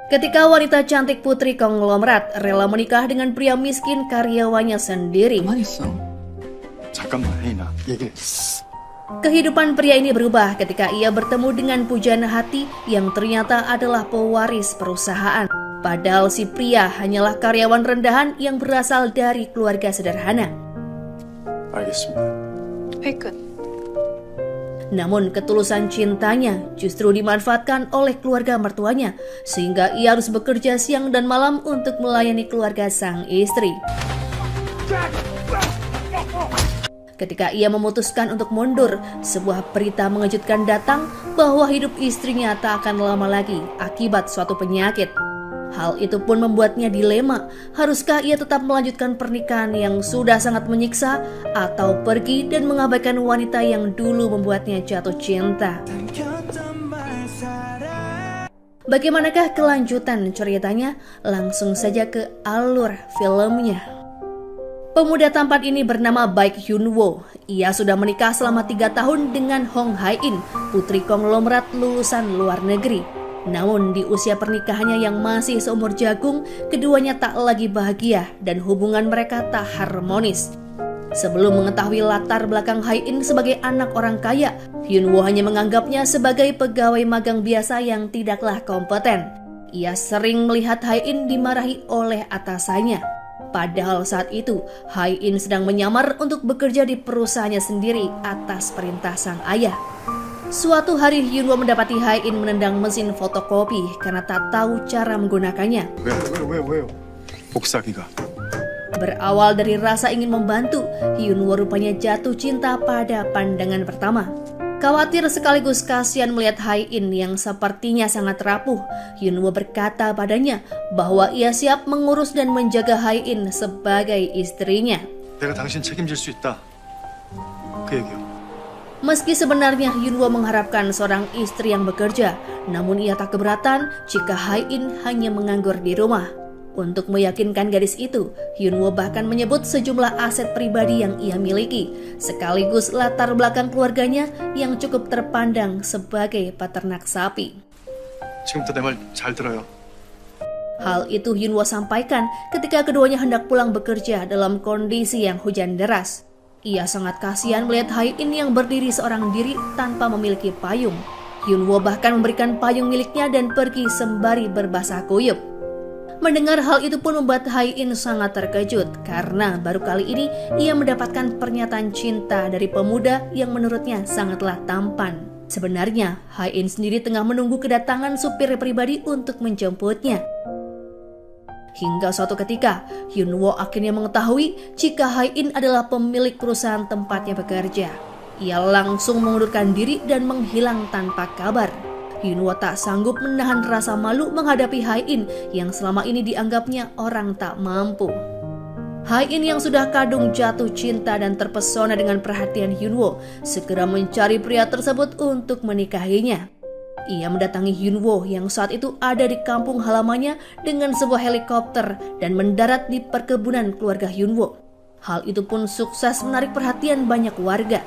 Ketika wanita cantik putri konglomerat rela menikah dengan pria miskin karyawannya sendiri, 가만히 있어. 잠깐만, 혜인아. 얘기해. kehidupan pria ini berubah ketika ia bertemu dengan pujaan hati yang ternyata adalah pewaris perusahaan. Padahal si pria hanyalah karyawan rendahan yang berasal dari keluarga sederhana. 알겠습니다. 회의 끝. Namun ketulusan cintanya justru dimanfaatkan oleh keluarga mertuanya, sehingga ia harus bekerja siang dan malam untuk melayani keluarga sang istri. Ketika ia memutuskan untuk mundur, sebuah berita mengejutkan datang bahwa hidup istrinya tak akan lama lagi akibat suatu penyakit. Hal itu pun membuatnya dilema, haruskah ia tetap melanjutkan pernikahan yang sudah sangat menyiksa atau pergi dan mengabaikan wanita yang dulu membuatnya jatuh cinta. Bagaimanakah kelanjutan ceritanya? Langsung saja ke alur filmnya. Pemuda tampan ini bernama Baek Hyun-woo. Ia sudah menikah selama 3 tahun dengan Hong Hae-in, putri konglomerat lulusan luar negeri. Namun di usia pernikahannya yang masih seumur jagung, keduanya tak lagi bahagia dan hubungan mereka tak harmonis. Sebelum mengetahui latar belakang Hae-in sebagai anak orang kaya, Hyun-woo hanya menganggapnya sebagai pegawai magang biasa yang tidaklah kompeten. Ia sering melihat Hae-in dimarahi oleh atasannya. Padahal saat itu, Hae-in sedang menyamar untuk bekerja di perusahaannya sendiri atas perintah sang ayah. Suatu hari Hyun-woo mendapati Hae-in menendang mesin fotokopi karena tak tahu cara menggunakannya. 왜요? 복사기가. Berawal dari rasa ingin membantu, Hyun-woo rupanya jatuh cinta pada pandangan pertama. Khawatir sekaligus kasihan melihat Hae-in yang sepertinya sangat rapuh, Hyun-woo berkata padanya bahwa ia siap mengurus dan menjaga Hae-in sebagai istrinya. 내가 당신 책임질 수 있다. 그 얘기요. Meski sebenarnya Hyun-woo mengharapkan seorang istri yang bekerja, namun ia tak keberatan jika Hae-in hanya menganggur di rumah. Untuk meyakinkan gadis itu, Hyun-woo bahkan menyebut sejumlah aset pribadi yang ia miliki, sekaligus latar belakang keluarganya yang cukup terpandang sebagai peternak sapi. 지금부터 내 말 잘 들어요. Hal itu Hyun-woo sampaikan ketika keduanya hendak pulang bekerja dalam kondisi yang hujan deras. Ia sangat kasihan melihat Hae-in yang berdiri seorang diri tanpa memiliki payung. Hyun-woo bahkan memberikan payung miliknya dan pergi sembari berbasah kuyup. Mendengar hal itu pun membuat Hae-in sangat terkejut karena baru kali ini ia mendapatkan pernyataan cinta dari pemuda yang menurutnya sangatlah tampan. Sebenarnya Hae-in sendiri tengah menunggu kedatangan supir pribadi untuk menjemputnya. Hingga suatu ketika, Hyun-woo akhirnya mengetahui jika Hae-in adalah pemilik perusahaan tempatnya bekerja. Ia langsung mengundurkan diri dan menghilang tanpa kabar. Hyun-woo tak sanggup menahan rasa malu menghadapi Hae-in yang selama ini dianggapnya orang tak mampu. Hae-in yang sudah kadung jatuh cinta dan terpesona dengan perhatian Hyun-woo segera mencari pria tersebut untuk menikahinya. Ia mendatangi Hyun-woo yang saat itu ada di kampung halamannya dengan sebuah helikopter dan mendarat di perkebunan keluarga Hyun-woo. Hal itu pun sukses menarik perhatian banyak warga.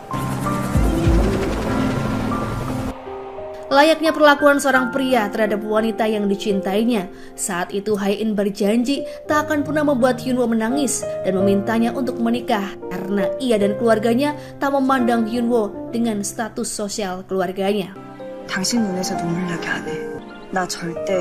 Layaknya perlakuan seorang pria terhadap wanita yang dicintainya, saat itu Hae-in berjanji tak akan pernah membuat Hyun-woo menangis dan memintanya untuk menikah karena ia dan keluarganya tak memandang Hyun-woo dengan status sosial keluarganya. 당신 눈에서 눈물 나게 안 해. 나 절대.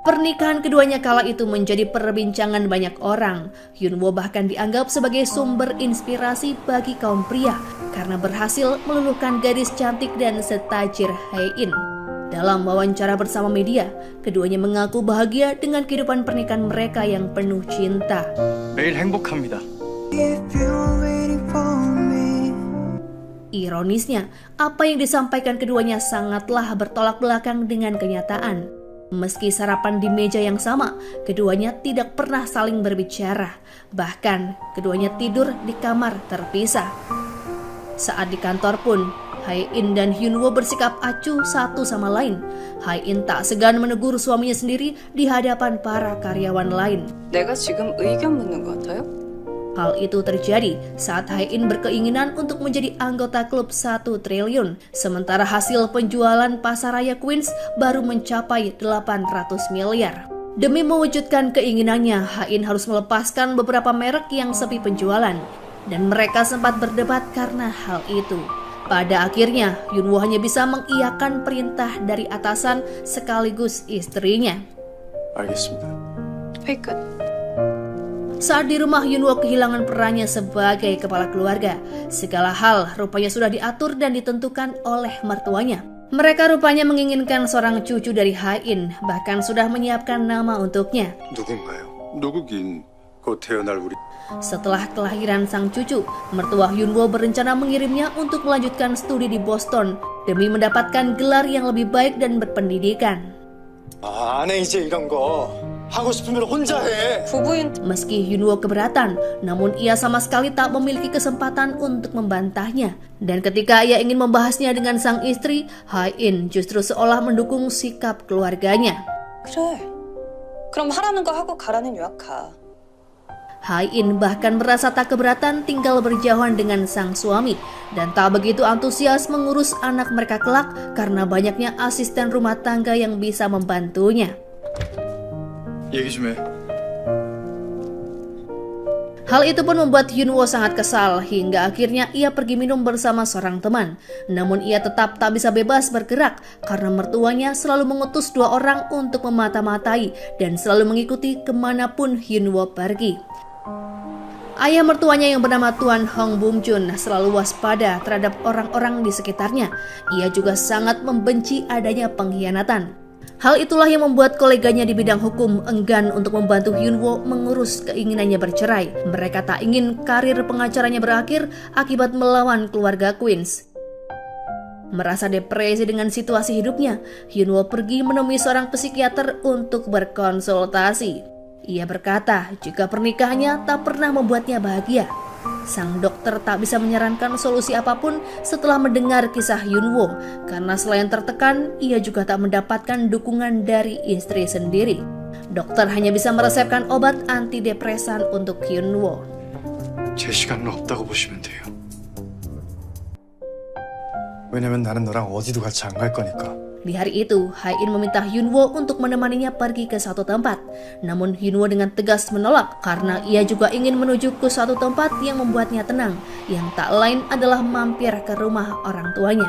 Pernikahan keduanya kala itu menjadi perbincangan banyak orang. Hyun-woo bahkan dianggap sebagai sumber inspirasi bagi kaum pria karena berhasil meluluhkan gadis cantik dan setajir Hae-in. Dalam wawancara bersama media, keduanya mengaku bahagia dengan kehidupan pernikahan mereka yang penuh cinta. 매일 행복합니다. Ironisnya, apa yang disampaikan keduanya sangatlah bertolak belakang dengan kenyataan. Meski sarapan di meja yang sama, keduanya tidak pernah saling berbicara. Bahkan, keduanya tidur di kamar terpisah. Saat di kantor pun, Hae-in dan Hyun-woo bersikap acuh satu sama lain. Hae-in tak segan menegur suaminya sendiri di hadapan para karyawan lain. 내가 지금 의견 묻는 것 같아요? Hal itu terjadi saat Hai-in berkeinginan untuk menjadi anggota klub 1 triliun, sementara hasil penjualan pasaraya Queens baru mencapai 800 miliar. Demi mewujudkan keinginannya, Hai-in harus melepaskan beberapa merek yang sepi penjualan, dan mereka sempat berdebat karena hal itu. Pada akhirnya, Yunwo hanya bisa mengiyakan perintah dari atasan sekaligus istrinya. 알겠습니다. 회의 끝. Saat di rumah, Yunwo kehilangan perannya sebagai kepala keluarga. Segala hal rupanya sudah diatur dan ditentukan oleh mertuanya. Mereka rupanya menginginkan seorang cucu dari Hai-in, bahkan sudah menyiapkan nama untuknya. 누군가요? 누구긴 곧 태어날 우리. Setelah kelahiran sang cucu, mertua Yunwo berencana mengirimnya untuk melanjutkan studi di Boston demi mendapatkan gelar yang lebih baik dan berpendidikan. 안 해 이제 이런 거. 하고 싶으면 혼자 해. 부부인 Meski Yunwo keberatan, namun ia sama sekali tak memiliki kesempatan untuk membantahnya. Dan ketika ia ingin membahasnya dengan sang istri, Hai-in justru seolah mendukung sikap keluarganya. 그래. 그럼 하라는 거 하고 가라는 유학가. Hai-in bahkan merasa tak keberatan tinggal berjauhan dengan sang suami dan tak begitu antusias mengurus anak mereka kelak karena banyaknya asisten rumah tangga yang bisa membantunya. 얘기 좀 해. Hal itu pun membuat Yunwo sangat kesal hingga akhirnya ia pergi minum bersama seorang teman. Namun ia tetap tak bisa bebas bergerak karena mertuanya selalu mengutus 2 orang untuk memata-matai dan selalu mengikuti kemanapun Yunwo pergi. Ayah mertuanya yang bernama Tuan Hong Bum-jun selalu waspada terhadap orang-orang di sekitarnya. Ia juga sangat membenci adanya pengkhianatan. Hal itulah yang membuat koleganya di bidang hukum enggan untuk membantu Yunwo mengurus keinginannya bercerai. Mereka tak ingin karir pengacaranya berakhir akibat melawan keluarga Queens. Merasa depresi dengan situasi hidupnya, Yunwo pergi menemui seorang psikiater untuk berkonsultasi. Ia berkata jika pernikahannya tak pernah membuatnya bahagia. Sang dokter tak bisa menyarankan solusi apapun setelah mendengar kisah Yunwo, karena selain tertekan, ia juga tak mendapatkan dukungan dari istri sendiri. Dokter hanya bisa meresepkan obat antidepresan untuk Yunwo. 제 시간은 없다고 보시면 돼요. 왜냐면 나는 너랑 어디도 같이 안 갈 거니까. Di hari itu, Hai-in meminta Yunwo untuk menemaninya pergi ke suatu tempat. Namun Yunwo dengan tegas menolak karena ia juga ingin menuju ke suatu tempat yang membuatnya tenang, yang tak lain adalah mampir ke rumah orang tuanya.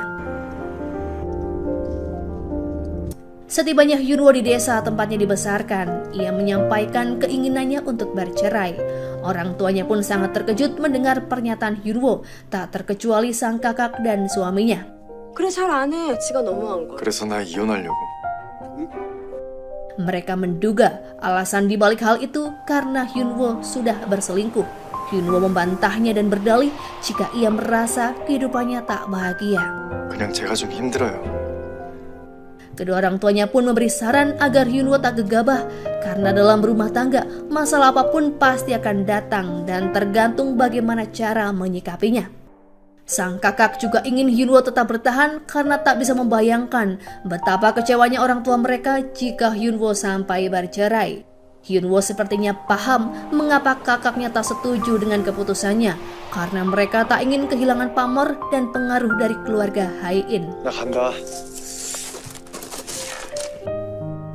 Setibanya Yunwo di desa tempatnya dibesarkan, ia menyampaikan keinginannya untuk bercerai. Orang tuanya pun sangat terkejut mendengar pernyataan Yunwo, tak terkecuali sang kakak dan suaminya. 그래 잘 안 해. 지가 너무한 걸. 그래서 나 이혼하려고. Mereka menduga alasan dibalik hal itu karena Yunwo sudah berselingkuh. Yunwo membantahnya dan berdalih jika ia merasa kehidupannya tak bahagia. 그냥 제가 좀 힘들어요. Kedua orang tuanya pun memberi saran agar Yunwo tak gegabah karena dalam rumah tangga masalah apapun pasti akan datang dan tergantung bagaimana cara menyikapinya. Sang kakak juga ingin Yunwo tetap bertahan karena tak bisa membayangkan betapa kecewanya orang tua mereka jika Yunwo sampai bercerai. Yunwo sepertinya paham mengapa kakaknya tak setuju dengan keputusannya karena mereka tak ingin kehilangan pamor dan pengaruh dari keluarga Hai-in. 나 간다.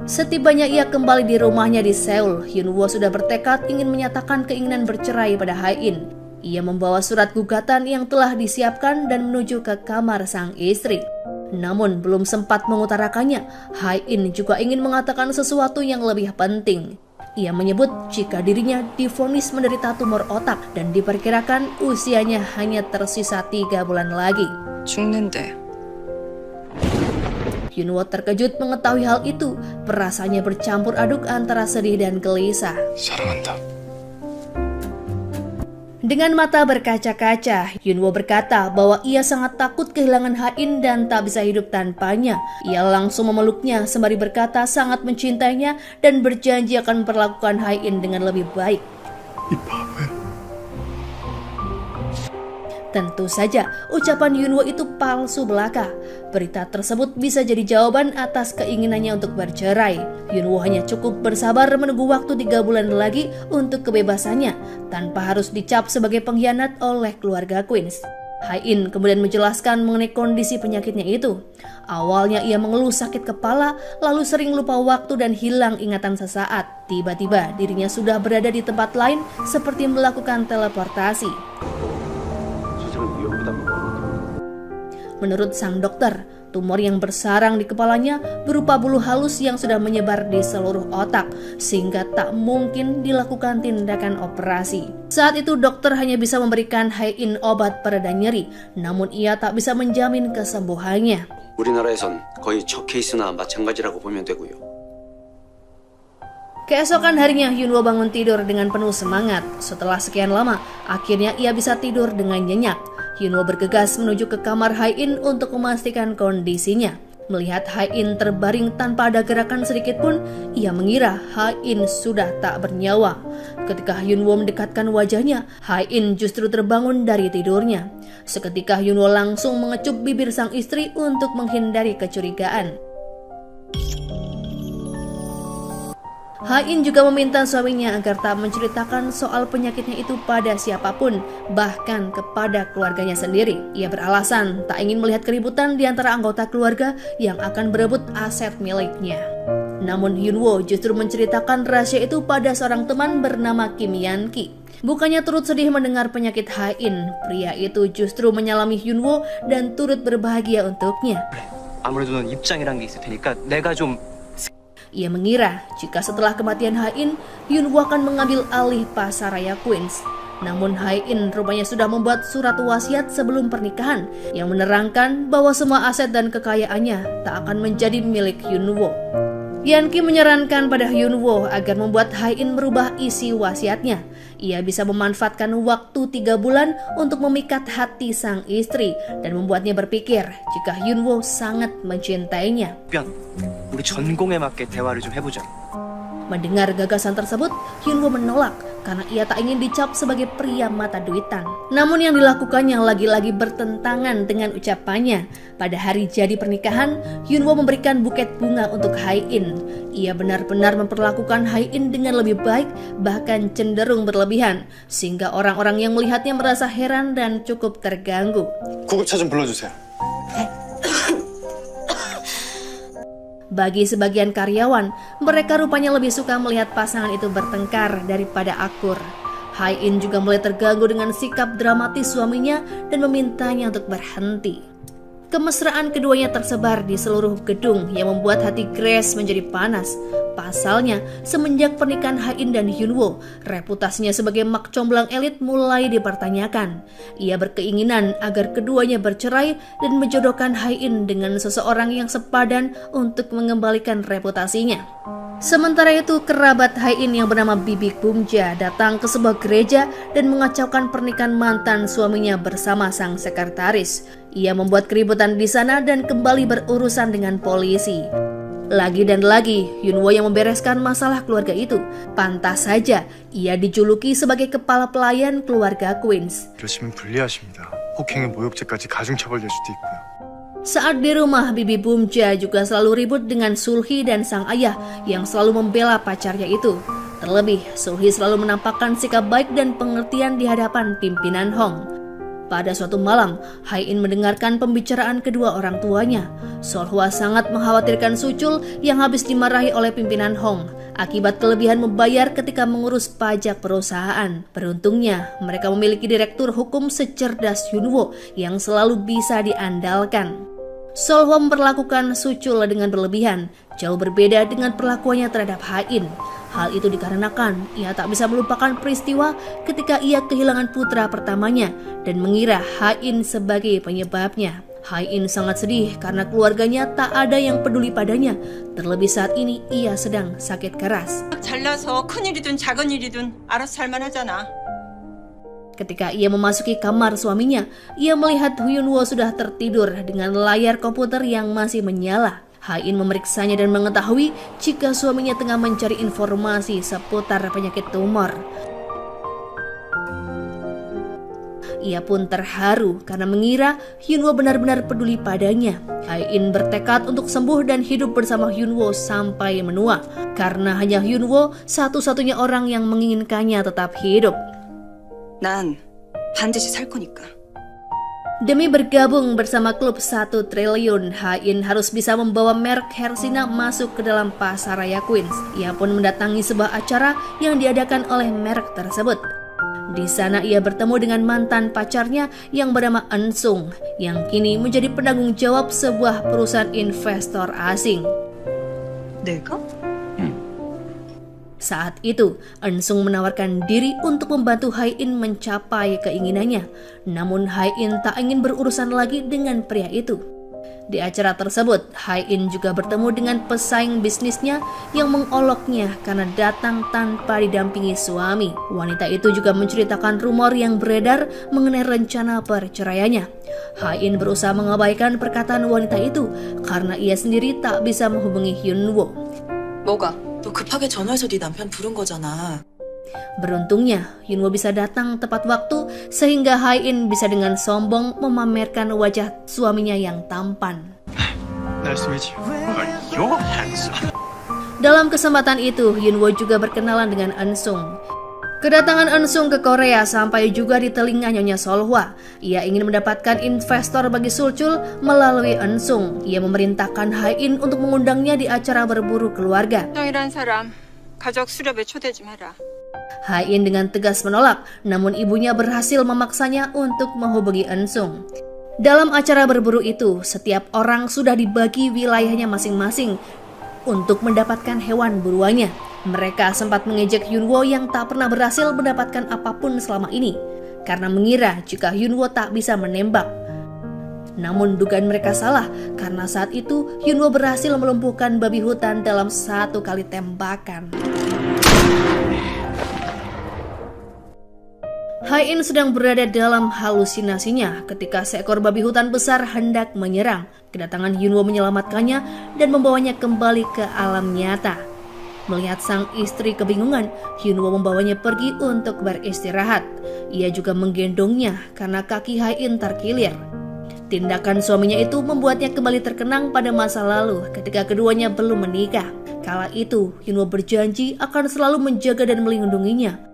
Setibanya ia kembali di rumahnya di Seoul, Yunwo sudah bertekad ingin menyatakan keinginan bercerai pada Hai-in. Ia membawa surat gugatan yang telah disiapkan dan menuju ke kamar sang istri. Namun belum sempat mengutarakannya, Hai-in juga ingin mengatakan sesuatu yang lebih penting. Ia menyebut jika dirinya divonis menderita tumor otak dan diperkirakan usianya hanya tersisa 3 bulan lagi. 죽는데. Yunwo terkejut mengetahui hal itu. Perasaannya bercampur aduk antara sedih dan gelisah. 사랑한다. Dengan mata berkaca-kaca, Yunwo berkata bahwa ia sangat takut kehilangan Hai-in dan tak bisa hidup tanpanya. Ia langsung memeluknya sembari berkata sangat mencintainya dan berjanji akan memperlakukan Hai-in dengan lebih baik. 이 바보야. Tentu saja ucapan Yunwo itu palsu belaka. Berita tersebut bisa jadi jawaban atas keinginannya untuk bercerai. Yunwo hanya cukup bersabar menunggu waktu 3 bulan lagi untuk kebebasannya tanpa harus dicap sebagai pengkhianat oleh keluarga Queens. Ha-in kemudian menjelaskan mengenai kondisi penyakitnya itu. Awalnya ia mengeluh sakit kepala, lalu sering lupa waktu dan hilang ingatan sesaat. Tiba-tiba dirinya sudah berada di tempat lain seperti melakukan teleportasi. Menurut sang dokter, tumor yang bersarang di kepalanya berupa bulu halus yang sudah menyebar di seluruh otak, sehingga tak mungkin dilakukan tindakan operasi. Saat itu dokter hanya bisa memberikan Ha-in obat pereda nyeri, namun ia tak bisa menjamin kesembuhannya. 우리나라에선 거의 저 케이스나 마찬가지라고 보면 되고요. Keesokan harinya Yunwo bangun tidur dengan penuh semangat. Setelah sekian lama, akhirnya ia bisa tidur dengan nyenyak. Yunwo bergegas menuju ke kamar Ha-in untuk memastikan kondisinya. Melihat Ha-in terbaring tanpa ada gerakan sedikit pun, ia mengira Ha-in sudah tak bernyawa. Ketika Yunwo mendekatkan wajahnya, Ha-in justru terbangun dari tidurnya. Seketika Yunwo langsung mengecup bibir sang istri untuk menghindari kecurigaan. Ha-in juga meminta suaminya agar tak menceritakan soal penyakitnya itu pada siapapun, bahkan kepada keluarganya sendiri. Ia beralasan tak ingin melihat keributan di antara anggota keluarga yang akan berebut aset miliknya. Namun Yunwo justru menceritakan rahasia itu pada seorang teman bernama Kim Yan-ki. Bukannya turut sedih mendengar penyakit Ha-in, pria itu justru menyalami Yunwo dan turut berbahagia untuknya. 아무래도 넌 입장이란 게 있을 테니까 내가 좀 Ia mengira jika setelah kematian Ha-in, Yunwo akan mengambil alih pasaraya Queens. Namun Ha-in rupanya sudah membuat surat wasiat sebelum pernikahan yang menerangkan bahwa semua aset dan kekayaannya tak akan menjadi milik Yunwo. Yan-ki menyarankan pada Yunwo agar membuat Ha-in merubah isi wasiatnya. Ia bisa memanfaatkan waktu 3 bulan untuk memikat hati sang istri dan membuatnya berpikir jika Yunwo sangat mencintainya. 우리 전공에 맞게 대화를 좀 해보자. Mendengar gagasan tersebut, Yunwo menolak karena ia tak ingin dicap sebagai pria mata duitan. Namun yang dilakukannya lagi-lagi bertentangan dengan ucapannya. Pada hari jadi pernikahan, Yunwo memberikan buket bunga untuk Ha-in. Ia benar-benar memperlakukan Ha-in dengan lebih baik, bahkan cenderung berlebihan, sehingga orang-orang yang melihatnya merasa heran dan cukup terganggu. 구급차 좀 불러주세요. Bagi sebagian karyawan, mereka rupanya lebih suka melihat pasangan itu bertengkar daripada akur. Ha-in juga mulai terganggu dengan sikap dramatis suaminya dan memintanya untuk berhenti. Kemesraan keduanya tersebar di seluruh gedung yang membuat hati Grace menjadi panas. Pasalnya, semenjak pernikahan Ha-in dan Yunwo, reputasinya sebagai mak comblang elit mulai dipertanyakan. Ia berkeinginan agar keduanya bercerai dan menjodohkan Ha-in dengan seseorang yang sepadan untuk mengembalikan reputasinya. Sementara itu, kerabat Ha-in yang bernama Bibi Bumja datang ke sebuah gereja dan mengacaukan pernikahan mantan suaminya bersama sang sekretaris. Ia membuat keributan di sana dan kembali berurusan dengan polisi. Lagi dan lagi, Yunwo yang membereskan masalah keluarga itu. Pantas saja, ia dijuluki sebagai kepala pelayan keluarga Queens. 이러시면 불리하십니다. 폭행에 모욕죄까지 가중처벌될 수도 있고요. Saat di rumah, Bibi Bumja juga selalu ribut dengan Sulhi dan sang ayah yang selalu membela pacarnya itu. Terlebih, Sulhi selalu menampakkan sikap baik dan pengertian di hadapan pimpinan Hong. Pada suatu malam, Ha-in mendengarkan pembicaraan kedua orang tuanya. Solhwa sangat mengkhawatirkan Sucul yang habis dimarahi oleh pimpinan Hong akibat kelebihan membayar ketika mengurus pajak perusahaan. Beruntungnya, mereka memiliki direktur hukum secerdas Yunwo yang selalu bisa diandalkan. Solhwa memperlakukan Sucul dengan berlebihan, jauh berbeda dengan perlakuannya terhadap Ha-in. Hal itu dikarenakan ia tak bisa melupakan peristiwa ketika ia kehilangan putra pertamanya dan mengira Ha-in sebagai penyebabnya. Ha-in sangat sedih karena keluarganya tak ada yang peduli padanya. Terlebih saat ini ia sedang sakit keras. 잘나서 큰일이든 작은 일이든 알아서 살만하잖아. Ketika ia memasuki kamar suaminya, ia melihat Yunwo sudah tertidur dengan layar komputer yang masih menyala. Ha-in memeriksanya dan mengetahui jika suaminya tengah mencari informasi seputar penyakit tumor. Ia pun terharu karena mengira Hyunwoo benar-benar peduli padanya. Hae-in bertekad untuk sembuh dan hidup bersama Hyunwoo sampai menua, karena hanya Hyunwoo satu-satunya orang yang menginginkannya tetap hidup. 난 반드시 살 거니까. Demi bergabung bersama klub 1 triliun, Hae-in harus bisa membawa merek Hersina masuk ke dalam pasar raya Queens. Ia pun mendatangi sebuah acara yang diadakan oleh merek tersebut. Di sana ia bertemu dengan mantan pacarnya yang bernama Eun-sung, yang kini menjadi penanggung jawab sebuah perusahaan investor asing. 내가? Saat itu, Eun-sung menawarkan diri untuk membantu Hae-in mencapai keinginannya. Namun Hae-in tak ingin berurusan lagi dengan pria itu. Di acara tersebut, Hae-in juga bertemu dengan pesaing bisnisnya yang mengoloknya karena datang tanpa didampingi suami. Wanita itu juga menceritakan rumor yang beredar mengenai rencana perceraiannya. Hae-in berusaha mengabaikan perkataan wanita itu karena ia sendiri tak bisa menghubungi Hyunwoo. 뭐가? 너 급하게 전화해서 네 남편 부른 거잖아. Beruntungnya, Hyunwoo bisa datang tepat waktu sehingga Hae-in bisa dengan sombong memamerkan wajah suaminya yang tampan. Nice to meet you. You're handsome. Dalam kesempatan itu, Hyunwoo juga berkenalan dengan Eun-sung. Kedatangan Eun-sung ke Korea sampai juga di telinga Nyonya Solhwa. Ia ingin mendapatkan investor bagi Sulchul melalui Eun-sung. Ia memerintahkan Hae-in untuk mengundangnya di acara berburu keluarga. 형이란 사람 가족 수렵에 초대 좀 해라. Hae-in dengan tegas menolak, namun ibunya berhasil memaksanya untuk menghubungi Eun-sung. Dalam acara berburu itu, setiap orang sudah dibagi wilayahnya masing-masing untuk mendapatkan hewan buruannya. Mereka sempat mengejek Hyunwoo yang tak pernah berhasil mendapatkan apapun selama ini, karena mengira jika Hyunwoo tak bisa menembak. Namun dugaan mereka salah, karena saat itu Hyunwoo berhasil melumpuhkan babi hutan dalam satu kali tembakan. Hae-in sedang berada dalam halusinasinya ketika seekor babi hutan besar hendak menyerang. Kedatangan Hyunwoo menyelamatkannya dan membawanya kembali ke alam nyata. Melihat sang istri kebingungan, Hyunwoo membawanya pergi untuk beristirahat. Ia juga menggendongnya karena kaki Hae-in terkilir. Tindakan suaminya itu membuatnya kembali terkenang pada masa lalu ketika keduanya belum menikah. Kala itu, Hyunwoo berjanji akan selalu menjaga dan melindunginya.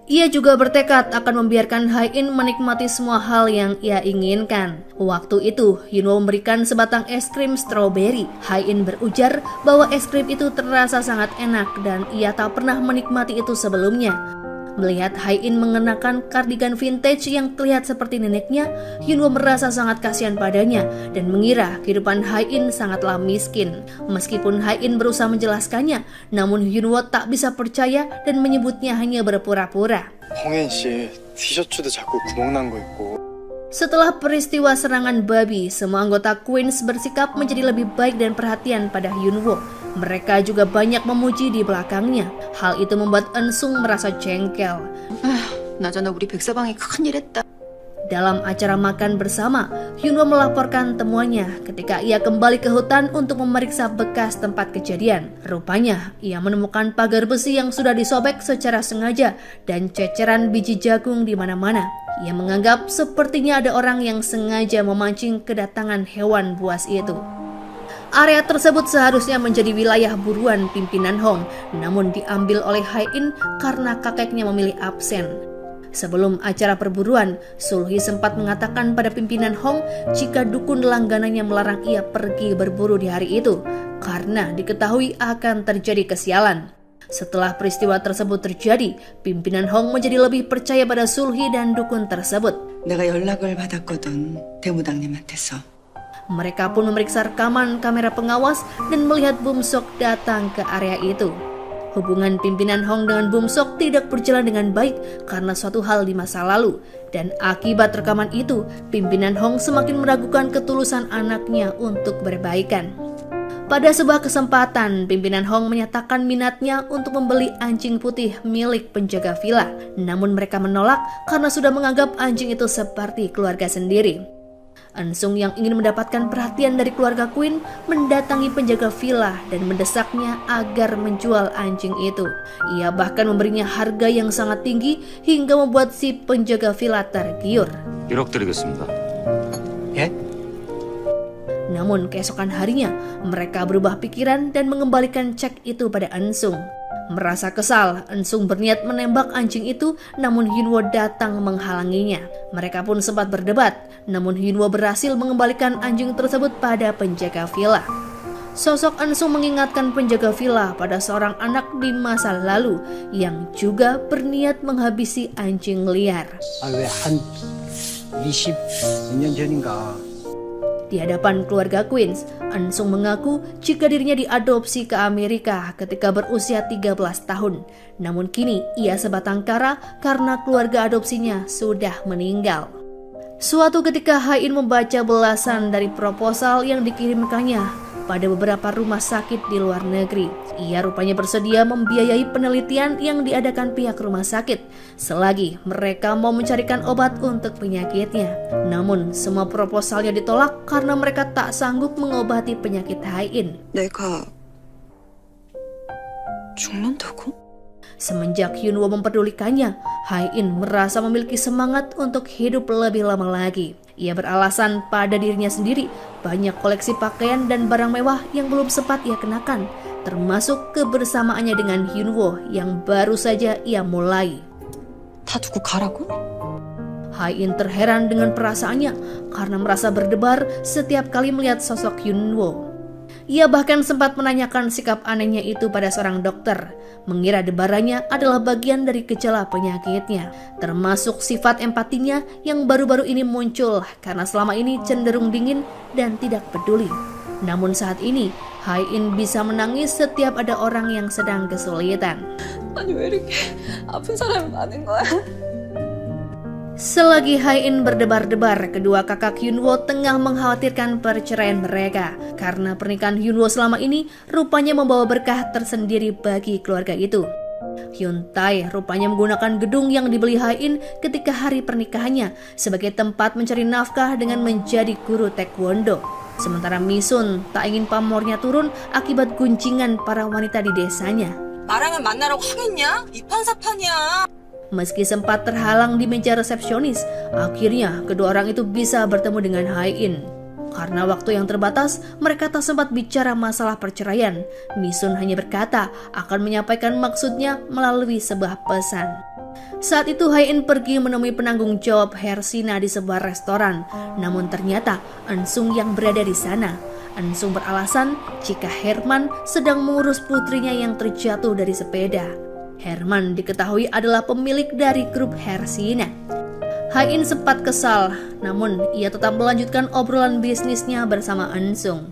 Ia juga bertekad akan membiarkan Hae-in menikmati semua hal yang ia inginkan. Waktu itu, Hyunwoo memberikan sebatang es krim stroberi. Hae-in berujar bahwa es krim itu terasa sangat enak dan ia tak pernah menikmati itu sebelumnya. Melihat Hae-in mengenakan kardigan vintage yang terlihat seperti neneknya, Hyunwoo merasa sangat kasihan padanya dan mengira kehidupan Hae-in sangatlah miskin. Meskipun Hae-in berusaha menjelaskannya, namun Hyunwoo tak bisa percaya dan menyebutnya hanya berpura-pura. 홍혜인 씨 티셔츠도 자꾸 구멍 난 거 있고. Setelah peristiwa serangan babi, semua anggota Queens bersikap menjadi lebih baik dan perhatian pada Hyunwoo. Mereka juga banyak memuji di belakangnya. Hal itu membuat Eun-sung merasa jengkel. 나잖아 우리 백사방이 큰일 했다. Dalam acara makan bersama, Hyunwoo melaporkan temuannya ketika ia kembali ke hutan untuk memeriksa bekas tempat kejadian. Rupanya, ia menemukan pagar besi yang sudah disobek secara sengaja dan ceceran biji jagung di mana-mana. Ia menganggap sepertinya ada orang yang sengaja memancing kedatangan hewan buas itu. Area tersebut seharusnya menjadi wilayah buruan pimpinan Hong, namun diambil oleh Hae-in karena kakeknya memilih absen. Sebelum acara perburuan, Sulhi sempat mengatakan pada pimpinan Hong jika dukun langganannya melarang ia pergi berburu di hari itu, karena diketahui akan terjadi kesialan. Setelah peristiwa tersebut terjadi, pimpinan Hong menjadi lebih percaya pada Sulhi dan dukun tersebut. 내가 연락을 받았거든 대무당님한테서. Mereka pun memeriksa rekaman kamera pengawas dan melihat Bum Sok datang ke area itu. Hubungan pimpinan Hong dengan Bum Sok tidak berjalan dengan baik karena suatu hal di masa lalu. Dan akibat rekaman itu, pimpinan Hong semakin meragukan ketulusan anaknya untuk berbaikan. Pada sebuah kesempatan, pimpinan Hong menyatakan minatnya untuk membeli anjing putih milik penjaga villa. Namun mereka menolak karena sudah menganggap anjing itu seperti keluarga sendiri. Eun-sung yang ingin mendapatkan perhatian dari keluarga Queen mendatangi penjaga villa dan mendesaknya agar menjual anjing itu. Ia bahkan memberinya harga yang sangat tinggi hingga membuat si penjaga villa tergiur. 1억 드리겠습니다. 예? Namun keesokan harinya mereka berubah pikiran dan mengembalikan cek itu pada Eun-sung. Merasa kesal, Eun-sung berniat menembak anjing itu, namun Hyun-woo datang menghalanginya. Mereka pun sempat berdebat, namun Hyun-woo berhasil mengembalikan anjing tersebut pada penjaga villa. Sosok Eun-sung mengingatkan penjaga villa pada seorang anak di masa lalu yang juga berniat menghabisi anjing liar. 왜 한 20년 전인가 Di hadapan keluarga Queens, Eun-sung mengaku jika dirinya diadopsi ke Amerika ketika berusia 13 tahun. Namun kini ia sebatang kara karena keluarga adopsinya sudah meninggal. Suatu ketika Ha-in membaca belasan dari proposal yang dikirimkannya pada beberapa rumah sakit di luar negeri. Ia rupanya bersedia membiayai penelitian yang diadakan pihak rumah sakit selagi mereka mau mencarikan obat untuk penyakitnya. Namun semua proposalnya ditolak karena mereka tak sanggup mengobati penyakit Ha-in. 내가 죽는다고? Semenjak Hyun-woo memperdulikannya, Ha-in merasa memiliki semangat untuk hidup lebih lama lagi. Ia beralasan pada dirinya sendiri banyak koleksi pakaian dan barang mewah yang belum sempat ia kenakan, termasuk kebersamaannya dengan Hyun-woo yang baru saja ia mulai. 다 두고 가라고? Ha-in terheran dengan perasaannya karena merasa berdebar setiap kali melihat sosok Hyun-woo. Ia bahkan sempat menanyakan sikap anehnya itu pada seorang dokter, mengira debarannya adalah bagian dari gejala penyakitnya, termasuk sifat empatinya yang baru-baru ini muncul karena selama ini cenderung dingin dan tidak peduli. Namun saat ini, Ha-in bisa menangis setiap ada orang yang sedang kesulitan. 아니 왜 이렇게 아픈 사람이 많은 거야? Selagi Ha-in berdebar-debar, kedua kakak Hyun-woo tengah mengkhawatirkan perceraian mereka karena pernikahan Hyun-woo selama ini rupanya membawa berkah tersendiri bagi keluarga itu. Hyun-tae rupanya menggunakan gedung yang dibeli Ha-in ketika hari pernikahannya sebagai tempat mencari nafkah dengan menjadi guru taekwondo. Sementara Mi-sun tak ingin pamornya turun akibat gunjingan para wanita di desanya. 나랑은 만나라고 하겠냐? 이판사판이야. Meski sempat terhalang di meja resepsionis, akhirnya kedua orang itu bisa bertemu dengan Ha-in. Karena waktu yang terbatas, mereka tak sempat bicara masalah perceraian. Mi-sun hanya berkata akan menyampaikan maksudnya melalui sebuah pesan. Saat itu Ha-in pergi menemui penanggung jawab Hersina di sebuah restoran. Namun ternyata Eun-sung yang berada di sana. Eun-sung beralasan jika Herman sedang mengurus putrinya yang terjatuh dari sepeda. Herman diketahui adalah pemilik dari grup Hersina. Ha-in sempat kesal, namun ia tetap melanjutkan obrolan bisnisnya bersama Eun-sung.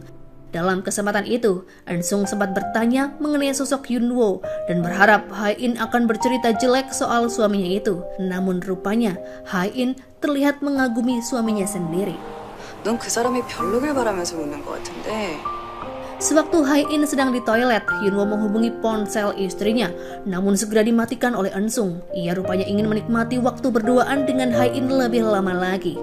Dalam kesempatan itu, Eun-sung sempat bertanya mengenai sosok Hyun-woo dan berharap Ha-in akan bercerita jelek soal suaminya itu. Namun rupanya Ha-in terlihat mengagumi suaminya sendiri. 넌 그 사람이 별로길 바라면서 묻는 것 같은데. Sewaktu Ha-in sedang di toilet, Hyun-woo menghubungi ponsel istrinya, namun segera dimatikan oleh Eun-sung. Ia rupanya ingin menikmati waktu berduaan dengan Ha-in lebih lama lagi.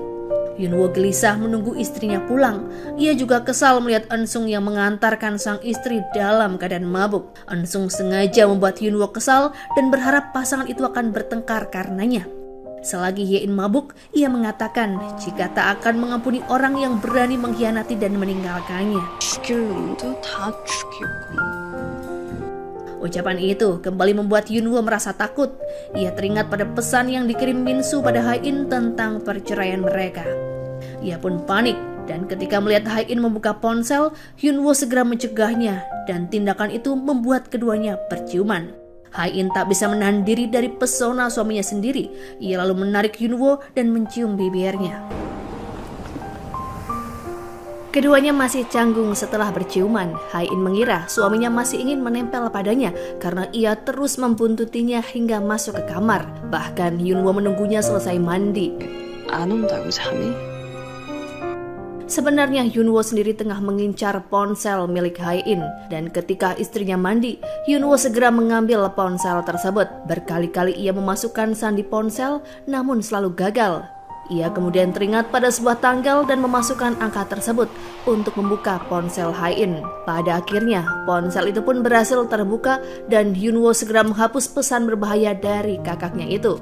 Hyun-woo gelisah menunggu istrinya pulang. Ia juga kesal melihat Eun-sung yang mengantarkan sang istri dalam keadaan mabuk. Eun-sung sengaja membuat Hyun-woo kesal dan berharap pasangan itu akan bertengkar karenanya. Selagi Ha-in mabuk, ia mengatakan jika tak akan mengampuni orang yang berani mengkhianati dan meninggalkannya. 죽일 놈도 다 죽이고. Ucapan itu kembali membuat Hyun-woo merasa takut. Ia teringat pada pesan yang dikirim Min-soo pada Ha-in tentang perceraian mereka. Ia pun panik dan ketika melihat Ha-in membuka ponsel, Hyun-woo segera mencegahnya dan tindakan itu membuat keduanya berciuman. Ha-in tak bisa menahan diri dari pesona suaminya sendiri. Ia lalu menarik Hyun-woo dan mencium bibirnya. Keduanya masih canggung setelah berciuman. Ha-in mengira suaminya masih ingin menempel padanya karena ia terus membuntutinya hingga masuk ke kamar. Bahkan Hyun-woo menunggunya selesai mandi. 안 온다고 잠이? Sebenarnya Hyun-woo sendiri tengah mengincar ponsel milik Ha-in dan ketika istrinya mandi, Hyun-woo segera mengambil ponsel tersebut. Berkali-kali ia memasukkan sandi ponsel namun selalu gagal. Ia kemudian teringat pada sebuah tanggal dan memasukkan angka tersebut untuk membuka ponsel Hae-in. Pada akhirnya, ponsel itu pun berhasil terbuka dan Hyunwoo segera menghapus pesan berbahaya dari kakaknya itu.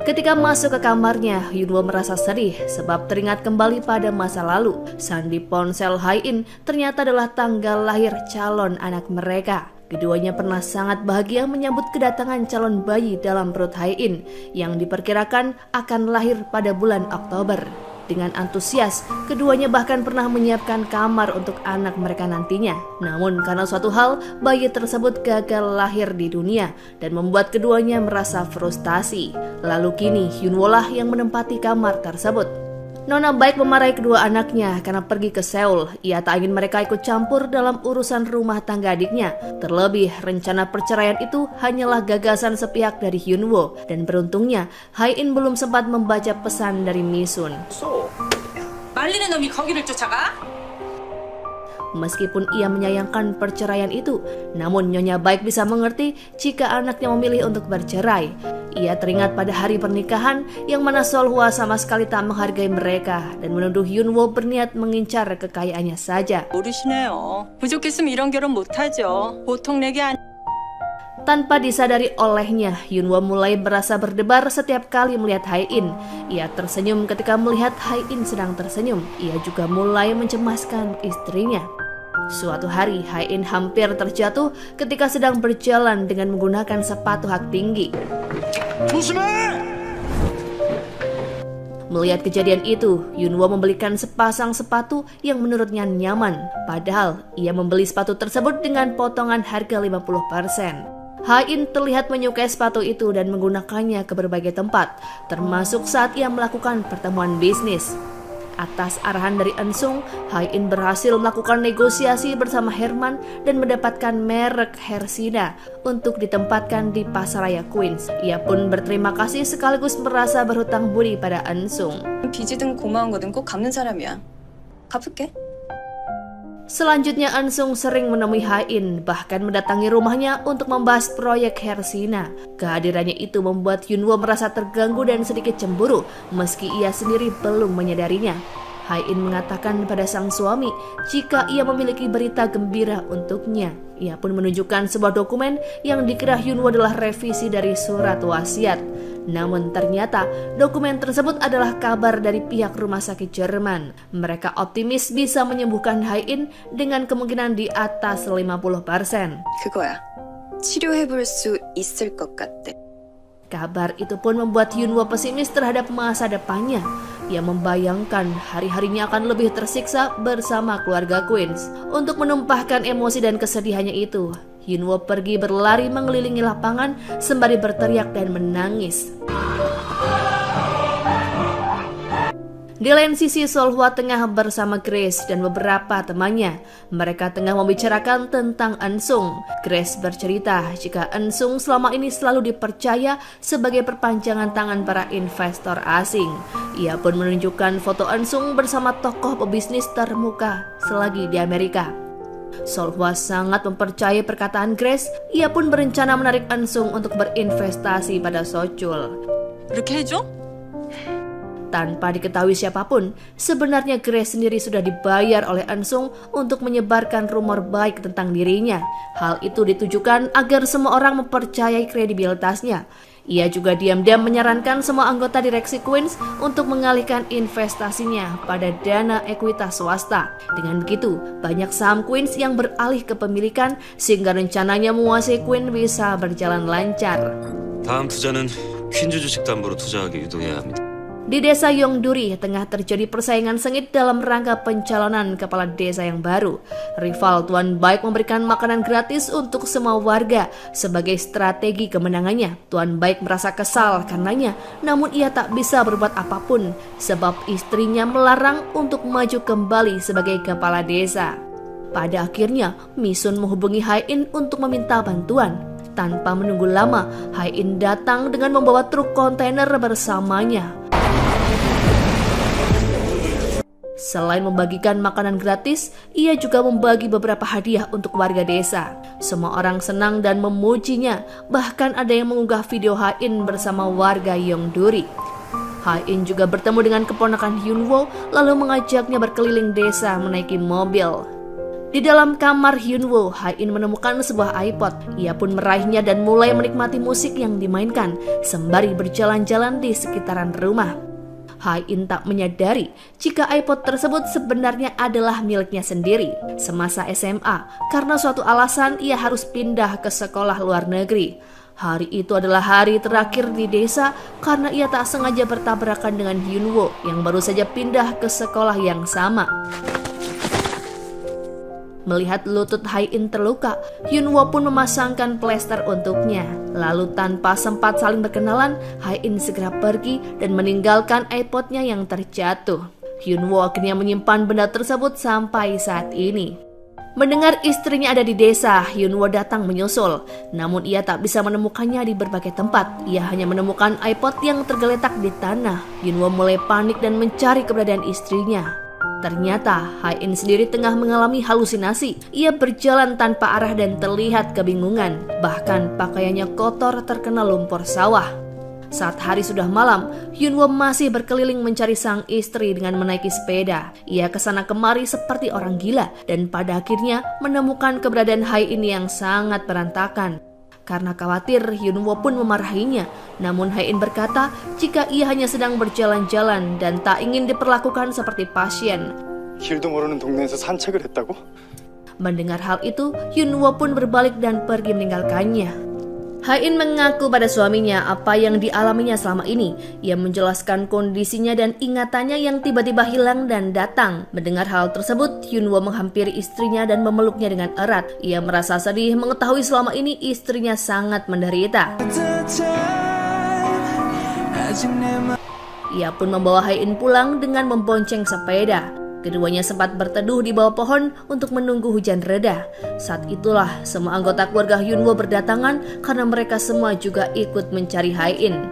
Ketika masuk ke kamarnya, Hyunwoo merasa sedih sebab teringat kembali pada masa lalu. Sandi ponsel Hae-in ternyata adalah tanggal lahir calon anak mereka. Keduanya pernah sangat bahagia menyambut kedatangan calon bayi dalam perut Hae-in yang diperkirakan akan lahir pada bulan Oktober. Dengan antusias, keduanya bahkan pernah menyiapkan kamar untuk anak mereka nantinya. Namun karena suatu hal, bayi tersebut gagal lahir di dunia dan membuat keduanya merasa frustasi. Lalu kini Hyunwoo lah yang menempati kamar tersebut. Nona Baek memarahi kedua anaknya karena pergi ke Seoul. Ia tak ingin mereka ikut campur dalam urusan rumah tangga adiknya. Terlebih, rencana perceraian itu hanyalah gagasan sepihak dari Hyunwoo. Dan beruntungnya, Hae-in belum sempat membaca pesan dari Misun. 말리는 놈이 거기를 쫓아가? Meskipun ia menyayangkan perceraian itu, namun Nyonya Baek bisa mengerti jika anaknya memilih untuk bercerai. Ia teringat pada hari pernikahan yang mana Solhwa sama sekali tak menghargai mereka dan menuduh Hyunwoo berniat mengincar kekayaannya saja. 모르시네요. 부족했으면 이런 결혼 못하죠. 보통 내게 안... Tanpa disadari olehnya, Hyunwoo mulai berasa berdebar setiap kali melihat Hae-in. Ia tersenyum ketika melihat Hae-in sedang tersenyum. Ia juga mulai mencemaskan istrinya. Suatu hari, Hae-in hampir terjatuh ketika sedang berjalan dengan menggunakan sepatu hak tinggi. Melihat kejadian itu, Hyunwoo membelikan sepasang sepatu yang menurutnya nyaman. Padahal, ia membeli sepatu tersebut dengan potongan harga 50%. Hae-in terlihat menyukai sepatu itu dan menggunakannya ke berbagai tempat, termasuk saat ia melakukan pertemuan bisnis. Atas arahan dari Eun-sung, Hae-in berhasil melakukan negosiasi bersama Herman dan mendapatkan merek Hersina untuk ditempatkan di Pasaraya Queens. Ia pun berterima kasih sekaligus merasa berhutang budi pada Eun-sung. 빚이든 고마운 거든 꼭 갚는 사람이야. 갚을게. Selanjutnya Eun-sung sering menemui Hae-in, bahkan mendatangi rumahnya untuk membahas proyek Hersina. Kehadirannya itu membuat Hyunwoo merasa terganggu dan sedikit cemburu, meski ia sendiri belum menyadarinya. Hae-in mengatakan pada sang suami jika ia memiliki berita gembira untuknya. Ia pun menunjukkan sebuah dokumen yang dikira Hyunwoo adalah revisi dari surat wasiat. Namun ternyata dokumen tersebut adalah kabar dari pihak rumah sakit Jerman. Mereka optimis bisa menyembuhkan Hae-in dengan kemungkinan di atas 50%. 그거야. 치료해볼 수 있을 것 같대. Kabar itu pun membuat Hyunwoo pesimis terhadap masa depannya. Ia membayangkan hari-harinya akan lebih tersiksa bersama keluarga Queens. Untuk menumpahkan emosi dan kesedihannya itu, Hyunwoo pergi berlari mengelilingi lapangan sembari berteriak dan menangis. Di lain sisi, Solhwa tengah bersama Grace dan beberapa temannya. Mereka tengah membicarakan tentang Eun-sung. Grace bercerita jika Eun-sung selama ini selalu dipercaya sebagai perpanjangan tangan para investor asing. Ia pun menunjukkan foto Eun-sung bersama tokoh pebisnis termuka selagi di Amerika. Solhwa sangat mempercayai perkataan Grace. Ia pun berencana menarik Eun-sung untuk berinvestasi pada Sochul. 그렇게 해줘? Tanpa diketahui siapapun, sebenarnya Grace sendiri sudah dibayar oleh Eun-sung untuk menyebarkan rumor baik tentang dirinya. Hal itu ditujukan agar semua orang mempercayai kredibilitasnya. Ia juga diam-diam menyarankan semua anggota direksi Queens untuk mengalihkan investasinya pada dana ekuitas swasta. Dengan begitu, banyak saham Queens yang beralih ke pemilikan sehingga rencananya menguasai Queens bisa berjalan lancar. 다음 투자는 퀸즈 주식 담보로 투자하게 유도해야 합니다. Di desa Yongduri tengah terjadi persaingan sengit dalam rangka pencalonan kepala desa yang baru. Rival Tuan Baek memberikan makanan gratis untuk semua warga sebagai strategi kemenangannya. Tuan Baek merasa kesal karenanya, namun ia tak bisa berbuat apapun sebab istrinya melarang untuk maju kembali sebagai kepala desa. Pada akhirnya, Misun menghubungi Hae-in untuk meminta bantuan. Tanpa menunggu lama, Hae-in datang dengan membawa truk kontainer bersamanya. Selain membagikan makanan gratis, ia juga membagi beberapa hadiah untuk warga desa. Semua orang senang dan memujinya, bahkan ada yang mengunggah video Hae-in bersama warga Yongduri. Ha-in juga bertemu dengan keponakan Hyunwoo lalu mengajaknya berkeliling desa menaiki mobil. Di dalam kamar Hyunwoo, Ha-in menemukan sebuah iPod. Ia pun meraihnya dan mulai menikmati musik yang dimainkan sembari berjalan-jalan di sekitaran rumah. Ha-in tak menyadari jika iPod tersebut sebenarnya adalah miliknya sendiri semasa SMA karena suatu alasan ia harus pindah ke sekolah luar negeri. Hari itu adalah hari terakhir di desa karena ia tak sengaja bertabrakan dengan Hyunwoo yang baru saja pindah ke sekolah yang sama. Melihat lutut Ha-in terluka, Hyunwoo pun memasangkan plester untuknya. Lalu tanpa sempat saling berkenalan, Ha-in segera pergi dan meninggalkan iPodnya yang terjatuh. Hyunwoo akhirnya menyimpan benda tersebut sampai saat ini. Mendengar istrinya ada di desa, Hyunwoo datang menyusul. Namun ia tak bisa menemukannya di berbagai tempat. Ia hanya menemukan iPod yang tergeletak di tanah. Hyunwoo mulai panik dan mencari keberadaan istrinya. Ternyata Ha-in sendiri tengah mengalami halusinasi. Ia berjalan tanpa arah dan terlihat kebingungan. Bahkan pakaiannya kotor terkena lumpur sawah. Saat hari sudah malam, Hyunwoo masih berkeliling mencari sang istri dengan menaiki sepeda. Ia kesana kemari seperti orang gila dan pada akhirnya menemukan keberadaan Ha-in yang sangat berantakan. Karena khawatir, Hyunwoo pun memarahinya. Namun Ha-in berkata jika ia hanya sedang berjalan-jalan dan tak ingin diperlakukan seperti pasien. 길도 모르는 동네에서 산책을 했다고? Mendengar hal itu, Hyunwoo pun berbalik dan pergi meninggalkannya. Ha-in mengaku pada suaminya apa yang dialaminya selama ini. Ia menjelaskan kondisinya dan ingatannya yang tiba-tiba hilang dan datang. Mendengar hal tersebut, Hyunwoo menghampiri istrinya dan memeluknya dengan erat. Ia merasa sedih mengetahui selama ini istrinya sangat menderita. Ia pun membawa Ha-in pulang dengan membonceng sepeda. Keduanya sempat berteduh di bawah pohon untuk menunggu hujan reda. Saat itulah semua anggota keluarga Hyunwoo berdatangan karena mereka semua juga ikut mencari Ha-in.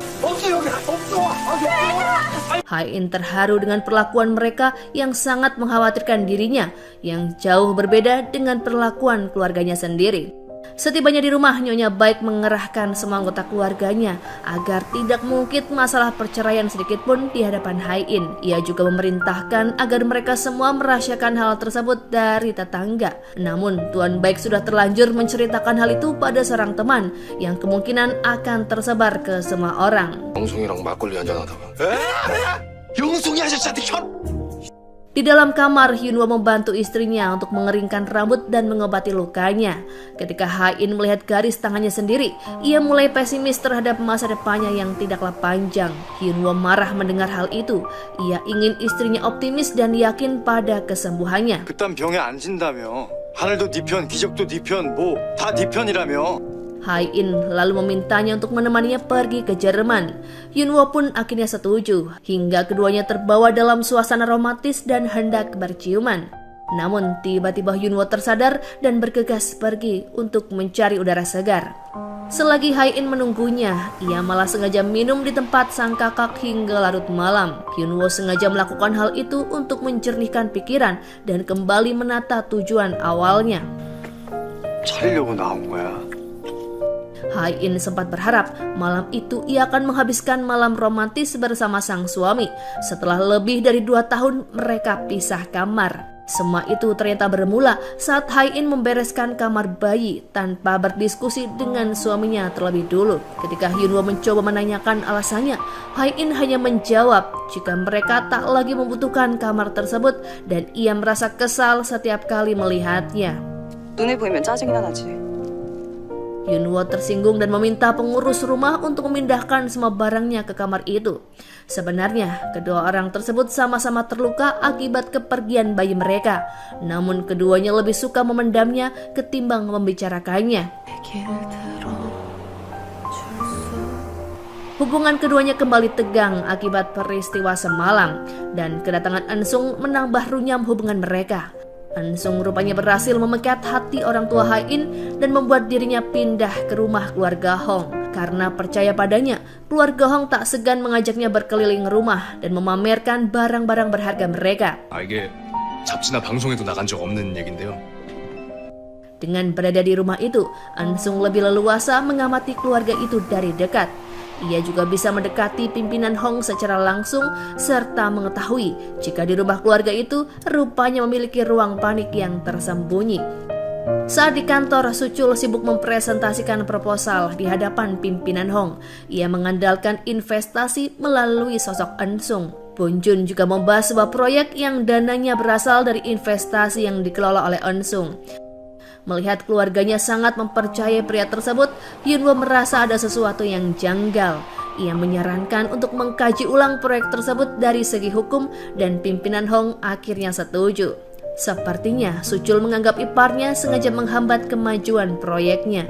Ha-in terharu dengan perlakuan mereka yang sangat mengkhawatirkan dirinya, yang jauh berbeda dengan perlakuan keluarganya sendiri. Setibanya di rumah, Nyonya Baik mengerahkan semua anggota keluarganya agar tidak mengungkit masalah perceraian sedikit pun di hadapan Ha-in. Ia juga memerintahkan agar mereka semua merahasiakan hal tersebut dari tetangga. Namun, Tuan Baik sudah terlanjur menceritakan hal itu pada seorang teman yang kemungkinan akan tersebar ke semua orang. 영숙이랑 막걸리 한잔하다가 영숙이 아저씨한테 현! Di dalam kamar, Hyunwoo membantu istrinya untuk mengeringkan rambut dan mengobati lukanya. Ketika Ha-in melihat garis tangannya sendiri, ia mulai pesimis terhadap masa depannya yang tidaklah panjang. Hyunwoo marah mendengar hal itu. Ia ingin istrinya optimis dan yakin pada kesembuhannya. 그딴 병에 안 진다며. 하늘도 네 편, 기적도 네 편, 뭐 다 네 편이라며. Ha-in lalu memintanya untuk menemaninya pergi ke Jerman. Hyunwoo pun akhirnya setuju, hingga keduanya terbawa dalam suasana romantis dan hendak berciuman. Namun tiba-tiba Hyunwoo tersadar dan bergegas pergi untuk mencari udara segar. Selagi Ha-in menunggunya, ia malah sengaja minum di tempat sang kakak hingga larut malam. Hyunwoo sengaja melakukan hal itu untuk menjernihkan pikiran dan kembali menata tujuan awalnya. 차리려고 나온 거야. Ha-in sempat berharap malam itu ia akan menghabiskan malam romantis bersama sang suami. Setelah lebih dari 2 tahun mereka pisah kamar. Semua itu ternyata bermula saat Ha-in membereskan kamar bayi tanpa berdiskusi dengan suaminya terlebih dulu. Ketika Hyunwoo mencoba menanyakan alasannya, Ha-in hanya menjawab jika mereka tak lagi membutuhkan kamar tersebut dan ia merasa kesal setiap kali melihatnya. 눈에 보이면 짜증이나 나지. Hyunwoo tersinggung dan meminta pengurus rumah untuk memindahkan semua barangnya ke kamar itu. Sebenarnya, kedua orang tersebut sama-sama terluka akibat kepergian bayi mereka. Namun keduanya lebih suka memendamnya ketimbang membicarakannya. Hubungan keduanya kembali tegang akibat peristiwa semalam, dan kedatangan Eun-sung menambah runyam hubungan mereka. Eun-sung rupanya berhasil memikat hati orang tua Ha-in dan membuat dirinya pindah ke rumah keluarga Hong. Karena percaya padanya, keluarga Hong tak segan mengajaknya berkeliling rumah dan memamerkan barang-barang berharga mereka. 이게 잡지나 방송에도 나간 적 없는 얘긴데요. Dengan berada di rumah itu, Eun-sung lebih leluasa mengamati keluarga itu dari dekat. Ia juga bisa mendekati pimpinan Hong secara langsung serta mengetahui jika di rumah keluarga itu rupanya memiliki ruang panik yang tersembunyi. Saat di kantor, Sucul sibuk mempresentasikan proposal di hadapan pimpinan Hong. Ia mengandalkan investasi melalui sosok Ensung. Bun Jun juga membahas sebuah proyek yang dananya berasal dari investasi yang dikelola oleh Ensung. Melihat keluarganya sangat mempercayai pria tersebut, Yunwo merasa ada sesuatu yang janggal. Ia menyarankan untuk mengkaji ulang proyek tersebut dari segi hukum dan pimpinan Hong akhirnya setuju. Sepertinya Sucul menganggap iparnya sengaja menghambat kemajuan proyeknya.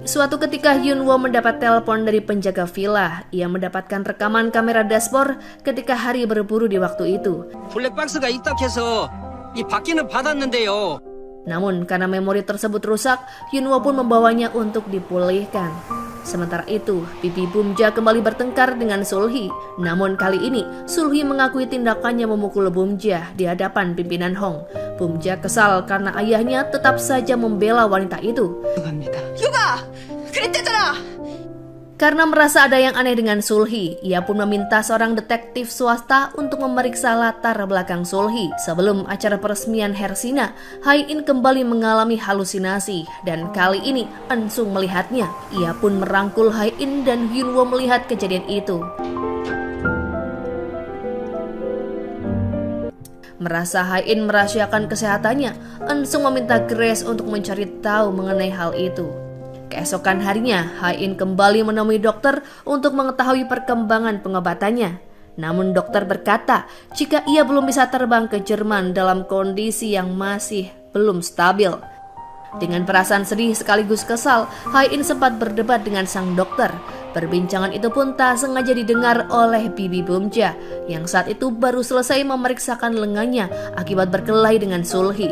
Suatu ketika Yunwo mendapat telepon dari penjaga villa. Ia mendapatkan rekaman kamera dashboard ketika Hari berburu di waktu itu. 블랙박스가 입덕해서 이 바퀴는 받았는데요. Namun karena memori tersebut rusak, Yunwo pun membawanya untuk dipulihkan. Sementara itu, Bibi Bumja kembali bertengkar dengan Sulhi. Namun kali ini, Sulhi mengakui tindakannya memukul Bumja di hadapan pimpinan Hong. Bumja kesal karena ayahnya tetap saja membela wanita itu. 유가! 그랬대잖아! Karena merasa ada yang aneh dengan Sulhi, ia pun meminta seorang detektif swasta untuk memeriksa latar belakang Sulhi. Sebelum acara peresmian Hersina, Hai-in kembali mengalami halusinasi dan kali ini Ensung melihatnya. Ia pun merangkul Hai-in dan Yunwo melihat kejadian itu. Merasa Hai-in merahasiakan kesehatannya, Ensung meminta Grace untuk mencari tahu mengenai hal itu. Keesokan harinya, Hai-in kembali menemui dokter untuk mengetahui perkembangan pengobatannya. Namun dokter berkata jika ia belum bisa terbang ke Jerman dalam kondisi yang masih belum stabil. Dengan perasaan sedih sekaligus kesal, Hai-in sempat berdebat dengan sang dokter. Perbincangan itu pun tak sengaja didengar oleh Bibi Bumja yang saat itu baru selesai memeriksakan lengannya akibat berkelahi dengan Sulhi.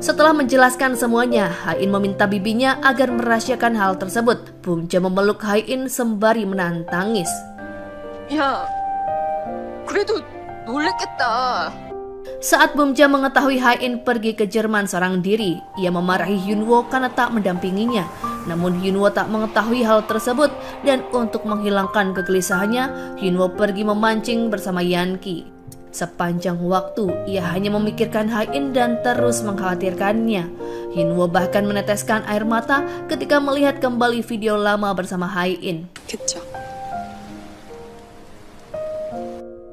Setelah menjelaskan semuanya, Hai-in meminta bibinya agar merahasiakan hal tersebut. Bumja memeluk Hai-in sembari menahan tangis. 야, 그래도 놀랬겠다. Saat Bumja mengetahui Hai-in pergi ke Jerman seorang diri, ia memarahi Yunwo karena tak mendampinginya. Namun Yunwo tak mengetahui hal tersebut dan untuk menghilangkan kegelisahannya, Yunwo pergi memancing bersama Yanki. Sepanjang waktu, ia hanya memikirkan Hai-in dan terus mengkhawatirkannya. Yunwo bahkan meneteskan air mata ketika melihat kembali video lama bersama Hai-in. 그쵸.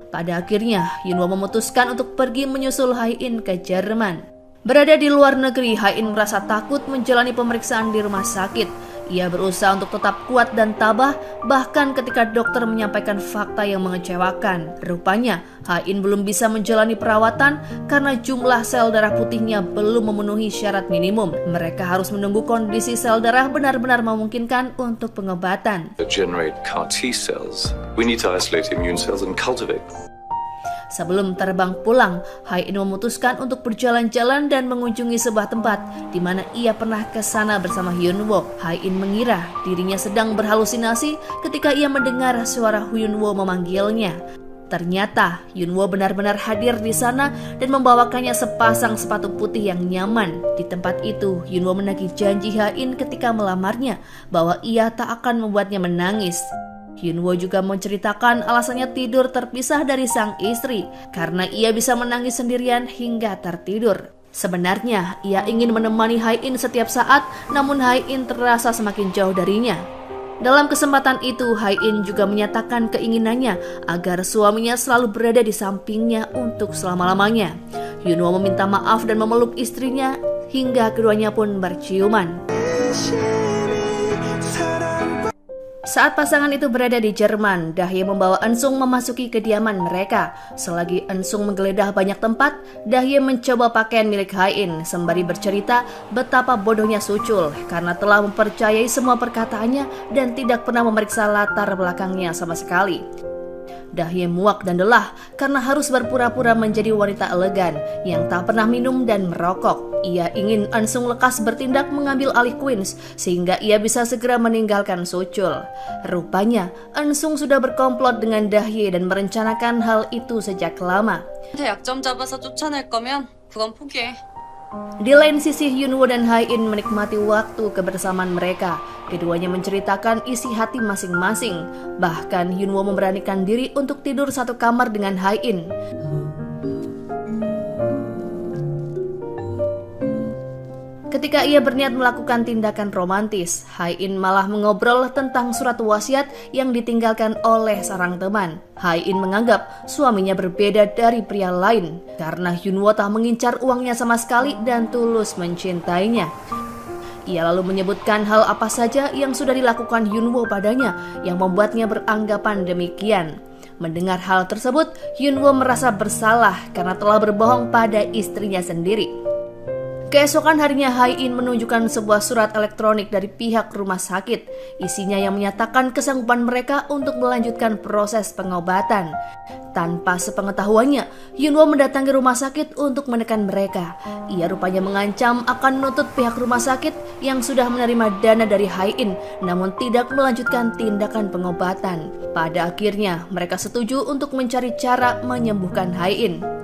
Pada akhirnya, Yunwo memutuskan untuk pergi menyusul Hai-in ke Jerman. Berada di luar negeri, Hai-in merasa takut menjalani pemeriksaan di rumah sakit. Ia berusaha untuk tetap kuat dan tabah, bahkan ketika dokter menyampaikan fakta yang mengecewakan. Rupanya, Hai-in belum bisa menjalani perawatan karena jumlah sel darah putihnya belum memenuhi syarat minimum. Mereka harus menunggu kondisi sel darah benar-benar memungkinkan untuk pengobatan. To generate CAR T cells, we need to isolate immune cells and cultivate. Sebelum terbang pulang, Hai-in memutuskan untuk berjalan-jalan dan mengunjungi sebuah tempat di mana ia pernah ke sana bersama Yunwo. Hai-in mengira dirinya sedang berhalusinasi ketika ia mendengar suara Yunwo memanggilnya. Ternyata Yunwo benar-benar hadir di sana dan membawakannya sepasang sepatu putih yang nyaman. Di tempat itu, Yunwo menagih janji Hai-in ketika melamarnya bahwa ia tak akan membuatnya menangis. Yunwo juga menceritakan alasannya tidur terpisah dari sang istri karena ia bisa menangis sendirian hingga tertidur. Sebenarnya ia ingin menemani Hai-in setiap saat, namun Hai-in terasa semakin jauh darinya. Dalam kesempatan itu, Hai-in juga menyatakan keinginannya agar suaminya selalu berada di sampingnya untuk selama-lamanya. Yunwo meminta maaf dan memeluk istrinya hingga keduanya pun berciuman. Saat pasangan itu berada di Jerman, Dahye membawa Ensung memasuki kediaman mereka. Selagi Ensung menggeledah banyak tempat, Dahye mencoba pakaian milik Hai-in sembari bercerita betapa bodohnya Sucul karena telah mempercayai semua perkataannya dan tidak pernah memeriksa latar belakangnya sama sekali. Dahye muak dan lelah karena harus berpura-pura menjadi wanita elegan yang tak pernah minum dan merokok. Ia ingin Ensung lekas bertindak mengambil alih Queens sehingga ia bisa segera meninggalkan Sucul. Rupanya Ensung sudah berkomplot dengan Dahye dan merencanakan hal itu sejak lama. 근데 약점 잡아서 쫓아낼 거면 그건 포기해. Di lain sisi, Hyunwoo dan Hae-in menikmati waktu kebersamaan mereka. Keduanya menceritakan isi hati masing-masing. Bahkan Hyunwoo memberanikan diri untuk tidur satu kamar dengan Hae-in. Ketika ia berniat melakukan tindakan romantis, Hae-in malah mengobrol tentang surat wasiat yang ditinggalkan oleh seorang teman. Hae-in menganggap suaminya berbeda dari pria lain karena Hyunwoo tak mengincar uangnya sama sekali dan tulus mencintainya. Ia lalu menyebutkan hal apa saja yang sudah dilakukan Hyunwoo padanya yang membuatnya beranggapan demikian. Mendengar hal tersebut, Hyunwoo merasa bersalah karena telah berbohong pada istrinya sendiri. Keesokan harinya, Hae-in menunjukkan sebuah surat elektronik dari pihak rumah sakit. Isinya yang menyatakan kesanggupan mereka untuk melanjutkan proses pengobatan. Tanpa sepengetahuannya, Hyunwoo mendatangi rumah sakit untuk menekan mereka. Ia rupanya mengancam akan menuntut pihak rumah sakit yang sudah menerima dana dari Hae-in, namun tidak melanjutkan tindakan pengobatan. Pada akhirnya, mereka setuju untuk mencari cara menyembuhkan Hae-in.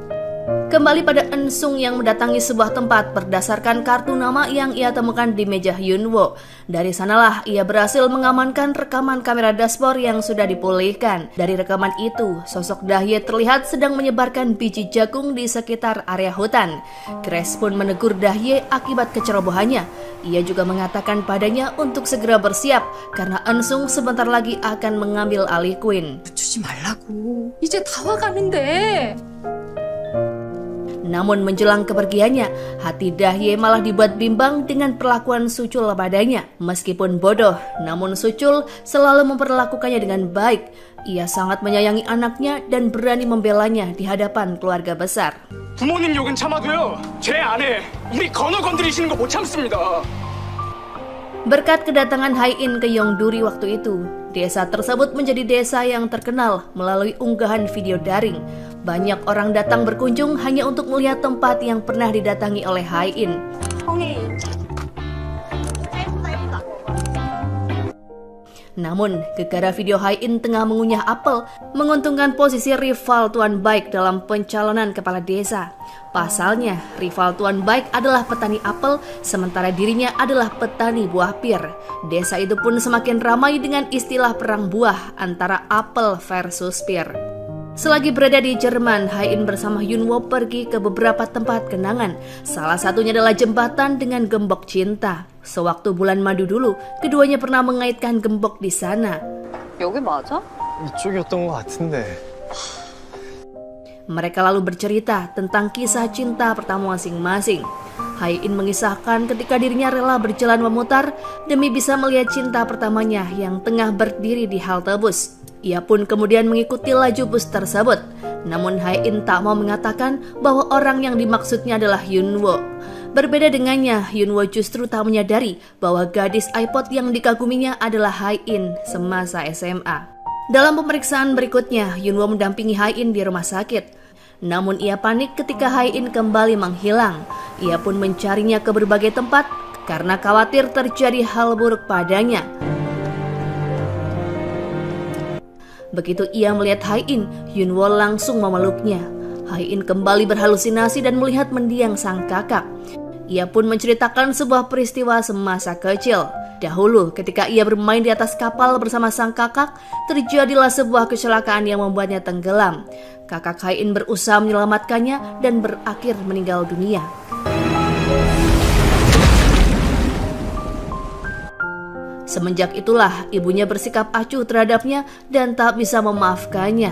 Kembali pada Eun-sung yang mendatangi sebuah tempat berdasarkan kartu nama yang ia temukan di meja Hyunwoo. Dari sanalah ia berhasil mengamankan rekaman kamera dashboard yang sudah dipulihkan. Dari rekaman itu, sosok Dahye terlihat sedang menyebarkan biji jagung di sekitar area hutan. Grace pun menegur Dahye akibat kecerobohannya. Ia juga mengatakan padanya untuk segera bersiap karena Eun-sung sebentar lagi akan mengambil alih Queen. 주지 말라고. 이제 다 와가는데. Namun menjelang kepergiannya, hati Dahye malah dibuat bimbang dengan perlakuan Suchul padanya. Meskipun bodoh, namun Suchul selalu memperlakukannya dengan baik. Ia sangat menyayangi anaknya dan berani membelanya di hadapan keluarga besar. 부모님 욕은 참아도요. 제 아내 우리 건우 건드리시는 거 못 참습니다. Berkat kedatangan Hae-in ke Yeongduri waktu itu, desa tersebut menjadi desa yang terkenal melalui unggahan video daring. Banyak orang datang berkunjung hanya untuk melihat tempat yang pernah didatangi oleh Hae-in. Namun, gegara video Hae-in tengah mengunyah apel menguntungkan posisi rival Tuan Baik dalam pencalonan kepala desa. Pasalnya, rival Tuan Baik adalah petani apel, sementara dirinya adalah petani buah pir. Desa itu pun semakin ramai dengan istilah perang buah antara apel versus pir. Selagi berada di Jerman, Hae-in bersama Hyunwoo pergi ke beberapa tempat kenangan. Salah satunya adalah jembatan dengan gembok cinta. Sewaktu bulan madu dulu, keduanya pernah mengaitkan gembok di sana. 여기 맞아? 이쪽이었던 것 같은데. Mereka lalu bercerita tentang kisah cinta pertama masing-masing. Hae-in mengisahkan ketika dirinya rela berjalan memutar demi bisa melihat cinta pertamanya yang tengah berdiri di halte bus. Ia pun kemudian mengikuti laju bus tersebut. Namun Hae-in tak mau mengatakan bahwa orang yang dimaksudnya adalah Hyunwoo. Berbeda dengannya, Hyunwoo justru tak menyadari bahwa gadis iPod yang dikaguminya adalah Hae-in semasa SMA. Dalam pemeriksaan berikutnya, Hyunwoo mendampingi Hae-in di rumah sakit. Namun ia panik ketika Hae-in kembali menghilang. Ia pun mencarinya ke berbagai tempat karena khawatir terjadi hal buruk padanya. Begitu ia melihat Hae-in, Hyunwoo langsung memeluknya. Hae-in kembali berhalusinasi dan melihat mendiang sang kakak. Ia pun menceritakan sebuah peristiwa semasa kecil. Dahulu ketika ia bermain di atas kapal bersama sang kakak, terjadilah sebuah kecelakaan yang membuatnya tenggelam. Kakak Hae-in berusaha menyelamatkannya dan berakhir meninggal dunia. Semenjak itulah ibunya bersikap acuh terhadapnya dan tak bisa memaafkannya.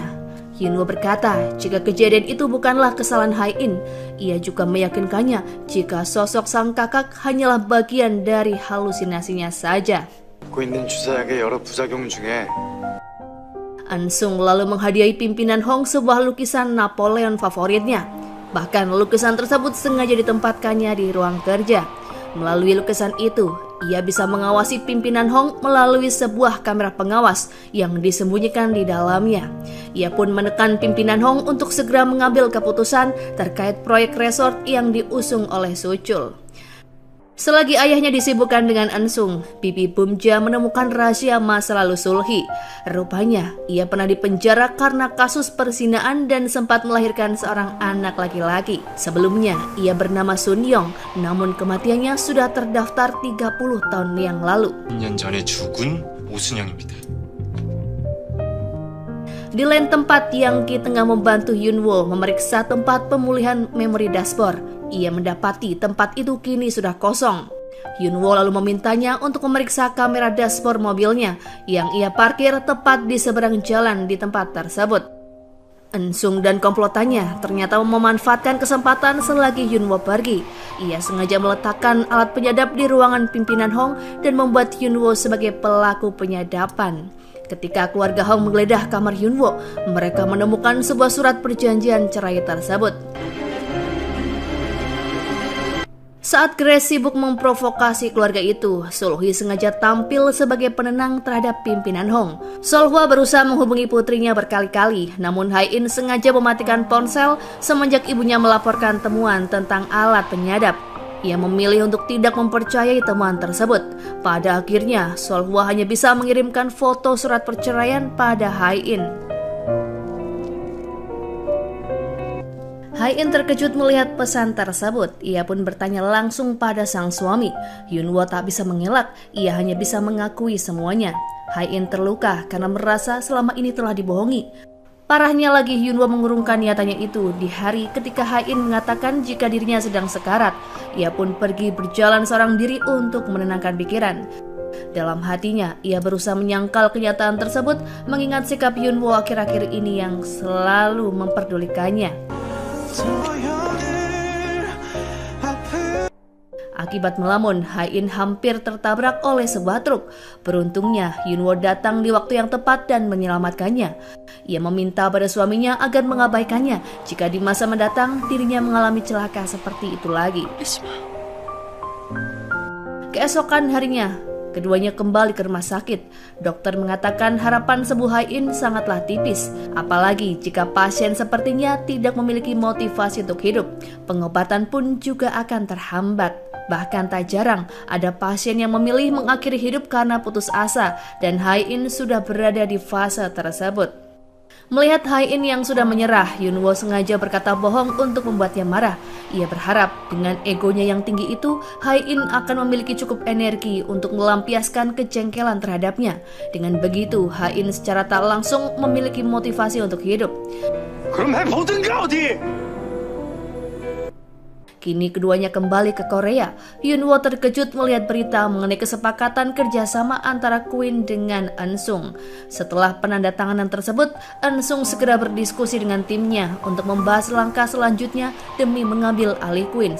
Hyunwoo berkata jika kejadian itu bukanlah kesalahan Hae-in, ia juga meyakinkannya jika sosok sang kakak hanyalah bagian dari halusinasinya saja. 갖고 있는 주사약의 여러 부작용 중에 Eun-sung lalu menghadiahi pimpinan Hong sebuah lukisan Napoleon favoritnya. Bahkan lukisan tersebut sengaja ditempatkannya di ruang kerja. Melalui lukisan itu, ia bisa mengawasi pimpinan Hong melalui sebuah kamera pengawas yang disembunyikan di dalamnya. Ia pun menekan pimpinan Hong untuk segera mengambil keputusan terkait proyek resort yang diusung oleh Suchul. Selagi ayahnya disibukkan dengan Ensung, Bibi Bumja menemukan rahasia masa lalu Sulhi. Rupanya, ia pernah dipenjara karena kasus perzinaan dan sempat melahirkan seorang anak laki-laki. Sebelumnya, ia bernama Sun Yong, namun kematiannya sudah terdaftar 30 tahun yang lalu. 2년 전에 죽은 오순영입니다. Di lain tempat, Yang Ki tengah membantu Yunwo memeriksa tempat pemulihan memori dashboard. Ia mendapati tempat itu kini sudah kosong. Yunwo lalu memintanya untuk memeriksa kamera dashboard mobilnya yang ia parkir tepat di seberang jalan di tempat tersebut. Ensung dan komplotannya ternyata memanfaatkan kesempatan selagi Yunwo pergi. Ia sengaja meletakkan alat penyadap di ruangan pimpinan Hong dan membuat Yunwo sebagai pelaku penyadapan. Ketika keluarga Hong menggeledah kamar Yunwo, mereka menemukan sebuah surat perjanjian cerai tersebut. Saat Grace sibuk memprovokasi keluarga itu, Sulhi sengaja tampil sebagai penenang terhadap pimpinan Hong. Solhwa berusaha menghubungi putrinya berkali-kali, namun Hai-in sengaja mematikan ponsel semenjak ibunya melaporkan temuan tentang alat penyadap. Ia memilih untuk tidak mempercayai temuan tersebut. Pada akhirnya, Solhwa hanya bisa mengirimkan foto surat perceraian pada Hai-in. Hai-in terkejut melihat pesan tersebut. Ia pun bertanya langsung pada sang suami. Yunwo tak bisa mengelak, ia hanya bisa mengakui semuanya. Hai-in terluka karena merasa selama ini telah dibohongi. Parahnya lagi, Yunwo mengurungkan niatannya itu di hari ketika Hai-in mengatakan jika dirinya sedang sekarat. Ia pun pergi berjalan seorang diri untuk menenangkan pikiran. Dalam hatinya, ia berusaha menyangkal kenyataan tersebut mengingat sikap Yunwo akhir-akhir ini yang selalu memperdulikannya. Akibat melamun, Hai-in hampir tertabrak oleh sebuah truk. Beruntungnya, Yunwo datang di waktu yang tepat dan menyelamatkannya. Ia meminta pada suaminya agar mengabaikannya jika di masa mendatang dirinya mengalami celaka seperti itu lagi. Keesokan harinya, keduanya kembali ke rumah sakit. Dokter mengatakan harapan sembuh Hai-in sangatlah tipis, apalagi jika pasien sepertinya tidak memiliki motivasi untuk hidup. Pengobatan pun juga akan terhambat. Bahkan tak jarang ada pasien yang memilih mengakhiri hidup karena putus asa, dan Hai-in sudah berada di fase tersebut. Melihat Hai-in yang sudah menyerah, Yunwo sengaja berkata bohong untuk membuatnya marah. Ia berharap dengan egonya yang tinggi itu, Hai-in akan memiliki cukup energi untuk melampiaskan kejengkelan terhadapnya. Dengan begitu, Hai-in secara tak langsung memiliki motivasi untuk hidup. 그럼 해보든가 어디! Kini keduanya kembali ke Korea. Yunwo terkejut melihat berita mengenai kesepakatan kerjasama antara Queen dengan Ensung. Setelah penandatanganan tersebut, Ensung segera berdiskusi dengan timnya untuk membahas langkah selanjutnya demi mengambil alih Queen.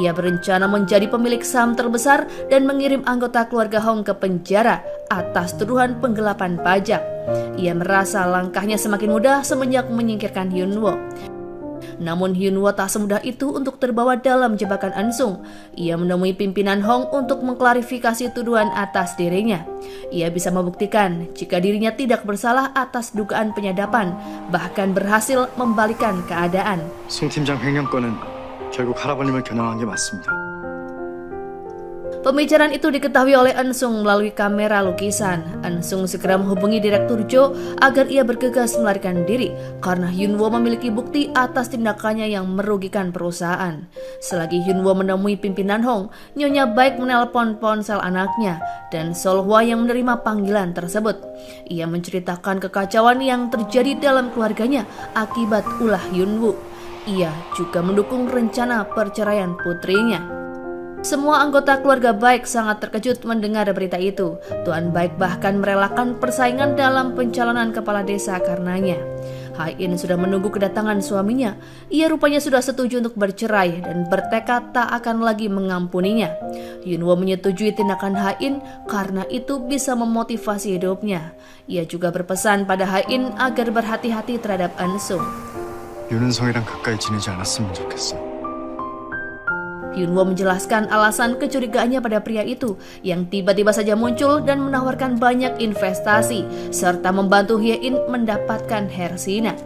Ia berencana menjadi pemilik saham terbesar dan mengirim anggota keluarga Hong ke penjara atas tuduhan penggelapan pajak. Ia merasa langkahnya semakin mudah semenjak menyingkirkan Yunwo. Namun Yunwo tak semudah itu untuk terbawa dalam jebakan Ensung. Ia menemui pimpinan Hong untuk mengklarifikasi tuduhan atas dirinya. Ia bisa membuktikan jika dirinya tidak bersalah atas dugaan penyadapan, bahkan berhasil membalikan keadaan. 송 팀장 횡령건은 결국 할아버님을 겨냥한 게 맞습니다. Pembicaraan itu diketahui oleh Ensung melalui kamera lukisan. Ensung segera menghubungi Direktur Jo agar ia bergegas melarikan diri karena Yunwo memiliki bukti atas tindakannya yang merugikan perusahaan. Selagi Yunwo menemui pimpinan Hong, Nyonya Baik menelpon ponsel anaknya dan Solhwa yang menerima panggilan tersebut. Ia menceritakan kekacauan yang terjadi dalam keluarganya akibat ulah Yunwo. Ia juga mendukung rencana perceraian putrinya. Semua anggota keluarga Baik sangat terkejut mendengar berita itu. Tuan Baik bahkan merelakan persaingan dalam pencalonan kepala desa karenanya. Hai-in sudah menunggu kedatangan suaminya. Ia rupanya sudah setuju untuk bercerai dan bertekad tak akan lagi mengampuninya. Yunwo menyetujui tindakan Hai-in karena itu bisa memotivasi hidupnya. Ia juga berpesan pada Hai-in agar berhati-hati terhadap Ensung. 윤은성이랑 가까이 지내지 않았으면 좋겠어. Yunwo menjelaskan alasan kecurigaannya pada pria itu yang tiba-tiba saja muncul dan menawarkan banyak investasi serta membantu Hye-in mendapatkan Hersina.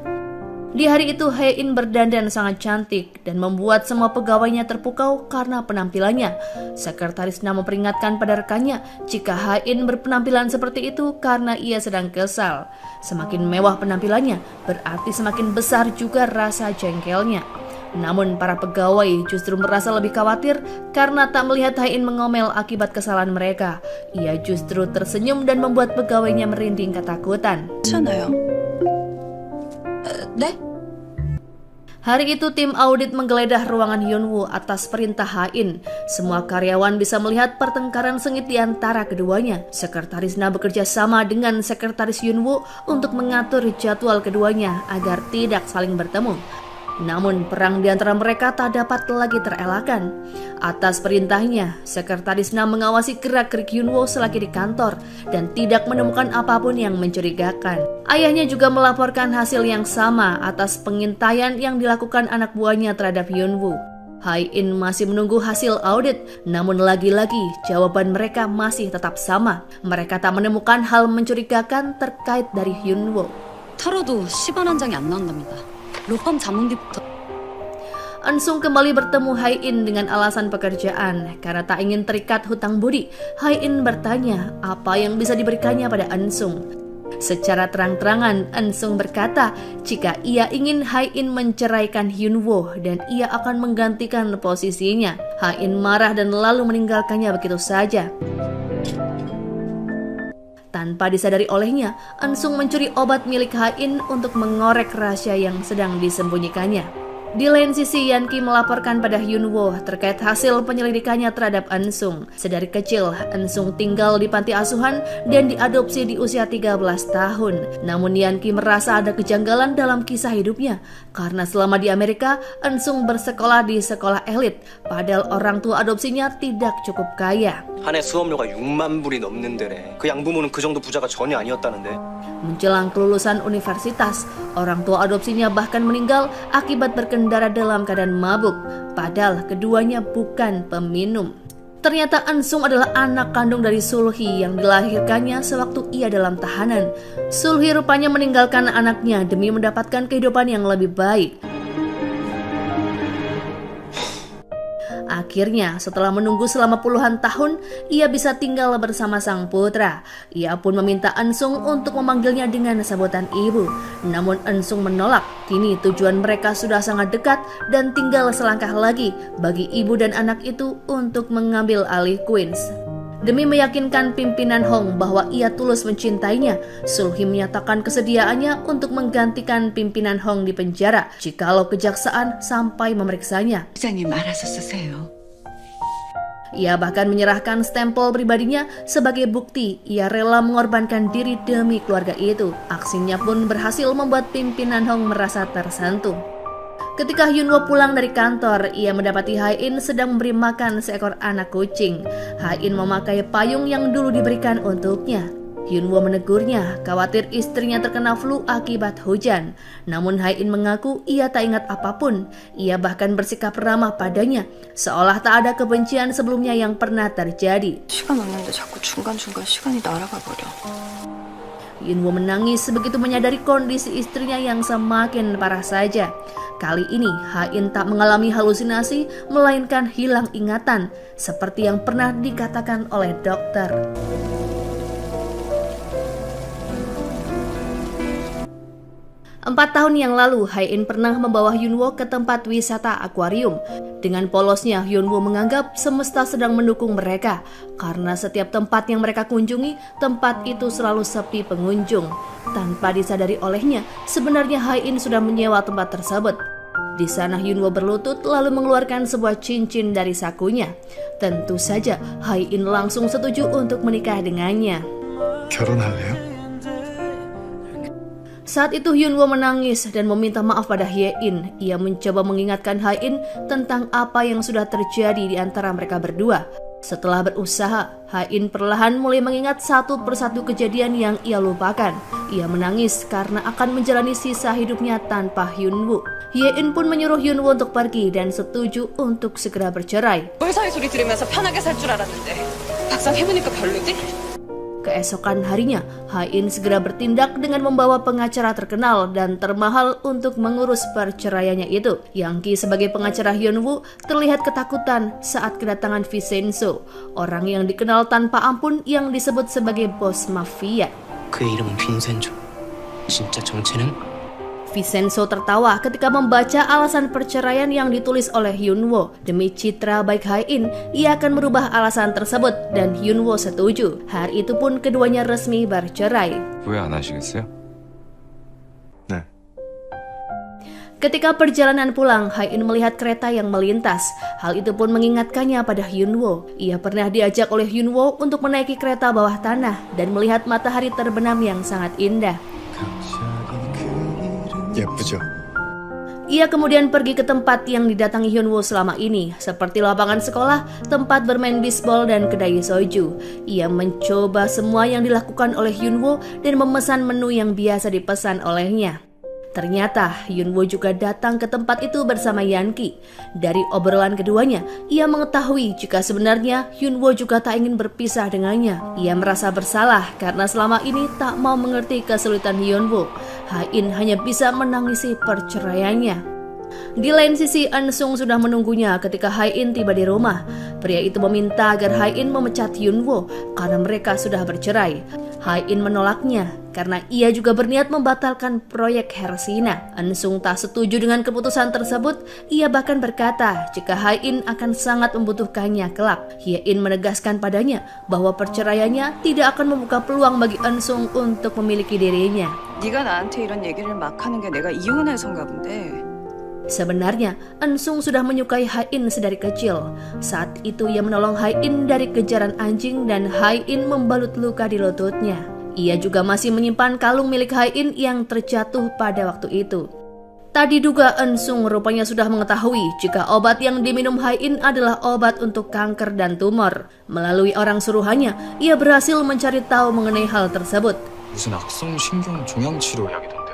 Di hari itu Hae-in berdandan sangat cantik dan membuat semua pegawainya terpukau karena penampilannya. Sekretaris Na memperingatkan pada rekannya jika Hae-in berpenampilan seperti itu karena ia sedang kesal. Semakin mewah penampilannya, berarti semakin besar juga rasa jengkelnya. Namun para pegawai justru merasa lebih khawatir karena tak melihat Hae-in mengomel akibat kesalahan mereka. Ia justru tersenyum dan membuat pegawainya merinding ketakutan. 괜찮아요. 네? Hari itu tim audit menggeledah ruangan Hyunwoo atas perintah Hae-in. Semua karyawan bisa melihat pertengkaran sengit di antara keduanya. Sekretaris Na bekerja sama dengan sekretaris Hyunwoo untuk mengatur jadwal keduanya agar tidak saling bertemu. Namun perang di antara mereka tak dapat lagi terelakkan. Atas perintahnya, sekretaris Na mengawasi gerak-gerik Hyunwoo selagi di kantor dan tidak menemukan apapun yang mencurigakan. Ayahnya juga melaporkan hasil yang sama atas pengintaian yang dilakukan anak buahnya terhadap Hyunwoo. Hae-in masih menunggu hasil audit, namun lagi-lagi jawaban mereka masih tetap sama. Mereka tak menemukan hal mencurigakan terkait dari Hyunwoo. 털어도 10원 한 장이 안 나온답니다. 로펌 자문 뒤부터. Eun-sung kembali bertemu Hae-in dengan alasan pekerjaan. Karena tak ingin terikat hutang budi, Hae-in bertanya apa yang bisa diberikannya pada Eun-sung. Secara terang-terangan, Eun-sung berkata jika ia ingin Hae-in menceraikan Hyunwoo dan ia akan menggantikan posisinya. Hae-in marah dan lalu meninggalkannya begitu saja. Tanpa disadari olehnya, Eun-sung mencuri obat milik Hae-in untuk mengorek rahasia yang sedang disembunyikannya. Di lain sisi, Yeon-ki melaporkan pada Hyunwoo terkait hasil penyelidikannya terhadap Eun-sung. Sedari kecil, Eun-sung tinggal di panti asuhan dan diadopsi di usia 13 tahun. Namun Yeon-ki merasa ada kejanggalan dalam kisah hidupnya karena selama di Amerika, Eun-sung bersekolah di sekolah elit, padahal orang tua adopsinya tidak cukup kaya. 한 해 수업료가 6만 불이 넘는 데래. 그 양부모는 그 정도 부자가 전혀 아니었다는데. Menjelang kelulusan universitas, orang tua adopsinya bahkan meninggal akibat berkendara dalam keadaan mabuk, padahal keduanya bukan peminum. Ternyata Eun-sung adalah anak kandung dari Sul-hee yang dilahirkannya sewaktu ia dalam tahanan. Sul-hee rupanya meninggalkan anaknya demi mendapatkan kehidupan yang lebih baik. Akhirnya, setelah menunggu selama puluhan tahun, ia bisa tinggal bersama sang putra. Ia pun meminta Eun-sung untuk memanggilnya dengan sebutan ibu. Namun Eun-sung menolak. Kini tujuan mereka sudah sangat dekat dan tinggal selangkah lagi bagi ibu dan anak itu untuk mengambil alih Queens. Demi meyakinkan pimpinan Hong bahwa ia tulus mencintainya, Sul-hee menyatakan kesediaannya untuk menggantikan pimpinan Hong di penjara jikalau kejaksaan sampai memeriksanya. 부장님 알아서 쓰세요. Ia bahkan menyerahkan stempel pribadinya sebagai bukti ia rela mengorbankan diri demi keluarga itu. Aksinya pun berhasil membuat pimpinan Hong merasa tersentuh. Ketika Hyunwoo pulang dari kantor, ia mendapati Hae-in sedang memberi makan seekor anak kucing. Hae-in memakai payung yang dulu diberikan untuknya. Hyunwoo menegurnya, khawatir istrinya terkena flu akibat hujan. Namun Hae-in mengaku ia tak ingat apapun. Ia bahkan bersikap ramah padanya, seolah tak ada kebencian sebelumnya yang pernah terjadi. 시간 없는데 자꾸 중간중간 시간이 날아가 버려. Hyunwoo menangis begitu menyadari kondisi istrinya yang semakin parah saja. Kali ini Hae-in tak mengalami halusinasi, melainkan hilang ingatan, seperti yang pernah dikatakan oleh dokter. Empat tahun yang lalu, Hae-in pernah membawa Hyunwoo ke tempat wisata akuarium. Dengan polosnya, Hyunwoo menganggap semesta sedang mendukung mereka. Karena setiap tempat yang mereka kunjungi, tempat itu selalu sepi pengunjung. Tanpa disadari olehnya, sebenarnya Hae-in sudah menyewa tempat tersebut. Di sana Hyunwoo berlutut lalu mengeluarkan sebuah cincin dari sakunya. Tentu saja, Hae-in langsung setuju untuk menikah dengannya. 결혼할래요? Saat itu Hyunwoo menangis dan meminta maaf pada Hae-in. Ia mencoba mengingatkan Hae-in tentang apa yang sudah terjadi di antara mereka berdua. Setelah berusaha, Hae-in perlahan mulai mengingat satu persatu kejadian yang ia lupakan. Ia menangis karena akan menjalani sisa hidupnya tanpa Hyunwoo. Hae-in pun menyuruh Hyunwoo untuk pergi dan setuju untuk segera bercerai. 꿀사위 소리 들으면서 편하게 살 줄 알았는데 막상 해보니까 별로지? Keesokan harinya, Ha-in segera bertindak dengan membawa pengacara terkenal dan termahal untuk mengurus perceraiannya itu. Yang-ki sebagai pengacara Hyun-woo terlihat ketakutan saat kedatangan Vincenzo, orang yang dikenal tanpa ampun yang disebut sebagai bos mafia. 그의 이름은 빈센조. 진짜 정체는? Vincenzo tertawa ketika membaca alasan perceraian yang ditulis oleh Hyun-woo. Demi citra baik Ha-in, ia akan merubah alasan tersebut dan Hyun-woo setuju. Hari itu pun keduanya resmi bercerai. 후회 안 하시겠어요? 네. Ketika perjalanan pulang, Ha-in melihat kereta yang melintas. Hal itu pun mengingatkannya pada Hyun-woo. Ia pernah diajak oleh Hyun-woo untuk menaiki kereta bawah tanah dan melihat matahari terbenam yang sangat indah. 예쁘죠? Ia kemudian pergi ke tempat yang didatangi Hyun-woo selama ini, seperti lapangan sekolah, tempat bermain bisbol, dan kedai soju. Ia mencoba semua yang dilakukan oleh Hyun-woo dan memesan menu yang biasa dipesan olehnya. Ternyata Hyun-woo juga datang ke tempat itu bersama Yan-ki. Dari obrolan keduanya, ia mengetahui jika sebenarnya Hyun-woo juga tak ingin berpisah dengannya. Ia merasa bersalah karena selama ini tak mau mengerti kesulitan Hyun-woo. Ha-in hanya bisa menangisi perceraiannya. Di lain sisi, Eun-sung sudah menunggunya ketika Ha-in tiba di rumah. Pria itu meminta agar Ha-in memecat Hyun-woo karena mereka sudah bercerai. Ha-in menolaknya karena ia juga berniat membatalkan proyek Hersina. Eun-sung tak setuju dengan keputusan tersebut. Ia bahkan berkata jika Ha-in akan sangat membutuhkannya kelak. Ha-in menegaskan padanya bahwa perceraiannya tidak akan membuka peluang bagi Eun-sung untuk memiliki dirinya. 네가 나한테 이런 얘기를 막 하는 게 내가 이혼을 해서인가 본데. Sebenarnya, Eun-sung sudah menyukai Ha-in sedari kecil. Saat itu ia menolong Ha-in dari kejaran anjing dan Ha-in membalut luka di lututnya. Ia juga masih menyimpan kalung milik Ha-in yang terjatuh pada waktu itu. Tak diduga Eun-sung rupanya sudah mengetahui jika obat yang diminum Ha-in adalah obat untuk kanker dan tumor. Melalui orang suruhannya, ia berhasil mencari tahu mengenai hal tersebut. 무슨 악성 신경 종양 치료 약이던데요.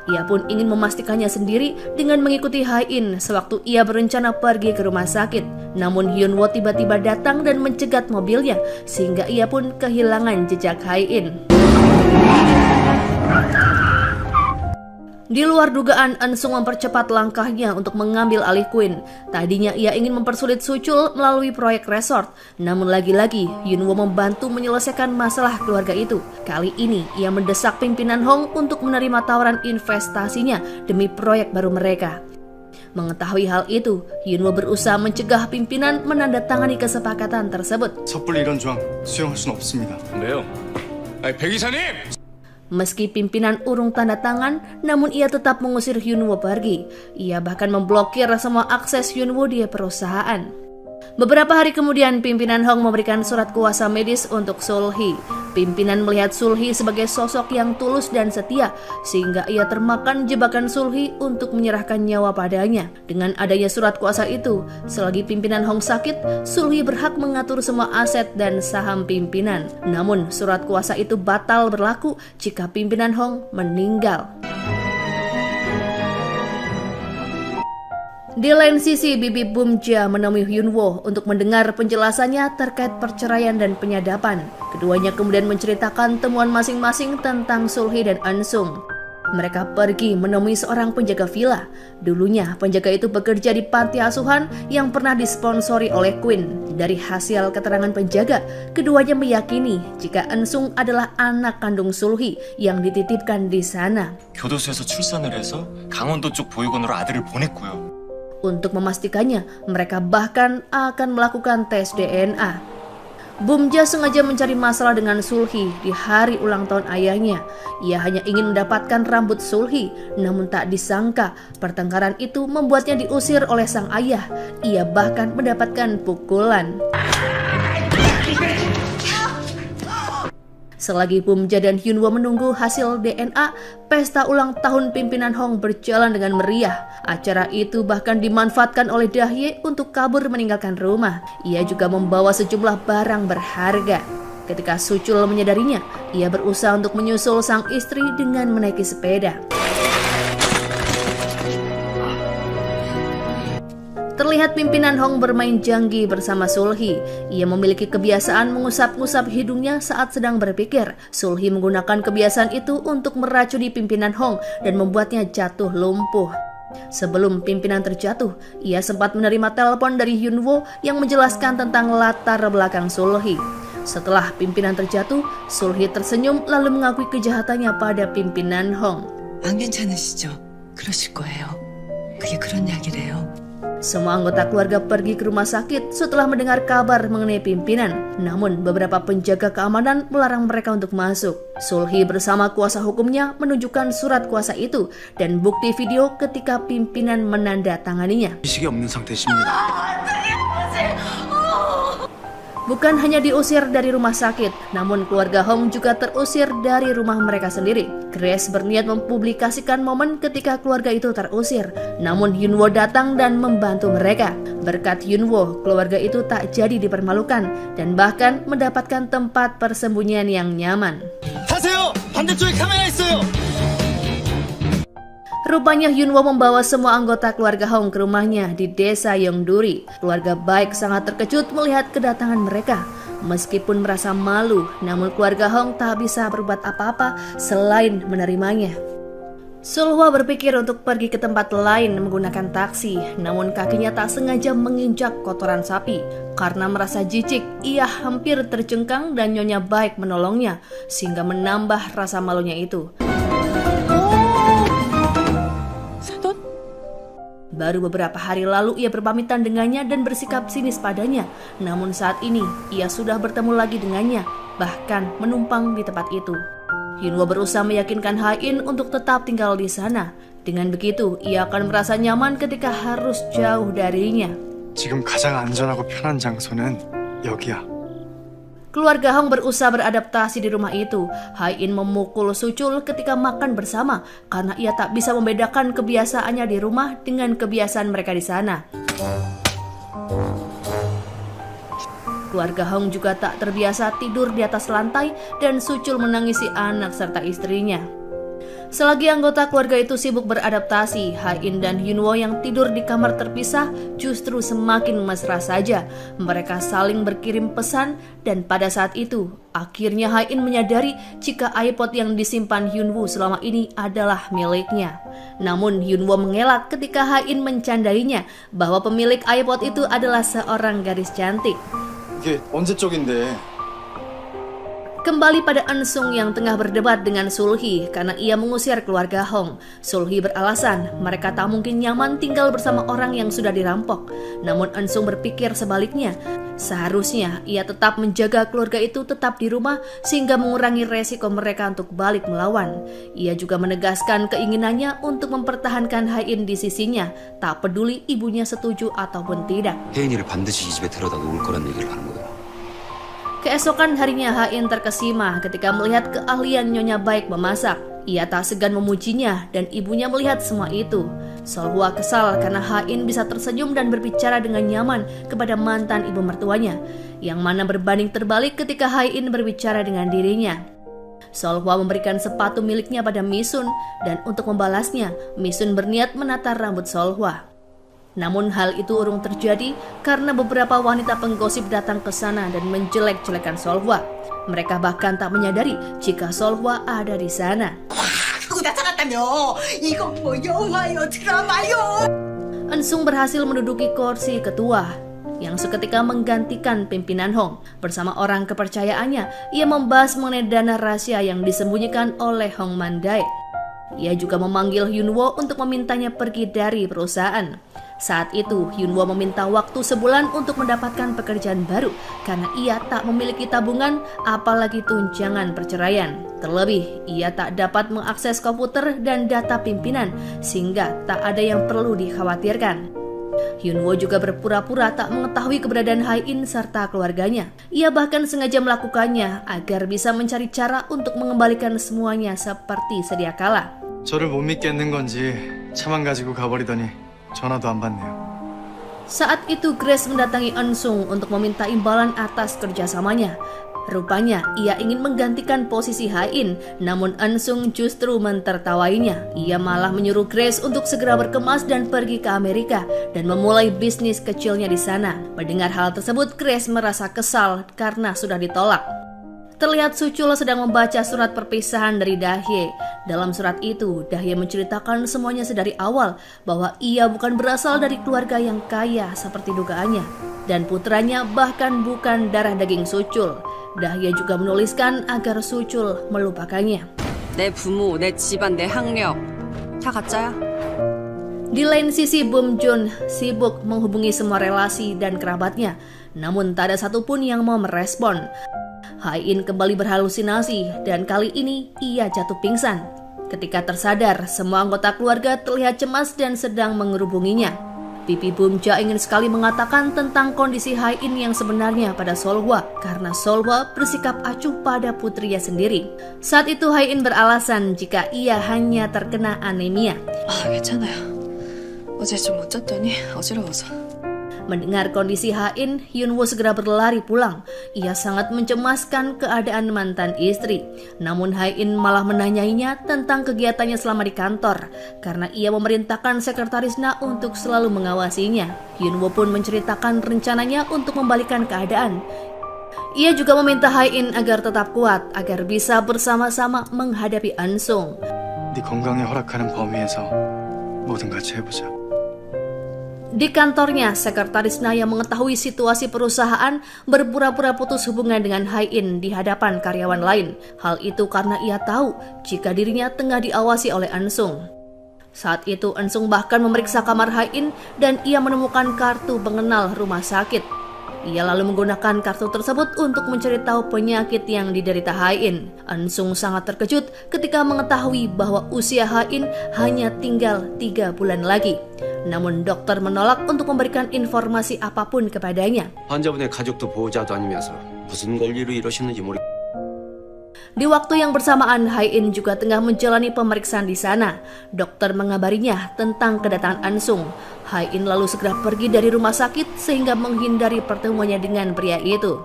Ia pun ingin memastikannya sendiri dengan mengikuti Ha-in sewaktu ia berencana pergi ke rumah sakit. Namun Hyun-woo tiba-tiba datang dan mencegat mobilnya sehingga ia pun kehilangan jejak Ha-in. Di luar dugaan, Eun-sung mempercepat langkahnya untuk mengambil alih Queen. Tadinya ia ingin mempersulit Suchul melalui proyek resort. Namun lagi-lagi, Hyun-woo membantu menyelesaikan masalah keluarga itu. Kali ini, ia mendesak pimpinan Hong untuk menerima tawaran investasinya demi proyek baru mereka. Mengetahui hal itu, Hyun-woo berusaha mencegah pimpinan menandatangani kesepakatan tersebut. 섣불리 이런 조항 수용할 수는 없습니다. 왜요? 백 이사님! Meski pimpinan urung tanda tangan, namun ia tetap mengusir Hyun-woo pergi. Ia bahkan memblokir semua akses Hyun-woo di perusahaan. Beberapa hari kemudian, pimpinan Hong memberikan surat kuasa medis untuk Sul-hee. Pimpinan melihat Sul-hee sebagai sosok yang tulus dan setia, sehingga ia termakan jebakan Sul-hee untuk menyerahkan nyawa padanya. Dengan adanya surat kuasa itu, selagi pimpinan Hong sakit, Sul-hee berhak mengatur semua aset dan saham pimpinan. Namun, surat kuasa itu batal berlaku jika pimpinan Hong meninggal. Di lain sisi, bibi Bum-ja menemui Hyun-woo untuk mendengar penjelasannya terkait perceraian dan penyadapan. Keduanya kemudian menceritakan temuan masing-masing tentang Sul-hee dan Eun-sung. Mereka pergi menemui seorang penjaga villa. Dulunya, penjaga itu bekerja di panti asuhan yang pernah disponsori oleh Queen. Dari hasil keterangan penjaga, keduanya meyakini jika Eun-sung adalah anak kandung Sul-hee yang dititipkan di sana. 교도소에서 출산을 해서 강원도 쪽 보육원으로 아들을 보냈고요. Untuk memastikannya, mereka bahkan akan melakukan tes DNA. Bum-ja sengaja mencari masalah dengan Sul-hee di hari ulang tahun ayahnya. Ia hanya ingin mendapatkan rambut Sul-hee, namun tak disangka pertengkaran itu membuatnya diusir oleh sang ayah. Ia bahkan mendapatkan pukulan. Selagi Bum-ja dan Hyun-woo menunggu hasil DNA, pesta ulang tahun pimpinan Hong berjalan dengan meriah. Acara itu bahkan dimanfaatkan oleh Dahye untuk kabur meninggalkan rumah. Ia juga membawa sejumlah barang berharga. Ketika Suchul menyadarinya, ia berusaha untuk menyusul sang istri dengan menaiki sepeda. Terlihat pimpinan Hong bermain janggi bersama Sul-hee. Ia memiliki kebiasaan mengusap-ngusap hidungnya saat sedang berpikir. Sul-hee menggunakan kebiasaan itu untuk meracuni pimpinan Hong dan membuatnya jatuh lumpuh. Sebelum pimpinan terjatuh, ia sempat menerima telepon dari Hyun-woo yang menjelaskan tentang latar belakang Sul-hee. Setelah pimpinan terjatuh, Sul-hee tersenyum lalu mengakui kejahatannya pada pimpinan Hong. 안 괜찮으시죠? 그러실 거예요. 그게 그런 이야기래요. Semua anggota keluarga pergi ke rumah sakit setelah mendengar kabar mengenai pimpinan. Namun beberapa penjaga keamanan melarang mereka untuk masuk. Sul-hee bersama kuasa hukumnya menunjukkan surat kuasa itu dan bukti video ketika pimpinan menandatanganinya. 의식이 없는 상태십니다. Bukan hanya diusir dari rumah sakit, namun keluarga Hong juga terusir dari rumah mereka sendiri. Grace berniat mempublikasikan momen ketika keluarga itu terusir, namun Hyun-woo datang dan membantu mereka. Berkat Hyun-woo, keluarga itu tak jadi dipermalukan dan bahkan mendapatkan tempat persembunyian yang nyaman. 타세요! 반대쪽에 카메라 있어요! Rupanya Hyun-woo membawa semua anggota keluarga Hong ke rumahnya di desa Yeongduri. Keluarga baik sangat terkejut melihat kedatangan mereka. Meskipun merasa malu, namun keluarga Hong tak bisa berbuat apa-apa selain menerimanya. Sul-hwa berpikir untuk pergi ke tempat lain menggunakan taksi, namun kakinya tak sengaja menginjak kotoran sapi. Karena merasa jijik, ia hampir terjengkang dan Nyonya Baik menolongnya, sehingga menambah rasa malunya itu. Baru beberapa hari lalu ia berpamitan dengannya dan bersikap sinis padanya. Namun saat ini ia sudah bertemu lagi dengannya, bahkan menumpang di tempat itu. Hyun-woo berusaha meyakinkan Ha-in untuk tetap tinggal di sana. Dengan begitu, ia akan merasa nyaman ketika harus jauh darinya. 지금 가장 안전하고 편한 장소는 여기야. Keluarga Hong berusaha beradaptasi di rumah itu. Ha-in memukul Sucul ketika makan bersama karena ia tak bisa membedakan kebiasaannya di rumah dengan kebiasaan mereka di sana. Keluarga Hong juga tak terbiasa tidur di atas lantai dan Sucul menangisi anak serta istrinya. Selagi anggota keluarga itu sibuk beradaptasi, Ha-in dan Hyun-woo yang tidur di kamar terpisah justru semakin mesra saja. Mereka saling berkirim pesan dan pada saat itu, akhirnya Ha-in menyadari jika iPod yang disimpan Hyun-woo selama ini adalah miliknya. Namun Hyun-woo mengelak ketika Ha-in mencandainya bahwa pemilik iPod itu adalah seorang gadis cantik. 이게 언제 쪽인데? Kembali pada Eun-sung yang tengah berdebat dengan Sul-hee karena ia mengusir keluarga Hong. Sul-hee beralasan mereka tak mungkin nyaman tinggal bersama orang yang sudah dirampok. Namun Eun-sung berpikir sebaliknya. Seharusnya ia tetap menjaga keluarga itu tetap di rumah sehingga mengurangi resiko mereka untuk balik melawan. Ia juga menegaskan keinginannya untuk mempertahankan Ha-in di sisinya, tak peduli ibunya setuju ataupun tidak. 혜인이를 반드시 이 집에 데려다 놓을 거란 얘기를 하는 거예요. Keesokan harinya Ha-in terkesima ketika melihat keahlian Nyonya Baik memasak. Ia tak segan memujinya dan ibunya melihat semua itu. Sul-hwa kesal karena Ha-in bisa tersenyum dan berbicara dengan nyaman kepada mantan ibu mertuanya, yang mana berbanding terbalik ketika Ha-in berbicara dengan dirinya. Sul-hwa memberikan sepatu miliknya pada Mi-sun dan untuk membalasnya, Mi-sun berniat menata rambut Sul-hwa. Namun hal itu urung terjadi karena beberapa wanita penggosip datang ke sana dan menjelek-jelekan Sul-hwa. Mereka bahkan tak menyadari jika Sul-hwa ada di sana. Eun-sung berhasil menduduki kursi ketua yang seketika menggantikan pimpinan Hong. Bersama orang kepercayaannya, ia membahas mengenai dana rahasia yang disembunyikan oleh Hong Man-dae. Ia juga memanggil Hyun-woo untuk memintanya pergi dari perusahaan. Saat itu, Hyun-woo meminta waktu sebulan untuk mendapatkan pekerjaan baru karena ia tak memiliki tabungan apalagi tunjangan perceraian. Terlebih, ia tak dapat mengakses komputer dan data pimpinan sehingga tak ada yang perlu dikhawatirkan. Hyun-woo juga berpura-pura tak mengetahui keberadaan Ha-in serta keluarganya. Ia bahkan sengaja melakukannya agar bisa mencari cara untuk mengembalikan semuanya seperti sedia kala. 저를 못 믿겠는 건지 차만 가지고 가버리더니 전화도 안 받네요. Saat itu Grace mendatangi Eun-sung untuk meminta imbalan atas kerjasamanya. Rupanya ia ingin menggantikan posisi Ha-in, namun Eun-sung justru mentertawainya. Ia malah menyuruh Grace untuk segera berkemas dan pergi ke Amerika dan memulai bisnis kecilnya di sana. Mendengar hal tersebut, Grace merasa kesal karena sudah ditolak. Terlihat Suchul sedang membaca surat perpisahan dari Dahye. Dalam surat itu, Dahye menceritakan semuanya sedari awal bahwa ia bukan berasal dari keluarga yang kaya seperti dugaannya. Dan putranya bahkan bukan darah daging Suchul. Dahye juga menuliskan agar Suchul melupakannya. 내 부모, 내 집안, 내 학력 다 가짜야. Di lain sisi, Bum Jun sibuk menghubungi semua relasi dan kerabatnya. Namun tak ada satupun yang mau merespon. Ha-in kembali berhalusinasi dan kali ini ia jatuh pingsan. Ketika tersadar, semua anggota keluarga terlihat cemas dan sedang mengerubunginya. Pipi Bumja ingin sekali mengatakan tentang kondisi Ha-in yang sebenarnya pada Solhwa karena Solhwa bersikap acuh pada putrinya sendiri. Saat itu Ha-in beralasan jika ia hanya terkena anemia. 괜찮아요. 어제 좀 못 잤더니 어지러워서. Mendengar kondisi Ha-in, Hyunwoo segera berlari pulang. Ia sangat mencemaskan keadaan mantan istri. Namun Ha-in malah menanyainya tentang kegiatannya selama di kantor, karena ia memerintahkan sekretaris Na untuk selalu mengawasinya. Hyunwoo pun menceritakan rencananya untuk membalikan keadaan. Ia juga meminta Ha-in agar tetap kuat, agar bisa bersama-sama menghadapi Eun-sung. 네 건강에 허락하는 범위에서 뭐든 같이 해보자. Di kantornya, sekretaris Na yang mengetahui situasi perusahaan berpura-pura putus hubungan dengan Ha-in di hadapan karyawan lain. Hal itu karena ia tahu jika dirinya tengah diawasi oleh Eun-sung. Saat itu Eun-sung bahkan memeriksa kamar Ha-in dan ia menemukan kartu pengenal rumah sakit. Ia lalu menggunakan kartu tersebut untuk mencari tahu penyakit yang diderita Ha-in. Eun-sung sangat terkejut ketika mengetahui bahwa usia Ha-in hanya tinggal 3 bulan lagi. Namun dokter menolak untuk memberikan informasi apapun kepadanya. 환자분의 가족도 보호자도 아니면서 무슨 권리로 이러시는지 모르. Di waktu yang bersamaan, Ha-in juga tengah menjalani pemeriksaan di sana. Dokter mengabarinya tentang kedatangan Eun-sung. Ha-in lalu segera pergi dari rumah sakit sehingga menghindari pertemuannya dengan pria itu.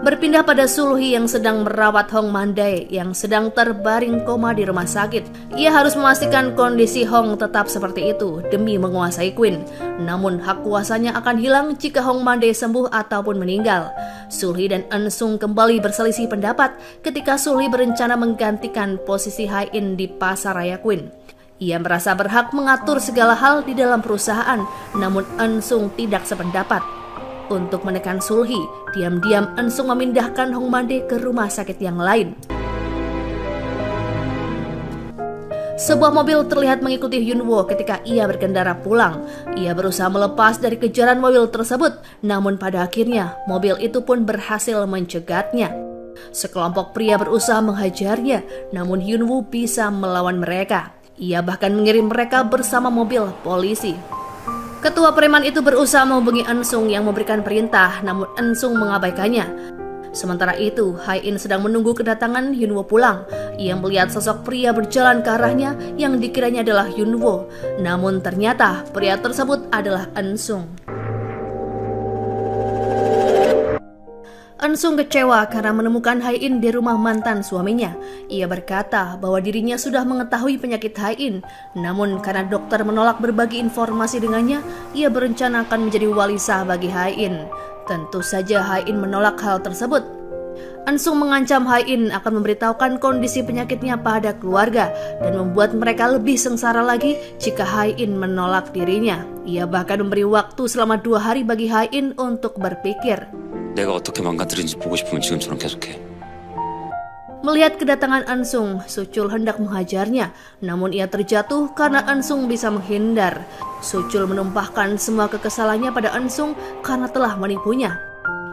Berpindah pada Sulhi yang sedang merawat Hong Mandae yang sedang terbaring koma di rumah sakit. Ia harus memastikan kondisi Hong tetap seperti itu demi menguasai Queen. Namun hak kuasanya akan hilang jika Hong Mandae sembuh ataupun meninggal. Sulhi dan Eun-sung kembali berselisih pendapat ketika Sulhi berencana menggantikan posisi Ha-in di pasaraya Queen. Ia merasa berhak mengatur segala hal di dalam perusahaan, namun Eun-sung tidak sependapat. Untuk menekan Sulhi, diam-diam Eun-sung memindahkan Hong Mandae ke rumah sakit yang lain. Sebuah mobil terlihat mengikuti Hyunwoo ketika ia berkendara pulang. Ia berusaha melepas dari kejaran mobil tersebut, namun pada akhirnya mobil itu pun berhasil mencegatnya. Sekelompok pria berusaha menghajarnya, namun Hyunwoo bisa melawan mereka. Ia bahkan mengirim mereka bersama mobil polisi. Ketua preman itu berusaha menghubungi Eun-sung yang memberikan perintah, namun Eun-sung mengabaikannya. Sementara itu, Ha-in sedang menunggu kedatangan Hyunwoo pulang. Ia melihat sosok pria berjalan ke arahnya yang dikiranya adalah Hyunwoo. Namun ternyata pria tersebut adalah Eun-sung. Eun-sung kecewa karena menemukan Ha-in di rumah mantan suaminya. Ia berkata bahwa dirinya sudah mengetahui penyakit Ha-in, namun karena dokter menolak berbagi informasi dengannya, ia berencana akan menjadi wali sah bagi Ha-in. Tentu saja Ha-in menolak hal tersebut. Eun-sung mengancam Ha-in akan memberitahukan kondisi penyakitnya pada keluarga dan membuat mereka lebih sengsara lagi jika Ha-in menolak dirinya. Ia bahkan memberi waktu selama 2 hari bagi Ha-in untuk berpikir. 내가 어떻게 망가뜨린지 보고 싶으면 지금처럼 계속해. Melihat kedatangan Eun-sung, Suchul hendak menghajarnya, namun ia terjatuh karena Eun-sung bisa menghindar. Suchul menumpahkan semua kekesalannya pada Eun-sung karena telah menipunya.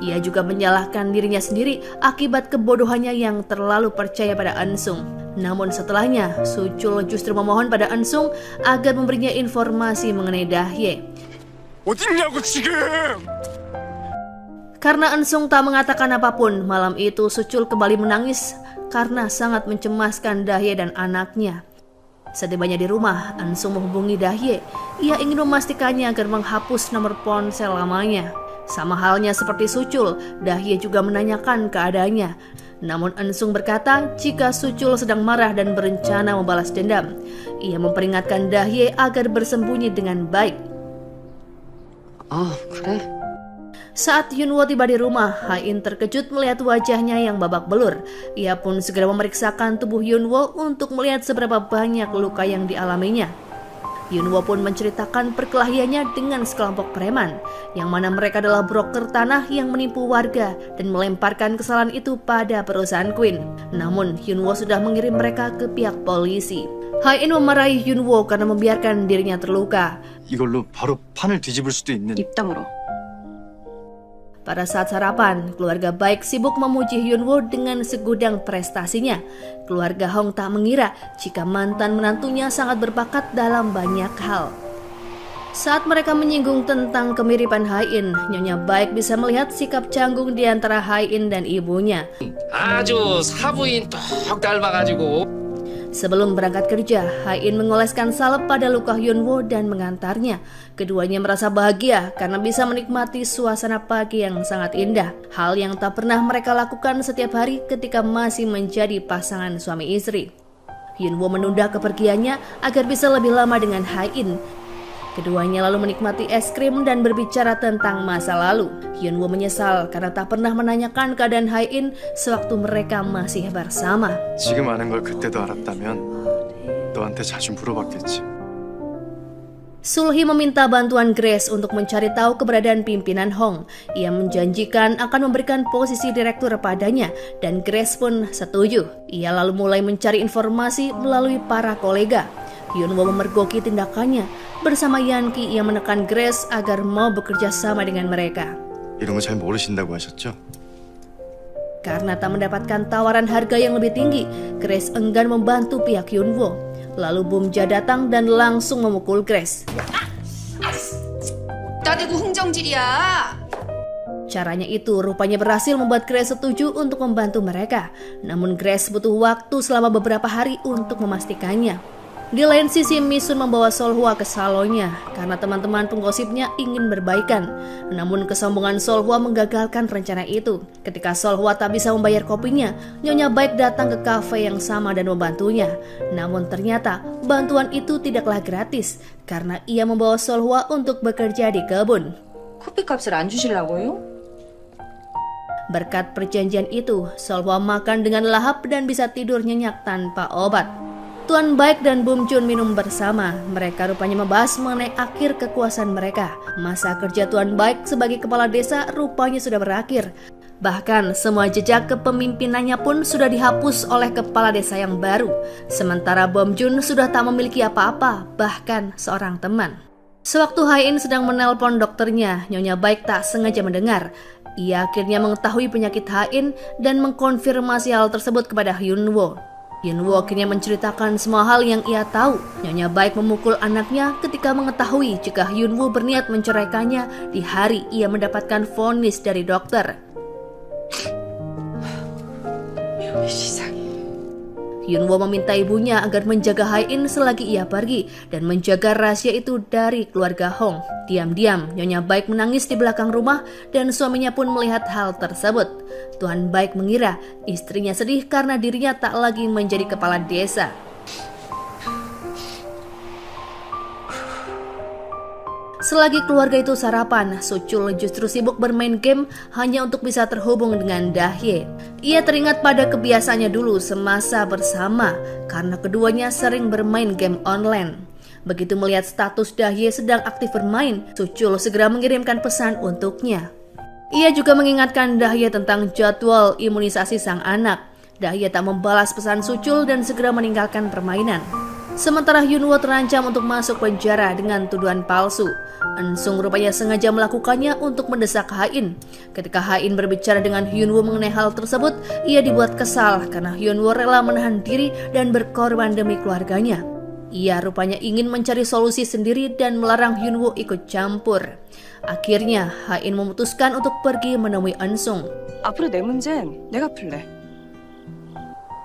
Ia juga menyalahkan dirinya sendiri akibat kebodohannya yang terlalu percaya pada Eun-sung. Namun setelahnya, Suchul justru memohon pada Eun-sung agar memberinya informasi mengenai Dahye. 어딨냐고 지금! Karena Eun-sung tak mengatakan apapun, malam itu Suchul kembali menangis karena sangat mencemaskan Dahye dan anaknya. Setibanya di rumah, Eun-sung menghubungi Dahye. Ia ingin memastikannya agar menghapus nomor ponsel lamanya. Sama halnya seperti Suchul, Dahye juga menanyakan keadaannya. Namun Eun-sung berkata jika Suchul sedang marah dan berencana membalas dendam. Ia memperingatkan Dahye agar bersembunyi dengan baik. 아, 그래? Saat Yunwo tiba di rumah, Ha-in terkejut melihat wajahnya yang babak belur. Ia pun segera memeriksakan tubuh Yunwo untuk melihat seberapa banyak luka yang dialaminya. Yunwo pun menceritakan perkelahiannya dengan sekelompok preman, yang mana mereka adalah broker tanah yang menipu warga dan melemparkan kesalahan itu pada perusahaan Queen. Namun Yunwo sudah mengirim mereka ke pihak polisi. Ha-in memarahi Yunwo karena membiarkan dirinya terluka. 이걸로 바로 판을 뒤집을 수도 있는. 입 다물어. Pada saat sarapan, keluarga Baik sibuk memuji Yunwo dengan segudang prestasinya. Keluarga Hong tak mengira jika mantan menantunya sangat berbakat dalam banyak hal. Saat mereka menyinggung tentang kemiripan Ha-in, Nyonya Baik bisa melihat sikap canggung di antara Ha-in dan ibunya. 아주 사부인 똑 닮아가지고. Sebelum berangkat kerja, Ha-in mengoleskan salep pada luka Yunwo dan mengantarnya. Keduanya merasa bahagia karena bisa menikmati suasana pagi yang sangat indah. Hal yang tak pernah mereka lakukan setiap hari ketika masih menjadi pasangan suami istri. Yunwo menunda kepergiannya agar bisa lebih lama dengan Ha-in. Keduanya lalu menikmati es krim dan berbicara tentang masa lalu. Yunwo menyesal karena tak pernah menanyakan keadaan Ha-in sewaktu mereka masih bersama. 지금 아는 걸 그때도 알았다면 너한테 자주 물어봤겠지. Sulhi meminta bantuan Grace untuk mencari tahu keberadaan pimpinan Hong. Ia menjanjikan akan memberikan posisi direktur padanya dan Grace pun setuju. Ia lalu mulai mencari informasi melalui para kolega. Yunwo memergoki tindakannya. Bersama Yanki, ia menekan Grace agar mau bekerja sama dengan mereka. 이런 거 잘 모르신다고 하셨죠? Karena tak mendapatkan tawaran harga yang lebih tinggi, Grace enggan membantu pihak Yunwo. Lalu Bum-ja datang dan langsung memukul Grace. 나대고 흥정질이야. Caranya itu rupanya berhasil membuat Grace setuju untuk membantu mereka. Namun Grace butuh waktu selama beberapa hari untuk memastikannya. Di lain sisi, Misun membawa Solhwa ke salonnya karena teman-teman penggosipnya ingin berbaikan. Namun kesombongan Solhwa menggagalkan rencana itu. Ketika Solhwa tak bisa membayar kopinya, Nyonya Baik datang ke kafe yang sama dan membantunya. Namun ternyata bantuan itu tidaklah gratis karena ia membawa Solhwa untuk bekerja di kebun. 커피값을 안 주실라고요? Berkat perjanjian itu, Solhwa makan dengan lahap dan bisa tidur nyenyak tanpa obat. Tuan Baik dan Bum Jun minum bersama. Mereka rupanya membahas mengenai akhir kekuasaan mereka. Masa kerja Tuan Baik sebagai kepala desa rupanya sudah berakhir. Bahkan semua jejak kepemimpinannya pun sudah dihapus oleh kepala desa yang baru. Sementara Bum Jun sudah tak memiliki apa-apa, bahkan seorang teman. Sewaktu Ha-in sedang menelpon dokternya, Nyonya Baik tak sengaja mendengar. Ia akhirnya mengetahui penyakit Ha-in dan mengkonfirmasi hal tersebut kepada Yunwo. Yunwo akhirnya menceritakan semua hal yang ia tahu. Nyonya Baik memukul anaknya ketika mengetahui jika Yunwo berniat menceraikannya di hari ia mendapatkan vonis dari dokter. Yunwo meminta ibunya agar menjaga Ha-in selagi ia pergi dan menjaga rahasia itu dari keluarga Hong. Diam-diam, Nyonya Baik menangis di belakang rumah dan suaminya pun melihat hal tersebut. Tuan Baik mengira istrinya sedih karena dirinya tak lagi menjadi kepala desa. Selagi keluarga itu sarapan, Suchul justru sibuk bermain game hanya untuk bisa terhubung dengan Dahye. Ia teringat pada kebiasaannya dulu semasa bersama karena keduanya sering bermain game online. Begitu melihat status Dahye sedang aktif bermain, Suchul segera mengirimkan pesan untuknya. Ia juga mengingatkan Dahye tentang jadwal imunisasi sang anak. Dahye tak membalas pesan Suchul dan segera meninggalkan permainan. Sementara Yunwo terancam untuk masuk penjara dengan tuduhan palsu. Eun-sung rupanya sengaja melakukannya untuk mendesak Ha-in. Ketika Ha-in berbicara dengan Yunwo mengenai hal tersebut, ia dibuat kesal karena Yunwo rela menahan diri dan berkorban demi keluarganya. Ia rupanya ingin mencari solusi sendiri dan melarang Yunwo ikut campur. Akhirnya, Ha-in memutuskan untuk pergi menemui Eun-sung. 앞으로 내 문제는 내가 풀래.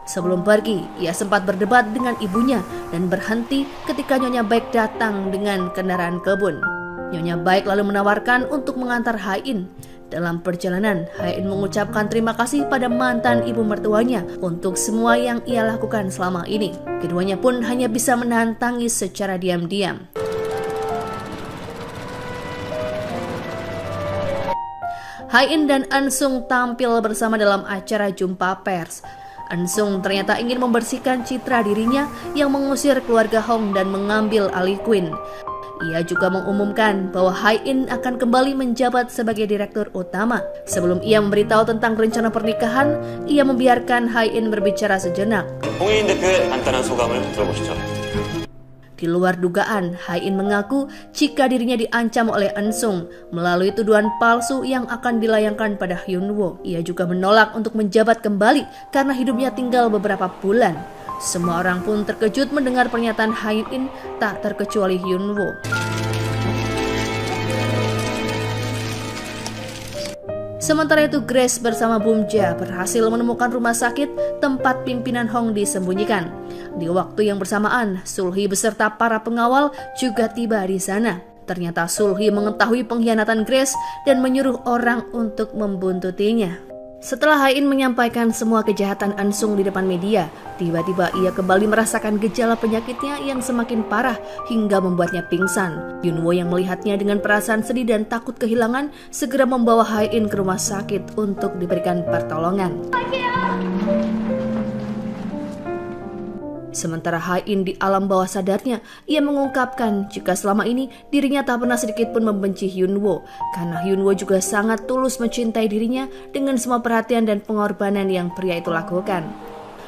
Sebelum pergi, ia sempat berdebat dengan ibunya dan berhenti ketika Nyonya Baik datang dengan kendaraan kebun. Nyonya Baik lalu menawarkan untuk mengantar Hain. Dalam perjalanan, Hain mengucapkan terima kasih pada mantan ibu mertuanya untuk semua yang ia lakukan selama ini. Keduanya pun hanya bisa menahan tangis secara diam-diam. Hain dan Ensung tampil bersama dalam acara jumpa pers. Ensung ternyata ingin membersihkan citra dirinya yang mengusir keluarga Hong dan mengambil alih Queen. Ia juga mengumumkan bahwa Hain akan kembali menjabat sebagai direktur utama. Sebelum ia memberitahu tentang rencana pernikahan, ia membiarkan Hain berbicara sejenak. 홍혜인 대표의 간단한 소감을 들어보시죠. Di luar dugaan, Hain mengaku jika dirinya diancam oleh Ensung melalui tuduhan palsu yang akan dilayangkan pada Hyunwoo. Ia juga menolak untuk menjabat kembali karena hidupnya tinggal beberapa bulan. Semua orang pun terkejut mendengar pernyataan Hain, tak terkecuali Hyunwoo. Sementara itu, Grace bersama Bumja berhasil menemukan rumah sakit tempat pimpinan Hong disembunyikan. Di waktu yang bersamaan, Sulhi beserta para pengawal juga tiba di sana. Ternyata Sulhi mengetahui pengkhianatan Grace dan menyuruh orang untuk membuntutinya. Setelah Hain menyampaikan semua kejahatan Ensung di depan media, tiba-tiba ia kembali merasakan gejala penyakitnya yang semakin parah hingga membuatnya pingsan. Hyunwoo yang melihatnya dengan perasaan sedih dan takut kehilangan segera membawa Hain ke rumah sakit untuk diberikan pertolongan. Sementara Hain di alam bawah sadarnya, ia mengungkapkan jika selama ini dirinya tak pernah sedikit pun membenci Hyunwoo, karena Hyunwoo juga sangat tulus mencintai dirinya dengan semua perhatian dan pengorbanan yang pria itu lakukan.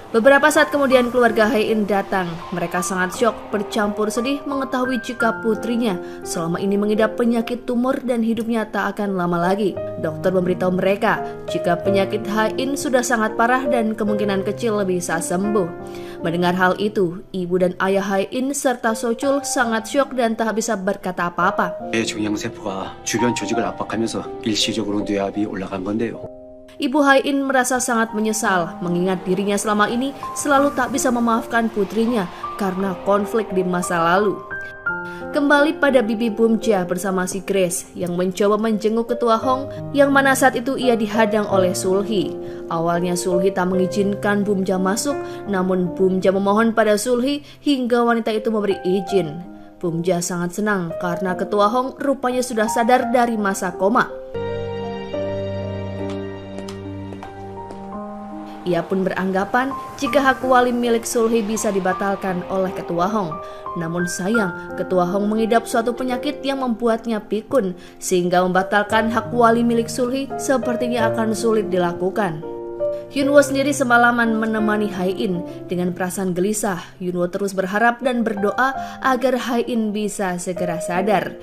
Beberapa saat kemudian keluarga Hain datang. Mereka sangat syok bercampur sedih mengetahui jika putrinya selama ini mengidap penyakit tumor dan hidupnya tak akan lama lagi. Dokter memberitahu mereka jika penyakit Hain sudah sangat parah dan kemungkinan kecil bisa sembuh. Mendengar hal itu, ibu dan ayah Hain serta Sochul sangat syok dan tak bisa berkata apa-apa. 종양세포가 주변 조직을 압박하면서 일시적으로 뇌압이 올라간 건데요. Ibu Hain merasa sangat menyesal mengingat dirinya selama ini selalu tak bisa memaafkan putrinya karena konflik di masa lalu. Kembali pada Bibi Bumja bersama si Grace yang mencoba menjenguk ketua Hong yang mana saat itu ia dihadang oleh Sulhi. Awalnya Sulhi tak mengizinkan Bumja masuk, namun Bumja memohon pada Sulhi hingga wanita itu memberi izin. Bumja sangat senang karena ketua Hong rupanya sudah sadar dari masa koma. Ia pun beranggapan jika hak wali milik Sulhi bisa dibatalkan oleh ketua Hong. Namun sayang, ketua Hong mengidap suatu penyakit yang membuatnya pikun, sehingga membatalkan hak wali milik Sulhi sepertinya akan sulit dilakukan. Hyunwoo sendiri semalaman menemani Hain. Dengan perasaan gelisah, Hyunwoo terus berharap dan berdoa agar Hain bisa segera sadar.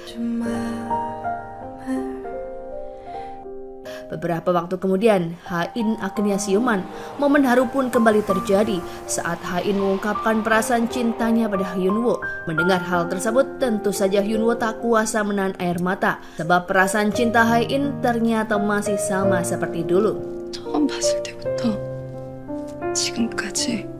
Beberapa waktu kemudian, Hain akhirnya siuman. Momen haru pun kembali terjadi saat Hain mengungkapkan perasaan cintanya pada Hyunwoo. Mendengar hal tersebut, tentu saja Hyunwoo tak kuasa menahan air mata, sebab perasaan cinta Hain ternyata masih sama seperti dulu. 처음 봤을 때부터 지금까지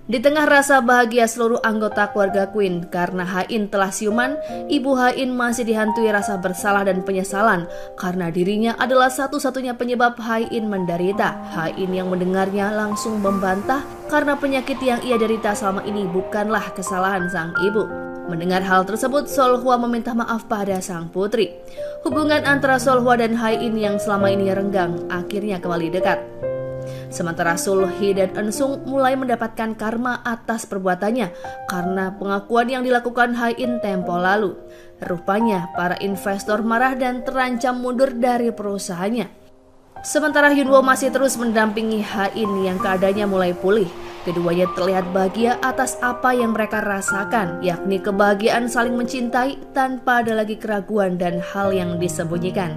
Di tengah rasa bahagia seluruh anggota keluarga Queen karena Hain telah siuman, ibu Hain masih dihantui rasa bersalah dan penyesalan karena dirinya adalah satu-satunya penyebab Hain menderita. Hain yang mendengarnya langsung membantah karena penyakit yang ia derita selama ini bukanlah kesalahan sang ibu. Mendengar hal tersebut, Solhwa meminta maaf pada sang putri. Hubungan antara Solhwa dan Hain yang selama ini renggang akhirnya kembali dekat. Sementara Sulhi dan Ensung mulai mendapatkan karma atas perbuatannya karena pengakuan yang dilakukan Hain tempo lalu. Rupanya para investor marah dan terancam mundur dari perusahaannya. Sementara Hyunwoo masih terus mendampingi Hain yang keadaannya mulai pulih. Keduanya terlihat bahagia atas apa yang mereka rasakan, yakni kebahagiaan saling mencintai tanpa ada lagi keraguan dan hal yang disembunyikan.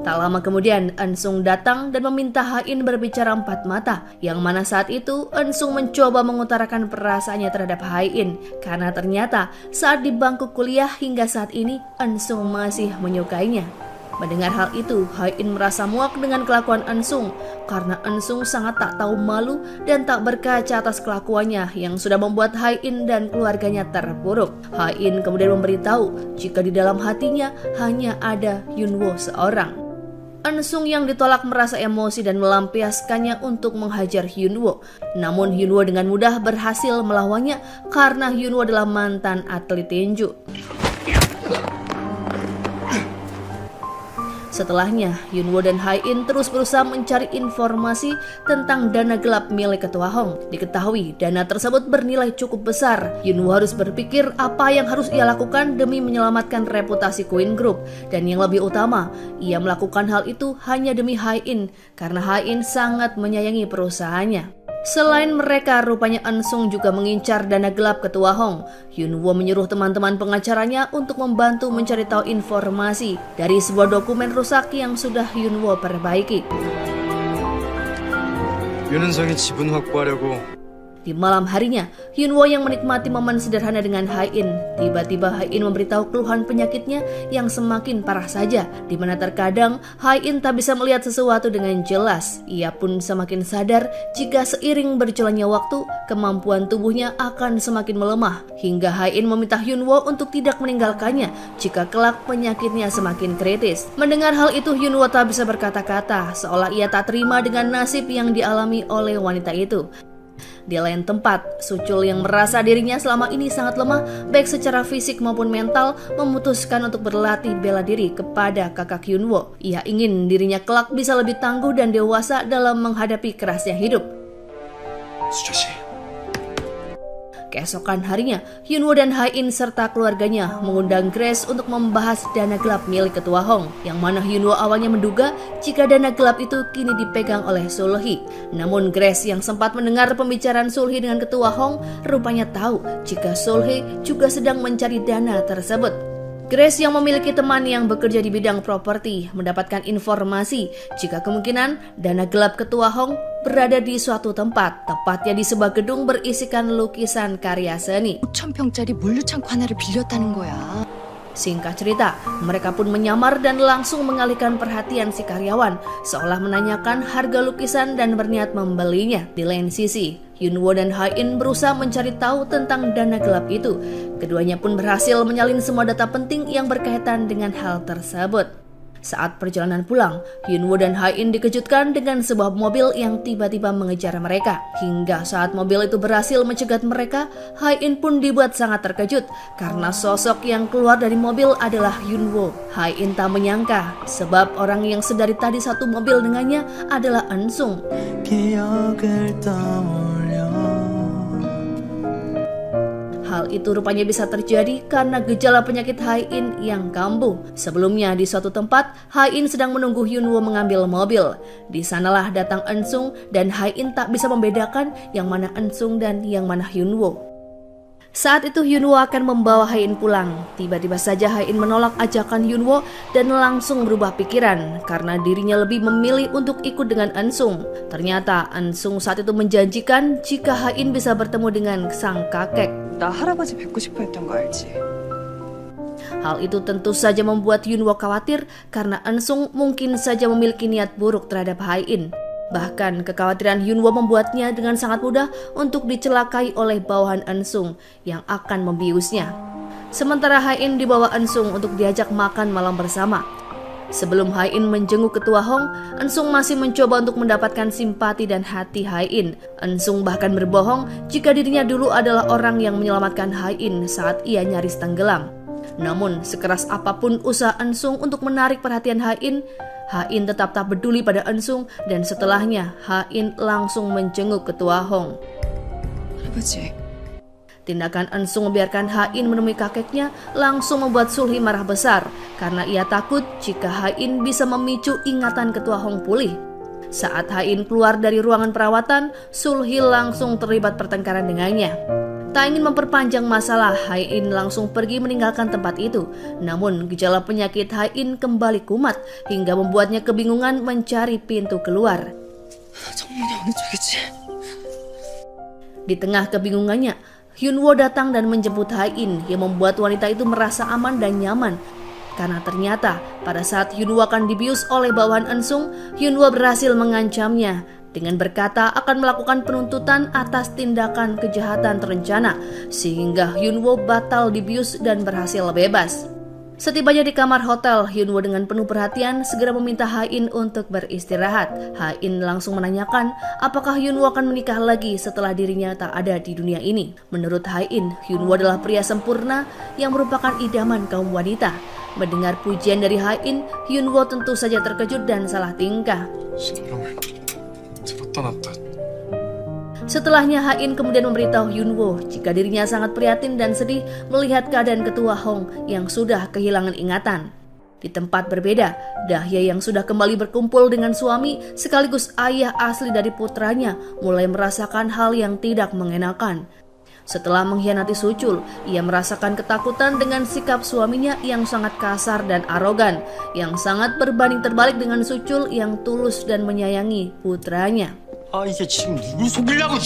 Tak lama kemudian, Ensung datang dan meminta Hain berbicara empat mata, yang mana saat itu Ensung mencoba mengutarakan perasaannya terhadap Hain, karena ternyata saat di bangku kuliah hingga saat ini Ensung masih menyukainya. Mendengar hal itu, Hai-in merasa muak dengan kelakuan Eun-sung karena Eun-sung sangat tak tahu malu dan tak berkaca atas kelakuannya yang sudah membuat Hai-in dan keluarganya terpuruk. Hai-in kemudian memberitahu jika di dalam hatinya hanya ada Yunwo seorang. Eun-sung yang ditolak merasa emosi dan melampiaskannya untuk menghajar Hyunwoo. Namun Hyunwoo dengan mudah berhasil melawannya karena Hyunwoo adalah mantan atlet tinju. Setelahnya, Hyunwoo dan Hai-in terus berusaha mencari informasi tentang dana gelap milik Ketua Hong. Diketahui dana tersebut bernilai cukup besar. Hyunwoo harus berpikir apa yang harus ia lakukan demi menyelamatkan reputasi Queen Group. Dan yang lebih utama, ia melakukan hal itu hanya demi Hai-in karena Hai-in sangat menyayangi perusahaannya. Selain mereka, rupanya Eun-sung juga mengincar dana gelap Ketua Hong. Hyunwoo menyuruh teman-teman pengacaranya untuk membantu mencari tahu informasi dari sebuah dokumen rusak yang sudah Hyunwoo perbaiki. 윤은성이 지분 확보하려고 Di malam harinya, Hyunwoo yang menikmati momen sederhana dengan Hai-in. Tiba-tiba Hai-in memberitahu keluhan penyakitnya yang semakin parah saja, di mana terkadang Hai-in tak bisa melihat sesuatu dengan jelas. Ia pun semakin sadar jika seiring berjalannya waktu, kemampuan tubuhnya akan semakin melemah. Hingga Hai-in meminta Hyunwoo untuk tidak meninggalkannya jika kelak penyakitnya semakin kritis. Mendengar hal itu, Hyunwoo tak bisa berkata-kata, seolah ia tak terima dengan nasib yang dialami oleh wanita itu. Di lain tempat, Suchul yang merasa dirinya selama ini sangat lemah baik secara fisik maupun mental memutuskan untuk berlatih bela diri kepada kakak Hyunwoo. Ia ingin dirinya kelak bisa lebih tangguh dan dewasa dalam menghadapi kerasnya hidup. 수저씨 Keesokan harinya, Hyunwoo dan Hai-in serta keluarganya mengundang Grace untuk membahas dana gelap milik Ketua Hong, yang mana Hyunwoo awalnya menduga jika dana gelap itu kini dipegang oleh Sul-hee. Namun Grace yang sempat mendengar pembicaraan Sul-hee dengan Ketua Hong rupanya tahu jika Sul-hee juga sedang mencari dana tersebut. Grace yang memiliki teman yang bekerja di bidang properti mendapatkan informasi jika kemungkinan dana gelap Ketua Hong berada di suatu tempat, tepatnya di sebuah gedung berisikan lukisan karya seni. 5,000평짜리 물류창고 하나를 빌렸다는 거야. Singkat cerita, mereka pun menyamar dan langsung mengalihkan perhatian si karyawan, seolah menanyakan harga lukisan dan berniat membelinya. Di lain sisi, Hyunwoo dan Hai-in berusaha mencari tahu tentang dana gelap itu. Keduanya pun berhasil menyalin semua data penting yang berkaitan dengan hal tersebut. Saat perjalanan pulang, Hyunwoo dan Hai-in dikejutkan dengan sebuah mobil yang tiba-tiba mengejar mereka. Hingga saat mobil itu berhasil mencegat mereka, Hai-in pun dibuat sangat terkejut karena sosok yang keluar dari mobil adalah Hyunwoo. Hai-in tak menyangka sebab orang yang sedari tadi satu mobil dengannya adalah Eun-sung. Hal itu rupanya bisa terjadi karena gejala penyakit Hai-in yang kambuh. Sebelumnya di suatu tempat, Hai-in sedang menunggu Hyunwoo mengambil mobil. Di sanalah datang Eun-sung dan Hai-in tak bisa membedakan yang mana Eun-sung dan yang mana Hyunwoo. Saat itu Hyunwoo akan membawa Hai-in pulang. Tiba-tiba saja Hai-in menolak ajakan Hyunwoo dan langsung berubah pikiran karena dirinya lebih memilih untuk ikut dengan Eun-sung. Ternyata Eun-sung saat itu menjanjikan jika Hai-in bisa bertemu dengan sang kakek. 나 할아버지 뵙고 싶어 했던 거 알지? Hal itu tentu saja membuat Hyunwoo khawatir karena Eun-sung mungkin saja memiliki niat buruk terhadap Hai-in. Bahkan kekhawatiran Hyunwoo membuatnya dengan sangat mudah untuk dicelakai oleh bawahan Eun-sung yang akan membiusnya. Sementara Hai-in dibawa Eun-sung untuk diajak makan malam bersama. Sebelum Hai-in menjenguk Ketua Hong, Eun-sung masih mencoba untuk mendapatkan simpati dan hati Hai-in. Eun-sung bahkan berbohong jika dirinya dulu adalah orang yang menyelamatkan Hai-in saat ia nyaris tenggelam. Namun sekeras apapun usaha Eun-sung untuk menarik perhatian Hai-in, Hai-in tetap tak peduli pada Eun-sung dan setelahnya Hai-in langsung menjenguk Ketua Hong. 할아버지, Tindakan Eun-sung membiarkan Hai-in menemui kakeknya langsung membuat Sul-hee marah besar karena ia takut jika Hai-in bisa memicu ingatan Ketua Hong pulih. Saat Hai-in keluar dari ruangan perawatan, Sul-hee langsung terlibat pertengkaran dengannya. Tak ingin memperpanjang masalah, Hai-in langsung pergi meninggalkan tempat itu. Namun gejala penyakit Hai-in kembali kumat hingga membuatnya kebingungan mencari pintu keluar. 정문이 어느 쪽이지? Di tengah kebingungannya, Hyunwoo datang dan menjemput Hai-in yang membuat wanita itu merasa aman dan nyaman. karena ternyata pada saat Hyunwoo akan dibius oleh bawahan Eun-sung, Hyunwoo berhasil mengancamnya dengan berkata akan melakukan penuntutan atas tindakan kejahatan terencana, sehingga Hyunwoo batal dibius dan berhasil bebas. Setibanya di kamar hotel, Hyunwoo dengan penuh perhatian segera meminta Ha-in untuk beristirahat. Ha-in langsung menanyakan apakah Hyunwoo akan menikah lagi setelah dirinya tak ada di dunia ini. Menurut Ha-in, Hyunwoo adalah pria sempurna yang merupakan idaman kaum wanita. Mendengar pujian dari Ha-in, Hyunwoo tentu saja terkejut dan salah tingkah. Setelahnya Ha-in kemudian memberitahu Hyunwoo jika dirinya sangat prihatin dan sedih melihat keadaan ketua Hong yang sudah kehilangan ingatan. Di tempat berbeda, Dahye yang sudah kembali berkumpul dengan suami sekaligus ayah asli dari putranya mulai merasakan hal yang tidak mengenakan. Setelah mengkhianati Suchul, ia merasakan ketakutan dengan sikap suaminya yang sangat kasar dan arogan, yang sangat berbanding terbalik dengan Suchul yang tulus dan menyayangi putranya. 이게 지금 누굴 속이려고.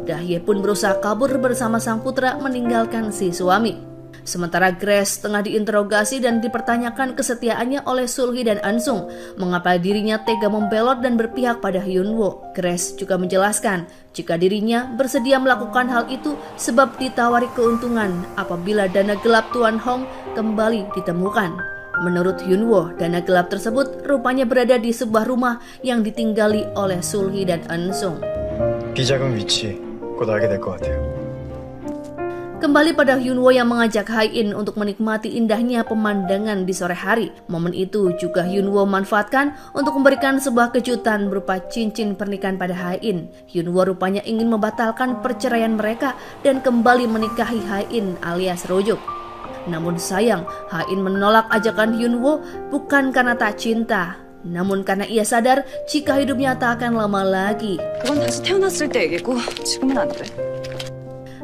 Dahye pun berusaha kabur bersama sang putra meninggalkan si suami. Sementara Grace tengah diinterogasi dan dipertanyakan kesetiaannya oleh Sulhi dan Eun-sung, mengapa dirinya tega membelot dan berpihak pada Hyunwoo. Grace juga menjelaskan jika dirinya bersedia melakukan hal itu sebab ditawari keuntungan apabila dana gelap Tuan Hong kembali ditemukan. Menurut Hyunwoo, dana gelap tersebut rupanya berada di sebuah rumah yang ditinggali oleh Sulhi dan Eun-sung. 비자금 위치 곧 알게 될 것 같아요. Kembali pada Hyunwoo yang mengajak Ha-in untuk menikmati indahnya pemandangan di sore hari. Momen itu juga Hyunwoo manfaatkan untuk memberikan sebuah kejutan berupa cincin pernikahan pada Ha-in. Hyunwoo rupanya ingin membatalkan perceraian mereka dan kembali menikahi Ha-in alias rujuk. Namun sayang, Ha-in menolak ajakan Hyunwoo bukan karena tak cinta, namun karena ia sadar jika hidupnya tak akan lama lagi. 그건 다시 태어났을 때 얘기고 지금은 안 돼.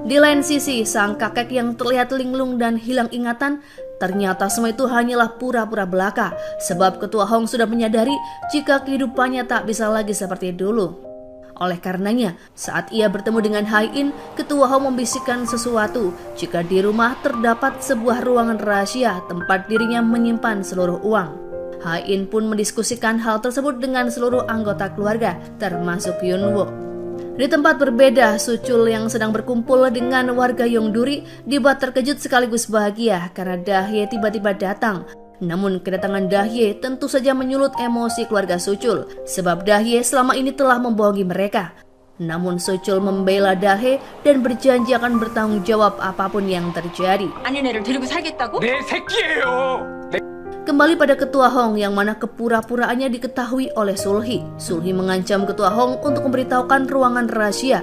Di lain sisi, sang kakek yang terlihat linglung dan hilang ingatan, ternyata semua itu hanyalah pura-pura belaka, sebab ketua Hong sudah menyadari jika kehidupannya tak bisa lagi seperti dulu. Oleh karenanya, saat ia bertemu dengan Ha-in, ketua Hong membisikkan sesuatu jika di rumah terdapat sebuah ruangan rahasia tempat dirinya menyimpan seluruh uang. Ha-in pun mendiskusikan hal tersebut dengan seluruh anggota keluarga, termasuk Hyunwoo. Di tempat berbeda, Suchul yang sedang berkumpul dengan warga Yongduri dibuat terkejut sekaligus bahagia karena Dahye tiba-tiba datang. Namun kedatangan Dahye tentu saja menyulut emosi keluarga Suchul, sebab Dahye selama ini telah membohongi mereka. Namun Suchul membela Dahye dan berjanji akan bertanggung jawab apapun yang terjadi. 아닌 애를 데리고 살겠다고? 내 새끼예요. Kembali pada ketua Hong yang mana kepura-puraannya diketahui oleh Sulhi. Sulhi mengancam ketua Hong untuk memberitahukan ruangan rahasia.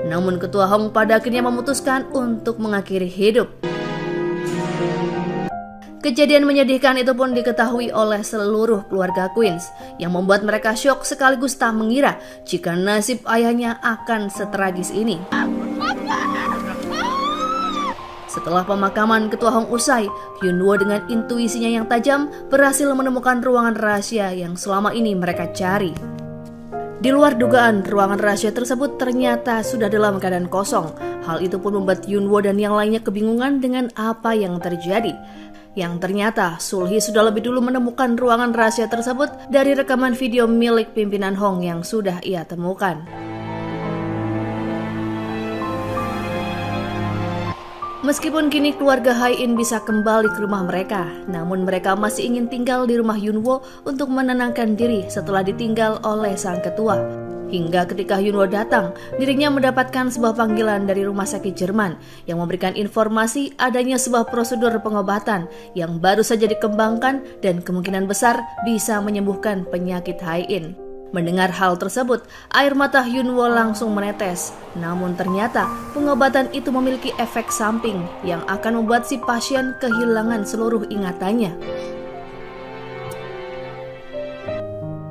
Namun ketua Hong pada akhirnya memutuskan untuk mengakhiri hidup. Kejadian menyedihkan itu pun diketahui oleh seluruh keluarga Queens, yang membuat mereka syok sekaligus tak mengira jika nasib ayahnya akan setragis ini. Setelah pemakaman ketua Hong usai, Hyunwoo dengan intuisinya yang tajam berhasil menemukan ruangan rahasia yang selama ini mereka cari. Di luar dugaan, ruangan rahasia tersebut ternyata sudah dalam keadaan kosong. Hal itu pun membuat Hyunwoo dan yang lainnya kebingungan dengan apa yang terjadi. Yang ternyata Sulhi sudah lebih dulu menemukan ruangan rahasia tersebut dari rekaman video milik pimpinan Hong yang sudah ia temukan. Meskipun kini keluarga Ha-in bisa kembali ke rumah mereka, namun mereka masih ingin tinggal di rumah Hyunwoo untuk menenangkan diri setelah ditinggal oleh sang ketua. Hingga ketika Hyunwoo datang, dirinya mendapatkan sebuah panggilan dari rumah sakit Jerman yang memberikan informasi adanya sebuah prosedur pengobatan yang baru saja dikembangkan dan kemungkinan besar bisa menyembuhkan penyakit Ha-in. Mendengar hal tersebut, air mata Hyunwoo langsung menetes. Namun ternyata pengobatan itu memiliki efek samping yang akan membuat si pasien kehilangan seluruh ingatannya.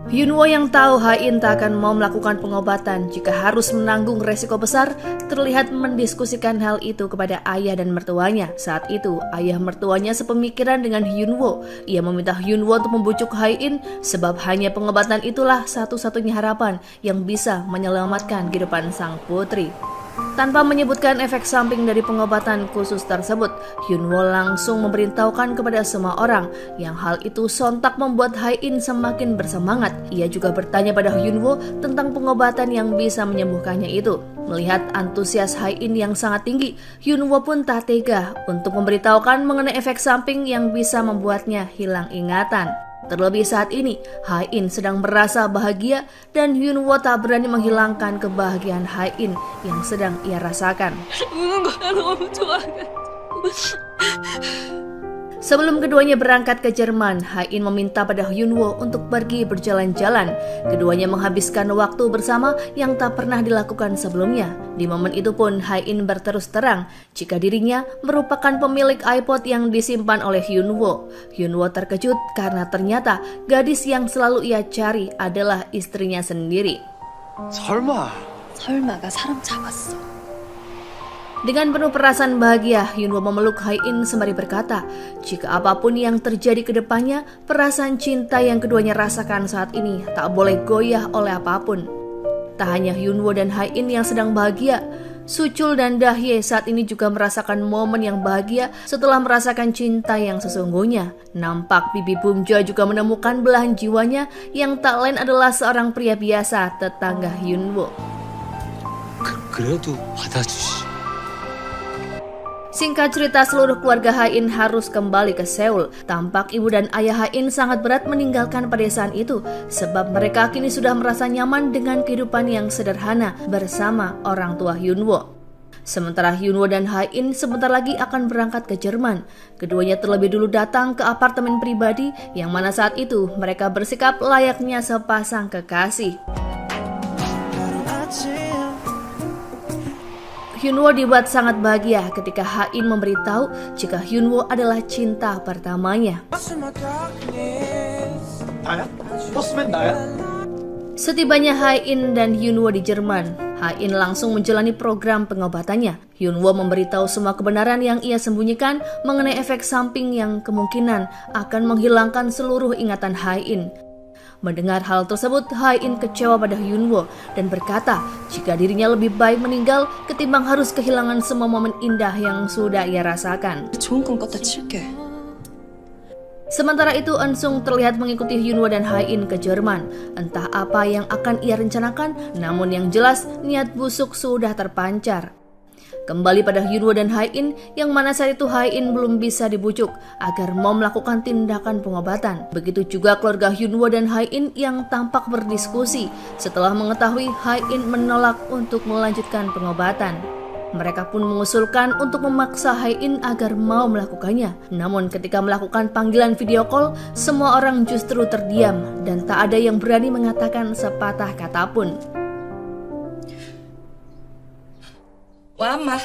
Hyunwoo yang tahu Ha-in tak akan mau melakukan pengobatan jika harus menanggung resiko besar, terlihat mendiskusikan hal itu kepada ayah dan mertuanya. Saat itu, ayah mertuanya sepemikiran dengan Hyunwoo. Ia meminta Hyunwoo untuk membujuk Ha-in sebab hanya pengobatan itulah satu-satunya harapan yang bisa menyelamatkan kehidupan sang putri. Tanpa menyebutkan efek samping dari pengobatan khusus tersebut, Hyunwoo langsung memberitahukan kepada semua orang yang hal itu sontak membuat Ha-in semakin bersemangat. Ia juga bertanya pada Hyunwoo tentang pengobatan yang bisa menyembuhkannya itu. Melihat antusias Ha-in yang sangat tinggi, Hyunwoo pun tak tega untuk memberitahukan mengenai efek samping yang bisa membuatnya hilang ingatan. Terlebih saat ini, Ha-in sedang merasa bahagia dan Hyunwoo tak berani menghilangkan kebahagiaan Ha-in yang sedang ia rasakan. Sebelum keduanya berangkat ke Jerman, Ha-in meminta pada Hyunwoo untuk pergi berjalan-jalan. Keduanya menghabiskan waktu bersama yang tak pernah dilakukan sebelumnya. Di momen itu pun Ha-in berterus terang jika dirinya merupakan pemilik iPod yang disimpan oleh Hyunwoo. Hyunwoo terkejut karena ternyata gadis yang selalu ia cari adalah istrinya sendiri. 설마. 설마가 사람 잡았어. Dengan penuh perasaan bahagia, Hyunwoo memeluk Ha-in sembari berkata, jika apapun yang terjadi ke depannya, perasaan cinta yang keduanya rasakan saat ini tak boleh goyah oleh apapun. Tak hanya Hyunwoo dan Ha-in yang sedang bahagia, Suchul dan Dahye saat ini juga merasakan momen yang bahagia setelah merasakan cinta yang sesungguhnya. Nampak Bibi Bumjo juga menemukan belahan jiwanya yang tak lain adalah seorang pria biasa, tetangga Hyunwoo. 그래도 받아주시. Singkat cerita, seluruh keluarga Ha-in harus kembali ke Seoul. Tampak ibu dan ayah Ha-in sangat berat meninggalkan pedesaan itu, sebab mereka kini sudah merasa nyaman dengan kehidupan yang sederhana bersama orang tua Hyunwoo. Sementara Hyunwoo dan Ha-in sebentar lagi akan berangkat ke Jerman. Keduanya terlebih dulu datang ke apartemen pribadi yang mana saat itu mereka bersikap layaknya sepasang kekasih. Hyunwoo dibuat sangat bahagia ketika Ha-in memberitahu jika Hyunwoo adalah cinta pertamanya. Setibanya Ha-in dan Hyunwoo di Jerman, Ha-in langsung menjalani program pengobatannya. Hyunwoo memberitahu semua kebenaran yang ia sembunyikan mengenai efek samping yang kemungkinan akan menghilangkan seluruh ingatan Ha-in. Mendengar hal tersebut, Ha-in kecewa pada Hyunwoo dan berkata jika dirinya lebih baik meninggal ketimbang harus kehilangan semua momen indah yang sudah ia rasakan. 좋은 꿈 꿨다 칠게. Sementara itu, Eun-sung terlihat mengikuti Hyunwoo dan Ha-in ke Jerman. Entah apa yang akan ia rencanakan, namun yang jelas niat busuk sudah terpancar. Kembali pada Hyunwoo dan Ha-in, yang mana saat itu Ha-in belum bisa dibujuk agar mau melakukan tindakan pengobatan. Begitu juga keluarga Hyunwoo dan Ha-in yang tampak berdiskusi setelah mengetahui Ha-in menolak untuk melanjutkan pengobatan. Mereka pun mengusulkan untuk memaksa Ha-in agar mau melakukannya. Namun ketika melakukan panggilan video call, semua orang justru terdiam dan tak ada yang berani mengatakan sepatah kata pun. Mama.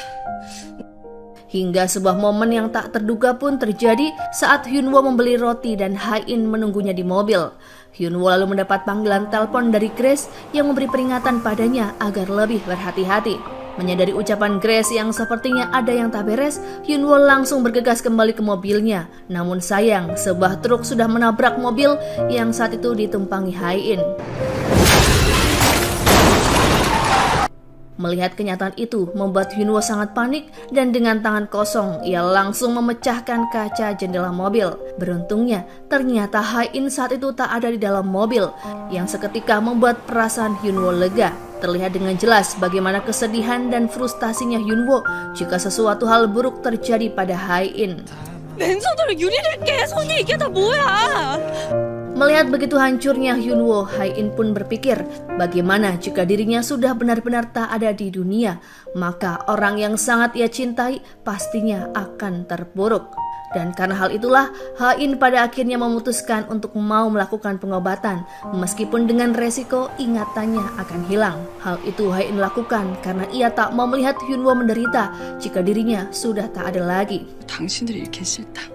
Hingga sebuah momen yang tak terduga pun terjadi saat Hyunwoo membeli roti dan Ha-in menunggunya di mobil. Hyunwoo lalu mendapat panggilan telepon dari Grace yang memberi peringatan padanya agar lebih berhati-hati. Menyadari ucapan Grace yang sepertinya ada yang tak beres, Hyunwoo langsung bergegas kembali ke mobilnya. Namun sayang, sebuah truk sudah menabrak mobil yang saat itu ditumpangi Ha-in. Melihat kenyataan itu membuat Hyunwoo sangat panik dan dengan tangan kosong ia langsung memecahkan kaca jendela mobil. Beruntungnya ternyata Ha-in saat itu tak ada di dalam mobil yang seketika membuat perasaan Hyunwoo lega. Terlihat dengan jelas bagaimana kesedihan dan frustasinya Hyunwoo jika sesuatu hal buruk terjadi pada Ha-in. 맨손으로 유리를 깨. 손이 이게 다 뭐야? Melihat begitu hancurnya Hyunwoo, Ha-in pun berpikir bagaimana jika dirinya sudah benar-benar tak ada di dunia, maka orang yang sangat ia cintai pastinya akan terpuruk. Dan karena hal itulah, Ha-in pada akhirnya memutuskan untuk mau melakukan pengobatan, meskipun dengan resiko ingatannya akan hilang. Hal itu Ha-in lakukan karena ia tak mau melihat Hyunwoo menderita jika dirinya sudah tak ada lagi. 당신들이 잃긴 싫다.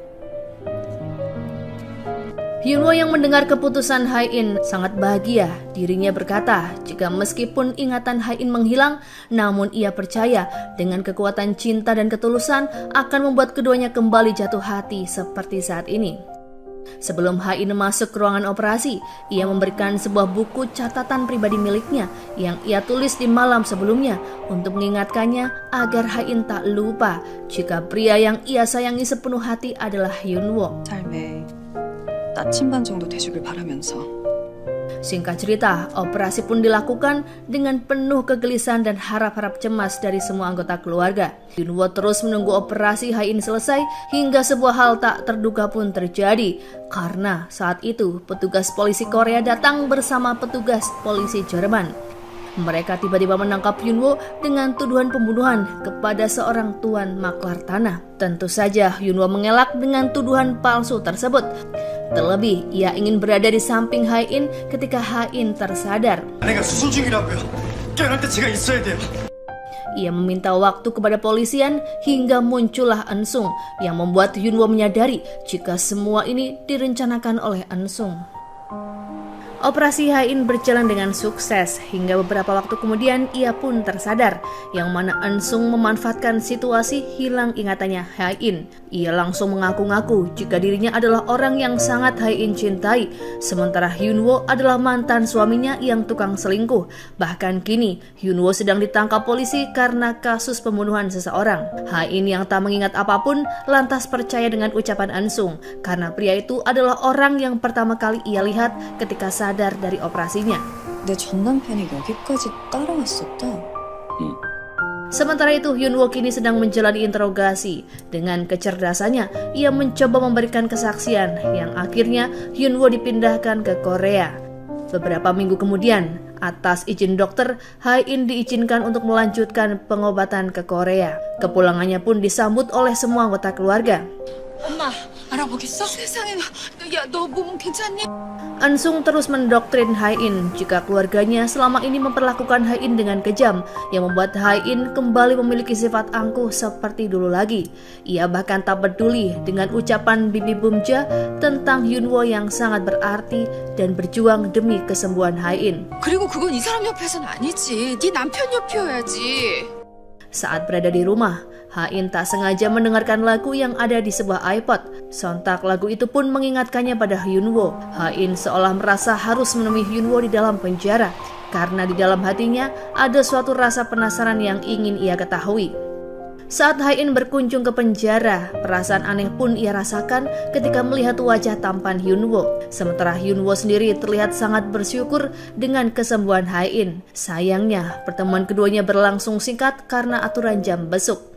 Hyunwoo yang mendengar keputusan Ha-in sangat bahagia. Dirinya berkata jika meskipun ingatan Ha-in menghilang, namun ia percaya dengan kekuatan cinta dan ketulusan akan membuat keduanya kembali jatuh hati seperti saat ini. Sebelum Hain masuk ke ruangan operasi, ia memberikan sebuah buku catatan pribadi miliknya yang ia tulis di malam sebelumnya untuk mengingatkannya agar Hain tak lupa jika pria yang ia sayangi sepenuh hati adalah Hyunwoo. 삶에 나침반 정도 돼주길 바라면서. Singkat cerita, operasi pun dilakukan dengan penuh kegelisahan dan harap-harap cemas dari semua anggota keluarga. Hyunwoo terus menunggu operasi Hain selesai hingga sebuah hal tak terduga pun terjadi. Karena saat itu petugas polisi Korea datang bersama petugas polisi Jerman. Mereka tiba-tiba menangkap Hyunwoo dengan tuduhan pembunuhan kepada seorang tuan maklar tanah. Tentu saja Hyunwoo mengelak dengan tuduhan palsu tersebut. Terlebih, ia ingin berada di samping Hain ketika Hain tersadar. 아내가 수술 중이라고요. 깨어날 때 제가 있어야 돼요. Ia meminta waktu kepada polisian hingga muncullah Eun-sung yang membuat Hyunwoo menyadari jika semua ini direncanakan oleh Eun-sung. Operasi Hain berjalan dengan sukses hingga beberapa waktu kemudian ia pun tersadar, yang mana Eun-sung memanfaatkan situasi hilang ingatannya Hain. Ia langsung mengaku-ngaku jika dirinya adalah orang yang sangat Hain cintai, sementara Hyunwoo adalah mantan suaminya yang tukang selingkuh. Bahkan kini Hyunwoo sedang ditangkap polisi karena kasus pembunuhan seseorang. Hain yang tak mengingat apapun lantas percaya dengan ucapan Eun-sung karena pria itu adalah orang yang pertama kali ia lihat ketika sadar dari operasinya. 내 전 남편이 여기까지 따라왔었다. Sementara itu Hyunwoo kini sedang menjalani interogasi. Dengan kecerdasannya, ia mencoba memberikan kesaksian yang akhirnya Hyunwoo dipindahkan ke Korea. Beberapa minggu kemudian, atas izin dokter, Hain diizinkan untuk melanjutkan pengobatan ke Korea. Kepulangannya pun disambut oleh semua anggota keluarga. 엄마, 알아보겠어? 세상에, 야, 너 몸 괜찮니? Eun-sung terus mendoktrin Hain jika keluarganya selama ini memperlakukan Hain dengan kejam, yang membuat Hain kembali memiliki sifat angkuh seperti dulu lagi. Ia bahkan tak peduli dengan ucapan Bibi Bumja tentang Hyunwoo yang sangat berarti dan berjuang demi kesembuhan Hain. 그리고 그건 이 사람 옆에서는 아니지. 네 남편 옆이어야지. Saat berada di rumah, Hain tak sengaja mendengarkan lagu yang ada di sebuah iPod. Sontak lagu itu pun mengingatkannya pada Hyunwoo. Hain seolah merasa harus menemui Hyunwoo di dalam penjara, karena di dalam hatinya ada suatu rasa penasaran yang ingin ia ketahui. Saat Hain berkunjung ke penjara, perasaan aneh pun ia rasakan ketika melihat wajah tampan Hyunwoo. Sementara Hyunwoo sendiri terlihat sangat bersyukur dengan kesembuhan Hain. Sayangnya, pertemuan keduanya berlangsung singkat karena aturan jam besuk.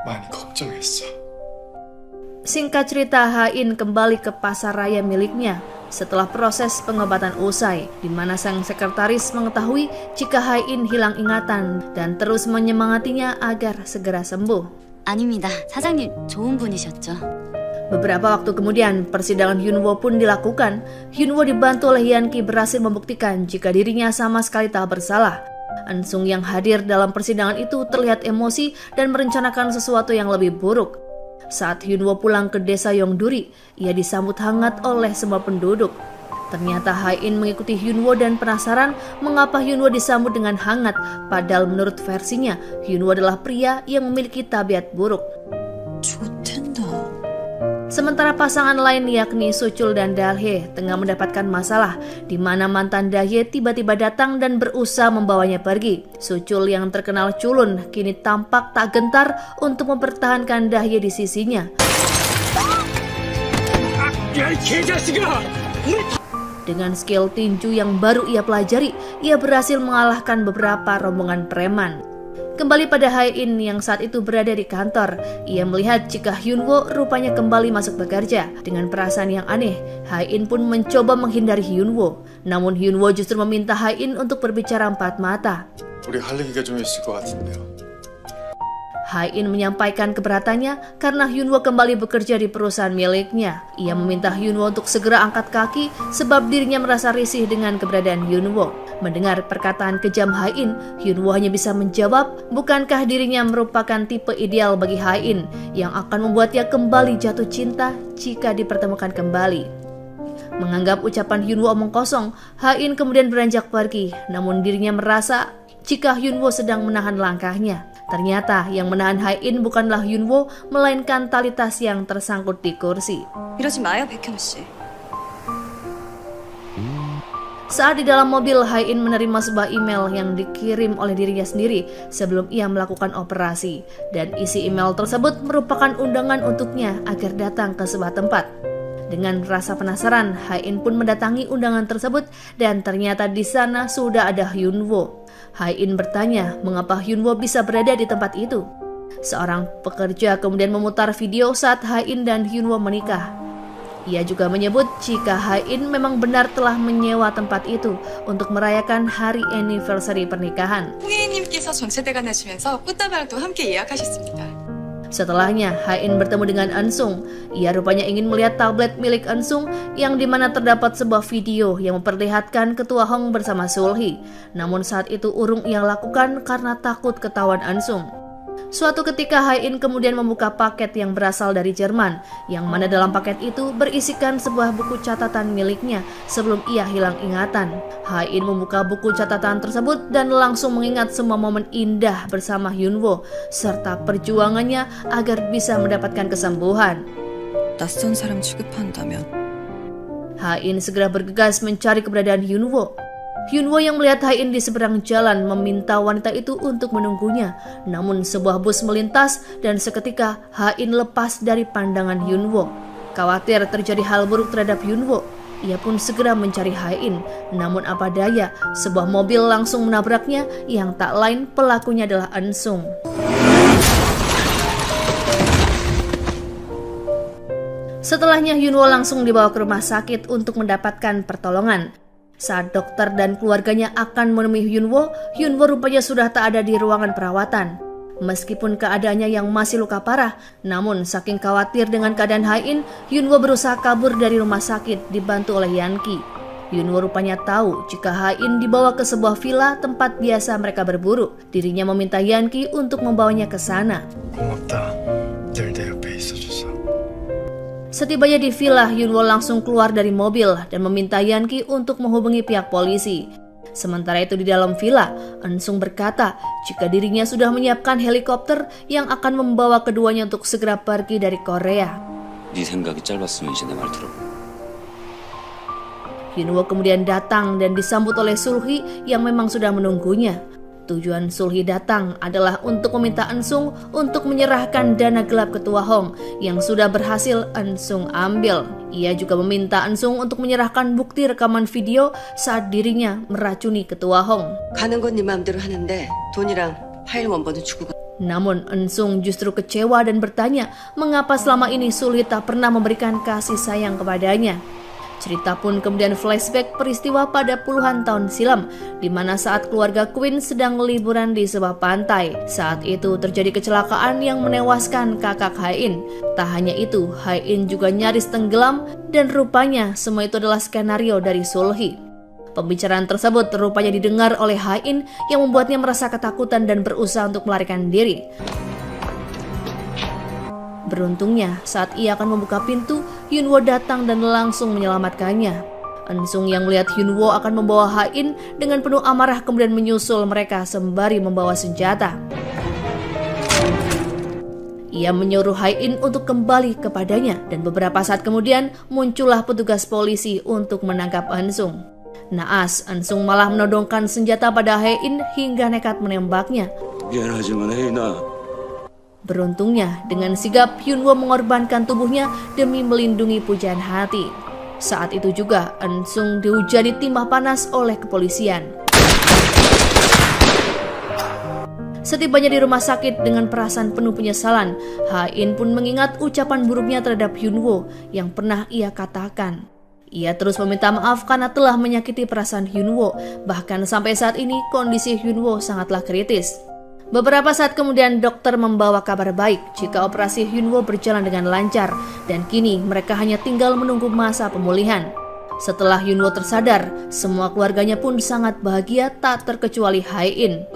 많이 걱정했어. Singkat cerita, Hain kembali ke pasar raya miliknya setelah proses pengobatan usai, di mana sang sekretaris mengetahui jika Hain hilang ingatan dan terus menyemangatinya agar segera sembuh. 아닙니다. 사장님 좋은 분이셨죠. Beberapa waktu kemudian, persidangan Hyunwoo pun dilakukan. Hyunwoo dibantu oleh Yeon-ki berhasil membuktikan jika dirinya sama sekali tak bersalah. Eun-sung yang hadir dalam persidangan itu terlihat emosi dan merencanakan sesuatu yang lebih buruk. Saat Hyunwoo pulang ke desa Yongduri, ia disambut hangat oleh semua penduduk. Ternyata Hain mengikuti Hyunwoo dan penasaran mengapa Hyunwoo disambut dengan hangat, padahal menurut versinya, Hyunwoo adalah pria yang memiliki tabiat buruk. 좋댄다. Sementara pasangan lain yakni Suchul dan Dalhye tengah mendapatkan masalah, di mana mantan Dalhye tiba-tiba datang dan berusaha membawanya pergi. Suchul yang terkenal culun kini tampak tak gentar untuk mempertahankan Dalhye di sisinya. Dengan skill tinju yang baru ia pelajari, ia berhasil mengalahkan beberapa rombongan preman. Kembali pada Hain yang saat itu berada di kantor, ia melihat jika Hyunwoo rupanya kembali masuk bekerja. Dengan perasaan yang aneh, Hain pun mencoba menghindari Hyunwoo. Namun Hyunwoo justru meminta Hain untuk berbicara empat mata. 우리 할 얘기가 좀 있을 것 같은데요. Hain menyampaikan keberatannya karena Hyunwoo kembali bekerja di perusahaan miliknya. Ia meminta Hyunwoo untuk segera angkat kaki sebab dirinya merasa risih dengan keberadaan Hyunwoo. Mendengar perkataan kejam Hain, Hyunwoo hanya bisa menjawab, bukankah dirinya merupakan tipe ideal bagi Hain yang akan membuatnya kembali jatuh cinta jika dipertemukan kembali. Menganggap ucapan Hyunwoo omong kosong, Hain kemudian beranjak pergi, namun dirinya merasa jika Hyunwoo sedang menahan langkahnya. Ternyata yang menahan Hae-in bukanlah Hyunwoo, melainkan tali tas yang tersangkut di kursi. 이러지 마요, 백현우 씨. Saat di dalam mobil, Hae-in menerima sebuah email yang dikirim oleh dirinya sendiri sebelum ia melakukan operasi. Dan isi email tersebut merupakan undangan untuknya agar datang ke sebuah tempat. Dengan rasa penasaran, Hae-in pun mendatangi undangan tersebut dan ternyata di sana sudah ada Hyunwoo. Hae-in bertanya mengapa Hyunwoo bisa berada di tempat itu. Seorang pekerja kemudian memutar video saat Hae-in dan Hyunwoo menikah. Ia juga menyebut jika Hae-in memang benar telah menyewa tempat itu untuk merayakan hari anniversary pernikahan. 홍혜인님께서 전체대가 내시면서 꽃다발도 함께 예약하셨습니다. Setelahnya, Hae-in bertemu dengan Eun-sung. Ia rupanya ingin melihat tablet milik Eun-sung yang dimana terdapat sebuah video yang memperlihatkan Ketua Hong bersama Sul-hee. Namun saat itu urung ia lakukan karena takut ketahuan Eun-sung. Suatu ketika Hae-in kemudian membuka paket yang berasal dari Jerman, yang mana dalam paket itu berisikan sebuah buku catatan miliknya sebelum ia hilang ingatan. Hae-in membuka buku catatan tersebut dan langsung mengingat semua momen indah bersama Hyunwoo serta perjuangannya agar bisa mendapatkan kesembuhan. 낯선 사람 취급한다면 Hae-in segera bergegas mencari keberadaan Hyunwoo. Hyunwoo yang melihat Hae-in di seberang jalan meminta wanita itu untuk menunggunya. Namun sebuah bus melintas dan seketika Hae-in lepas dari pandangan Hyunwoo. Khawatir terjadi hal buruk terhadap Hyunwoo, ia pun segera mencari Hae-in. Namun apa daya, sebuah mobil langsung menabraknya yang tak lain pelakunya adalah Eun-sung. Setelahnya Hyunwoo langsung dibawa ke rumah sakit untuk mendapatkan pertolongan. Saat dokter dan keluarganya akan menemui Hyunwoo, Hyunwoo rupanya sudah tak ada di ruangan perawatan. Meskipun keadaannya yang masih luka parah, namun saking khawatir dengan keadaan Hae-in, Hyunwoo berusaha kabur dari rumah sakit dibantu oleh Yanki. Hyunwoo rupanya tahu jika Hae-in dibawa ke sebuah villa tempat biasa mereka berburu. Dirinya meminta Yanki untuk membawanya ke sana. 고맙다. 늘 내 옆에 있어줘서. Setibanya di villa, Hyunwoo langsung keluar dari mobil dan meminta Yanki untuk menghubungi pihak polisi. Sementara itu di dalam villa, Eun-sung berkata jika dirinya sudah menyiapkan helikopter yang akan membawa keduanya untuk segera pergi dari Korea. 네 생각이 짧았으면 이제 내 말 들어. Hyunwoo kemudian datang dan disambut oleh Sul-hee yang memang sudah menunggunya. Tujuan Sul-hee datang adalah untuk meminta Eun-sung untuk menyerahkan dana gelap Ketua Hong yang sudah berhasil Eun-sung ambil. Ia juga meminta Eun-sung untuk menyerahkan bukti rekaman video saat dirinya meracuni Ketua Hong. 가는 건 네 마음대로 하는데 돈이랑 파일 원본은 주고 가. Namun Eun-sung justru kecewa dan bertanya mengapa selama ini Sul-hee tak pernah memberikan kasih sayang kepadanya. Cerita pun kemudian flashback peristiwa pada puluhan tahun silam, di mana saat keluarga Queen sedang liburan di sebuah pantai. Saat itu terjadi kecelakaan yang menewaskan kakak Hae-in. Tak hanya itu, Hae-in juga nyaris tenggelam dan rupanya semua itu adalah skenario dari Sul-hee. Pembicaraan tersebut rupanya didengar oleh Hae-in yang membuatnya merasa ketakutan dan berusaha untuk melarikan diri. Beruntungnya, saat ia akan membuka pintu, Hyunwoo datang dan langsung menyelamatkannya. Eun-sung yang melihat Hyunwoo akan membawa Hae-in dengan penuh amarah kemudian menyusul mereka sembari membawa senjata. Ia menyuruh Hae-in untuk kembali kepadanya dan beberapa saat kemudian muncullah petugas polisi untuk menangkap Eun-sung. Naas, Eun-sung malah menodongkan senjata pada Hae-in hingga nekat menembaknya. 미안하지만 혜인아. Beruntungnya, dengan sigap Hyunwoo mengorbankan tubuhnya demi melindungi pujaan hati. Saat itu juga, Eun-sung dihujani timah panas oleh kepolisian. Setibanya di rumah sakit dengan perasaan penuh penyesalan, Hae-in pun mengingat ucapan buruknya terhadap Hyunwoo yang pernah ia katakan. Ia terus meminta maaf karena telah menyakiti perasaan Hyunwoo. Bahkan sampai saat ini kondisi Hyunwoo sangatlah kritis. Beberapa saat kemudian dokter membawa kabar baik jika operasi Hyunwoo berjalan dengan lancar dan kini mereka hanya tinggal menunggu masa pemulihan. Setelah Hyunwoo tersadar, semua keluarganya pun sangat bahagia tak terkecuali Hae-in.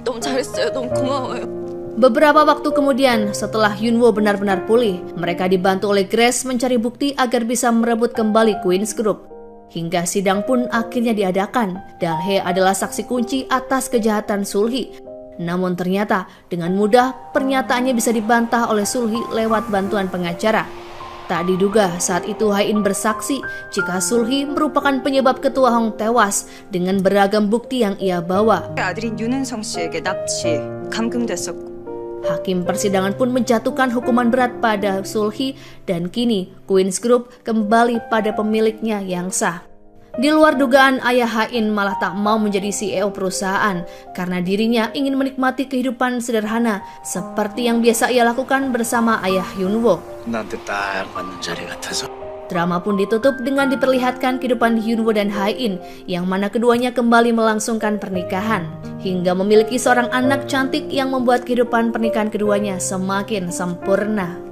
너무 잘했어요. 너무 고마워요. Beberapa waktu kemudian, setelah Hyunwoo benar-benar pulih, mereka dibantu oleh Grace mencari bukti agar bisa merebut kembali Queen's Group. Hingga sidang pun akhirnya diadakan. Dal-hae adalah saksi kunci atas kejahatan Sul-hee. Namun ternyata dengan mudah pernyataannya bisa dibantah oleh Sulhi lewat bantuan pengacara. Tak diduga saat itu Hai-in bersaksi jika Sulhi merupakan penyebab ketua Hong tewas dengan beragam bukti yang ia bawa. 아들인 윤은성 씨에게 납치, 감금됐었고. Hakim persidangan pun menjatuhkan hukuman berat pada Sulhi dan kini Queens Group kembali pada pemiliknya yang sah. Di luar dugaan, ayah Hai-in malah tak mau menjadi CEO perusahaan karena dirinya ingin menikmati kehidupan sederhana seperti yang biasa ia lakukan bersama ayah Hyun-woo. 나한테 딱 맞는 자리 같아서. Drama pun ditutup dengan diperlihatkan kehidupan Hyun-woo dan Hai-in yang mana keduanya kembali melangsungkan pernikahan hingga memiliki seorang anak cantik yang membuat kehidupan pernikahan keduanya semakin sempurna.